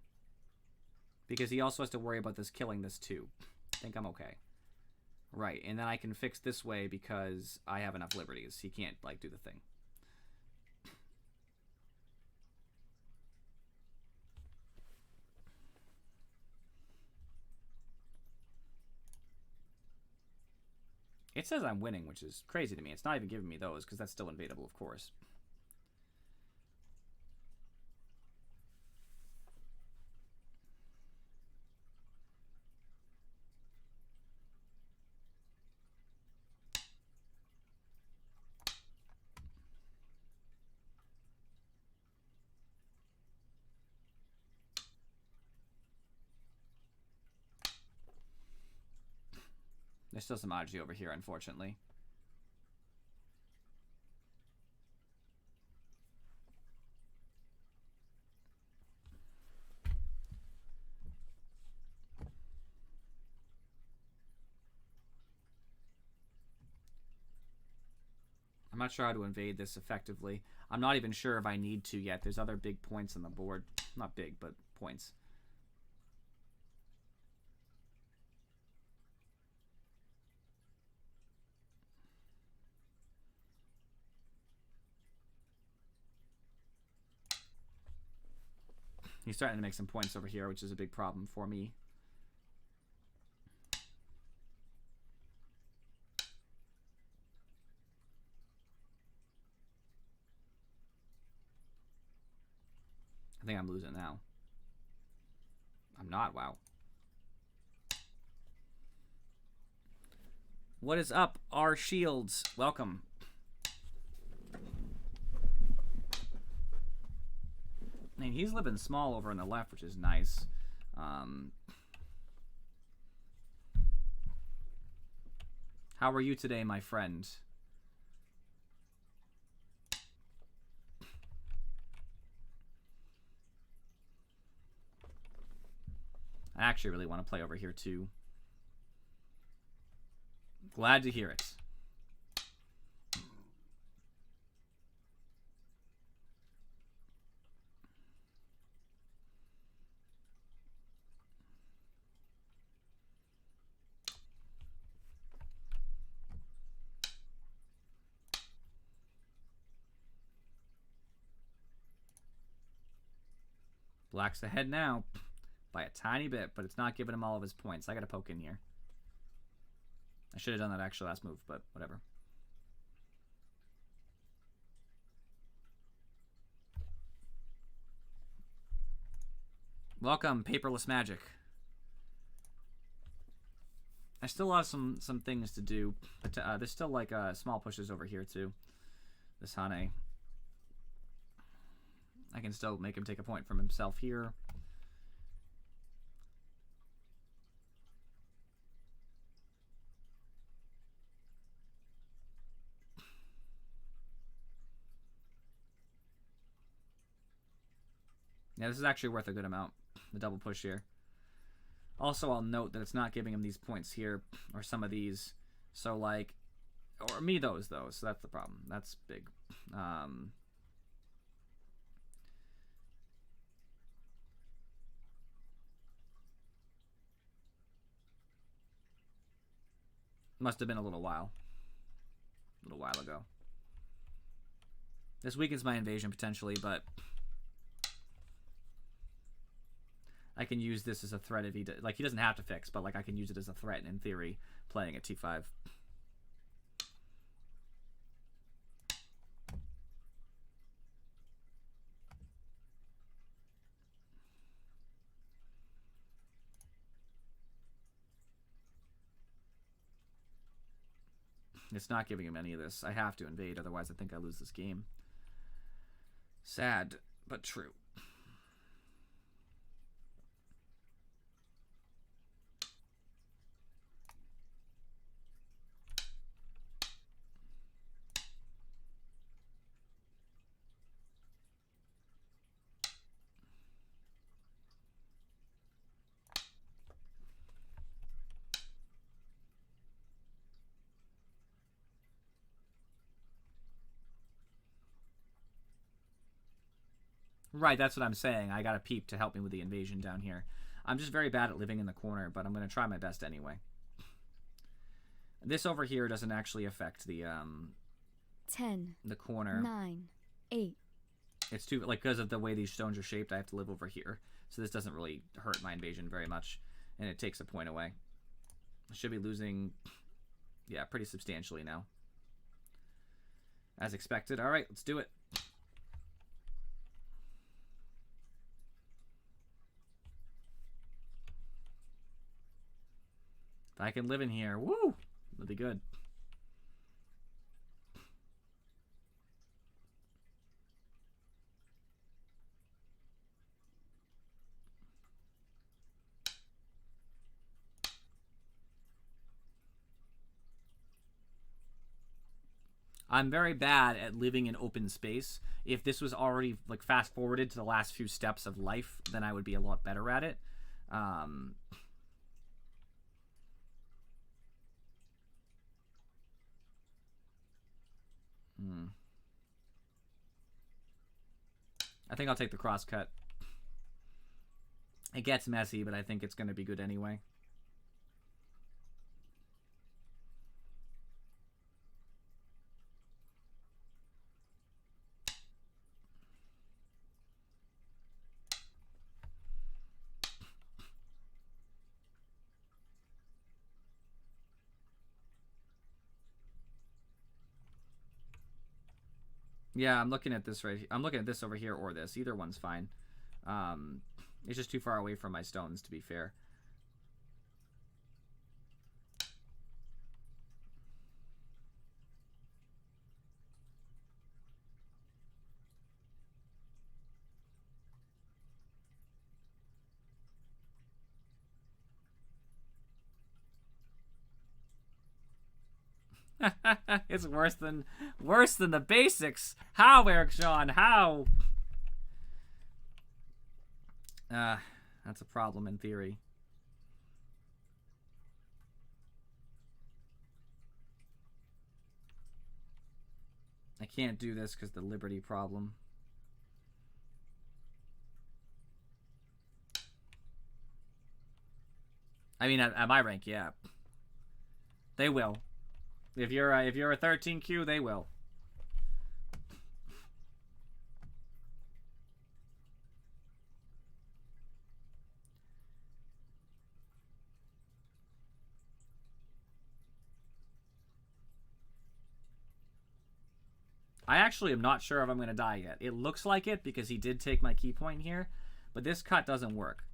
Because he also has to worry about this killing this too. I think I'm okay. Right, and then I can fix this way because I have enough liberties. He can't, like, do the thing. It says I'm winning, which is crazy to me. It's not even giving me those, because that's still invadable, of course. There's still some Aji over here, unfortunately. I'm not sure how to invade this effectively. I'm not even sure if I need to yet. There's other big points on the board. Not big, but points. He's starting to make some points over here, which is a big problem for me. I think I'm losing now. I'm not, wow. What is up, R Shields? Welcome. I mean, he's living small over on the left, which is nice. How are you today, my friend? I actually really want to play over here, too. Glad to hear it. Black's ahead now by a tiny bit, but it's not giving him all of his points. I got to poke in here. I should have done that actually last move, but whatever. Welcome, Paperless Magic. I still have some things to do, but there's still like small pushes over here too. This Hane. I can still make him take a point from himself here. Yeah, this is actually worth a good amount, the double push here. Also, I'll note that it's not giving him these points here, or some of these. So, like, or me those, though, so that's the problem. That's big. Must have been a little while ago. This weakens my invasion, potentially, but I can use this as a threat if he like he doesn't have to fix, but like I can use it as a threat in theory, playing at T5. It's not giving him any of this. I have to invade, otherwise I think I lose this game. Sad, but true. Right, that's what I'm saying. I got a peep to help me with the invasion down here. I'm just very bad at living in the corner, but I'm going to try my best anyway. This over here doesn't actually affect the 10, the corner. 9, 8. It's too, like, because of the way these stones are shaped, I have to live over here. So this doesn't really hurt my invasion very much, and it takes a point away. I should be losing, yeah, pretty substantially now. As expected. All right, let's do it. If I can live in here, woo, that'll be good. I'm very bad at living in open space. If this was already like fast forwarded to the last few steps of life, then I would be a lot better at it. I think I'll take the crosscut. It gets messy, but I think it's going to be good anyway. Yeah, I'm looking at this right here. I'm looking at this over here or this. Either one's fine. It's just too far away from my stones, to be fair. It's worse than the basics. How, Eric Sean? How? That's a problem in theory. I can't do this because the Liberty problem. I mean, at my rank, yeah. They will. If you're a 13Q, they will. I actually am not sure if I'm going to die yet. It looks like it because he did take my key point here, but this cut doesn't work.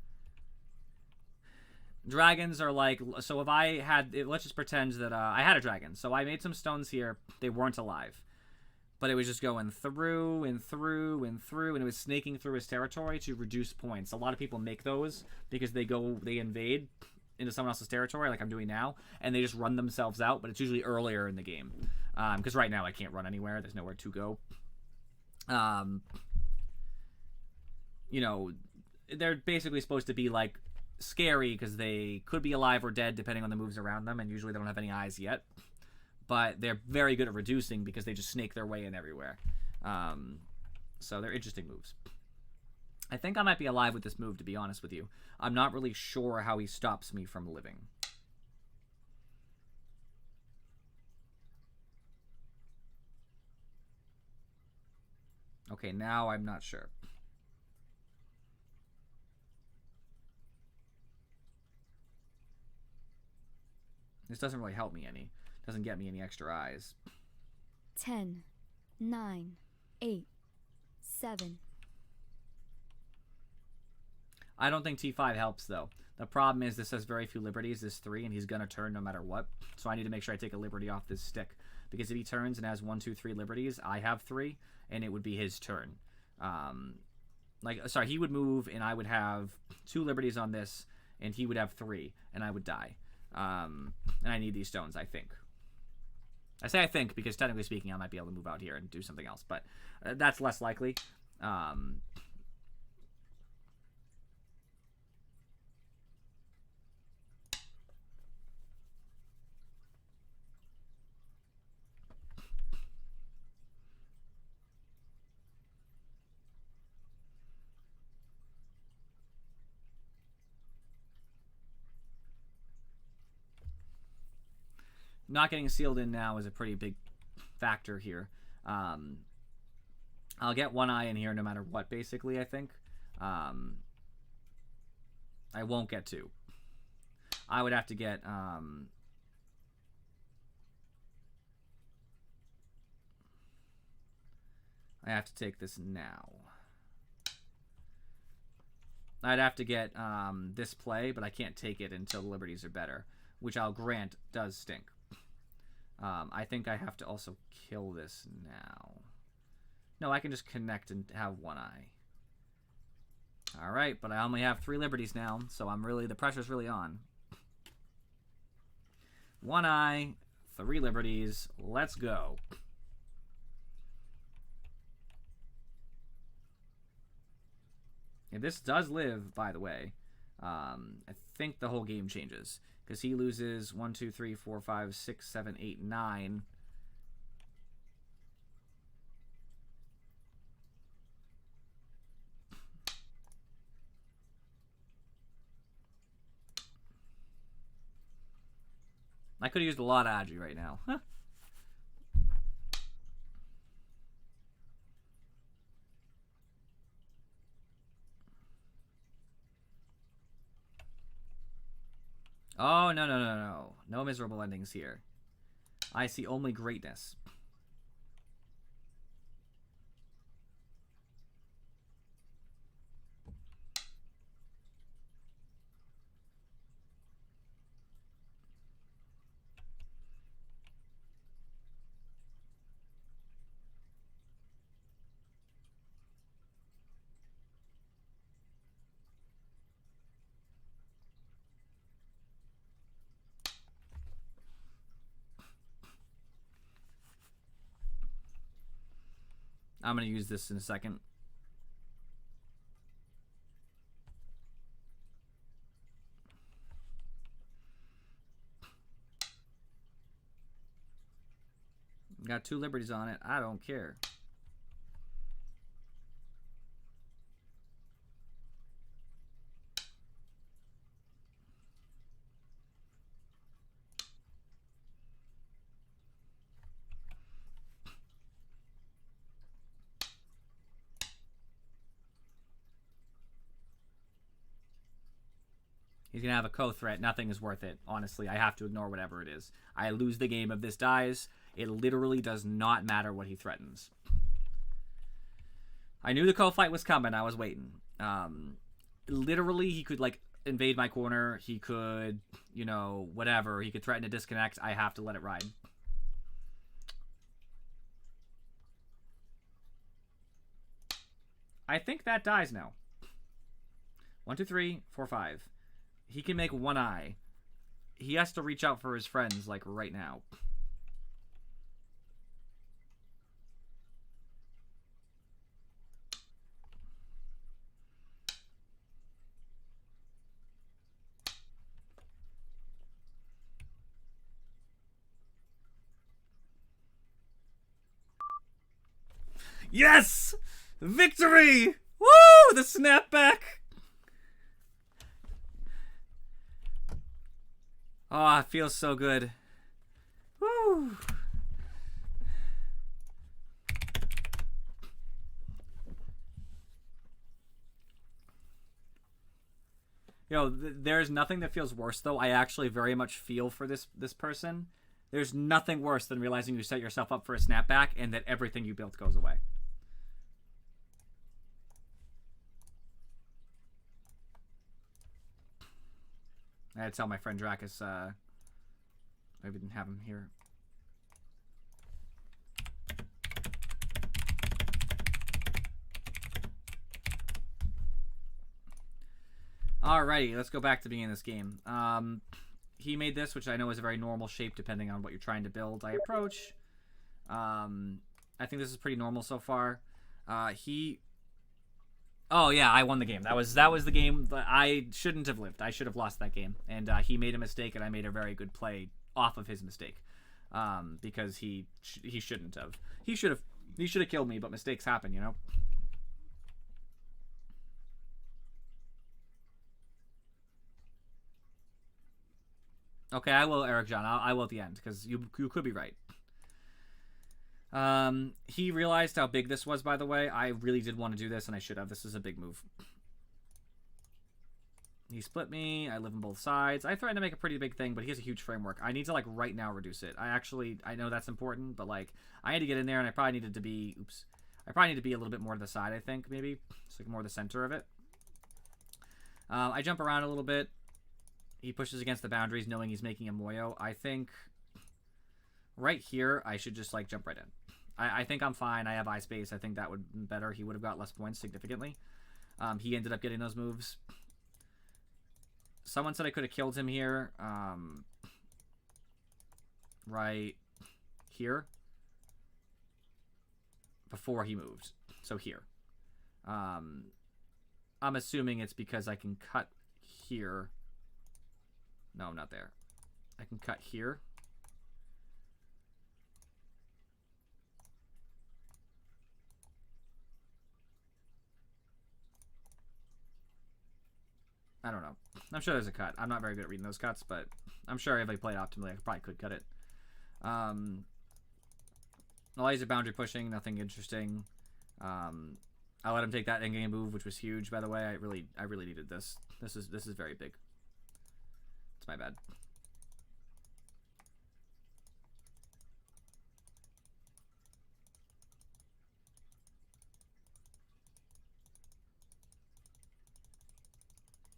Dragons are like, so if I had, let's just pretend that I had a dragon. So I made some stones here. They weren't alive. But it was just going through and through and through, and it was snaking through his territory to reduce points. A lot of people make those because they invade into someone else's territory, like I'm doing now, and they just run themselves out, but it's usually earlier in the game. Because right now I can't run anywhere. There's nowhere to go. You know, they're basically supposed to be, like, scary because they could be alive or dead depending on the moves around them, and usually they don't have any eyes yet. But they're very good at reducing because they just snake their way in everywhere. So they're interesting moves. I think I might be alive with this move, to be honest with you. I'm not really sure how he stops me from living. Okay, now I'm not sure. This doesn't really help me any. Doesn't get me any extra eyes. 10, 9, 8, 7. I don't think T5 helps, though. The problem is this has very few liberties, this 3, and he's going to turn no matter what. So I need to make sure I take a liberty off this stick. Because if he turns and has 1, 2, 3 liberties, I have 3, and it would be his turn. He would move, and I would have 2 liberties on this, and he would have 3, and I would die. And I need these stones, I think. I say I think because technically speaking, I might be able to move out here and do something else, but that's less likely. Not getting sealed in now is a pretty big factor here. I'll get 1 eye in here no matter what, basically, I think. I won't get 2. I would have to get... I have to take this now. I'd have to get this play, but I can't take it until the liberties are better, which I'll grant does stink. I think I have to also kill this now. No, I can just connect and have 1 eye. Alright, but I only have 3 liberties now, so the pressure's really on. 1 eye, 3 liberties, let's go. If this does live, by the way, I think the whole game changes. Because he loses 1, 2, 3, 4, 5, 6, 7, 8, 9. I could have used a lot of Agi right now. Huh. Oh, no, no, no, no. No miserable endings here. I see only greatness. I'm going to use this in a second. Got 2 liberties on it. I don't care. He's going to have a co-threat. Nothing is worth it. Honestly, I have to ignore whatever it is. I lose the game if this dies. It literally does not matter what he threatens. I knew the co-fight was coming. I was waiting. Literally, he could, like, invade my corner. He could, you know, whatever. He could threaten to disconnect. I have to let it ride. I think that dies now. 1, 2, 3, 4, 5. He can make one eye. He has to reach out for his friends, like, right now. Yes! Victory! Woo! The snapback! Oh, it feels so good. Woo! Yo, there's nothing that feels worse, though. I actually very much feel for this person. There's nothing worse than realizing you set yourself up for a snapback and that everything you built goes away. I had to tell my friend Dracus, maybe we didn't have him here. Alrighty, let's go back to beginning this game. He made this, which I know is a very normal shape depending on what you're trying to build. I approach. I think this is pretty normal so far. Oh yeah, I won the game. That was the game that I shouldn't have lived. I should have lost that game. And he made a mistake, and I made a very good play off of his mistake. Because he shouldn't have. He should have killed me, but mistakes happen, you know. Okay, I will, Eric John. I will at the end because you could be right. He realized how big this was, by the way. I really did want to do this, and I should have. This is a big move. He split me. I live on both sides. I threatened to make a pretty big thing, but he has a huge framework. I need to, like, right now reduce it. I know that's important, but, like, I need to get in there, and I probably needed to be, I probably need to be a little bit more to the side, I think, maybe. It's, like, more the center of it. I jump around a little bit. He pushes against the boundaries, knowing he's making a Moyo. I think right here, I should just, like, jump right in. I think I'm fine. I have eye space. I think that would be better. He would have got less points significantly. He ended up getting those moves. Someone said I could have killed him here. Right here. Before he moved. So here. I'm assuming it's because I can cut here. No, not there. I can cut here. I don't know. I'm sure there's a cut. I'm not very good at reading those cuts, but I'm sure if I played optimally, I probably could cut it. Laser boundary pushing, nothing interesting. I let him take that in-game move, which was huge, by the way. I really needed this. This is very big. It's my bad.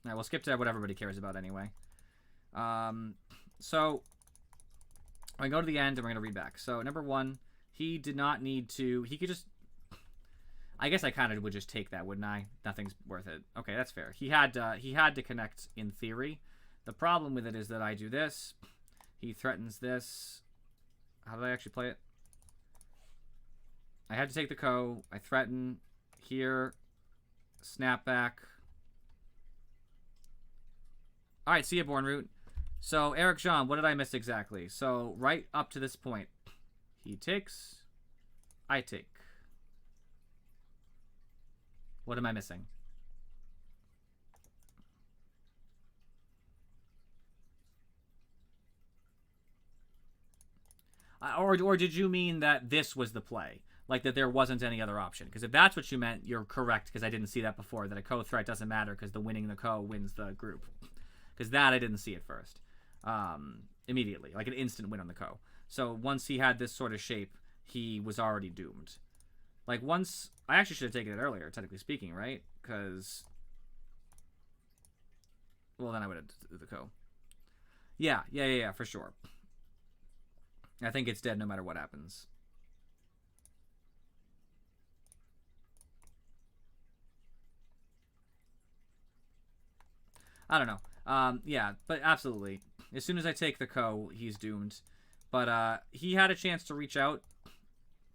Alright, we'll skip to what everybody cares about anyway. So, I go to the end and we're going to read back. So, number 1, he did not need to... He could just... I guess I kind of would just take that, wouldn't I? Nothing's worth it. Okay, that's fair. He had to connect in theory. The problem with it is that I do this. He threatens this. How did I actually play it? I had to take the Ko. I threaten. Here. Snap back. Alright, see ya, Bornroot. So, Eric Jean, what did I miss exactly? So, right up to this point. He takes. I take. What am I missing? Or did you mean that this was the play? Like that there wasn't any other option? Because if that's what you meant, you're correct, because I didn't see that before, that a Ko threat doesn't matter because the winning the Ko wins the group. Because that I didn't see at first. Immediately. Like an instant win on the Ko. So once he had this sort of shape, he was already doomed. Like, once... I actually should have taken it earlier, technically speaking, right? Because... Well, then I would have did the Ko. Yeah, for sure. I think it's dead no matter what happens. I don't know. Yeah, but absolutely. As soon as I take the Ko, he's doomed. But he had a chance to reach out,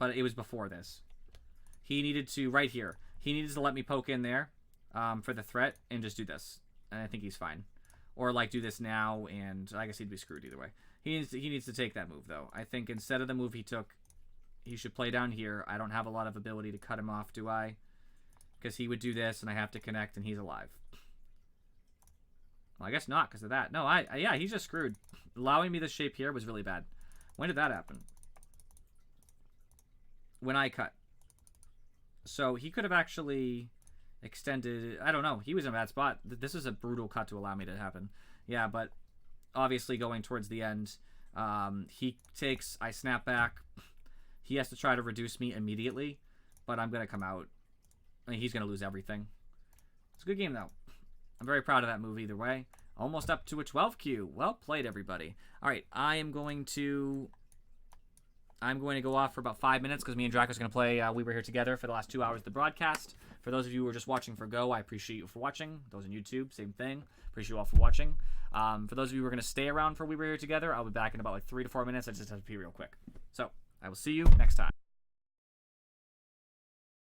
but it was before this. He needed to, right here, he needed to let me poke in there for the threat and just do this. And I think he's fine. Or, like, do this now, and I guess he'd be screwed either way. He needs to take that move, though. I think instead of the move he took, he should play down here. I don't have a lot of ability to cut him off, do I? Because he would do this, and I have to connect, and he's alive. Well, I guess not because of that. No, yeah, he's just screwed. Allowing me this shape here was really bad. When did that happen? When I cut. So he could have actually extended... I don't know. He was in a bad spot. This is a brutal cut to allow me to happen. Yeah, but obviously going towards the end, he takes... I snap back. He has to try to reduce me immediately, but I'm going to come out. I mean, he's going to lose everything. It's a good game, though. I'm very proud of that move either way. Almost up to a 12Q. Well played, everybody. All right, I'm going to go off for about 5 minutes because me and Draco's going to play We Were Here Together for the last 2 hours of the broadcast. For those of you who are just watching for Go, I appreciate you for watching. Those on YouTube, same thing. Appreciate you all for watching. For those of you who are going to stay around for We Were Here Together, I'll be back in about like 3 to 4 minutes. I just have to pee real quick. So, I will see you next time.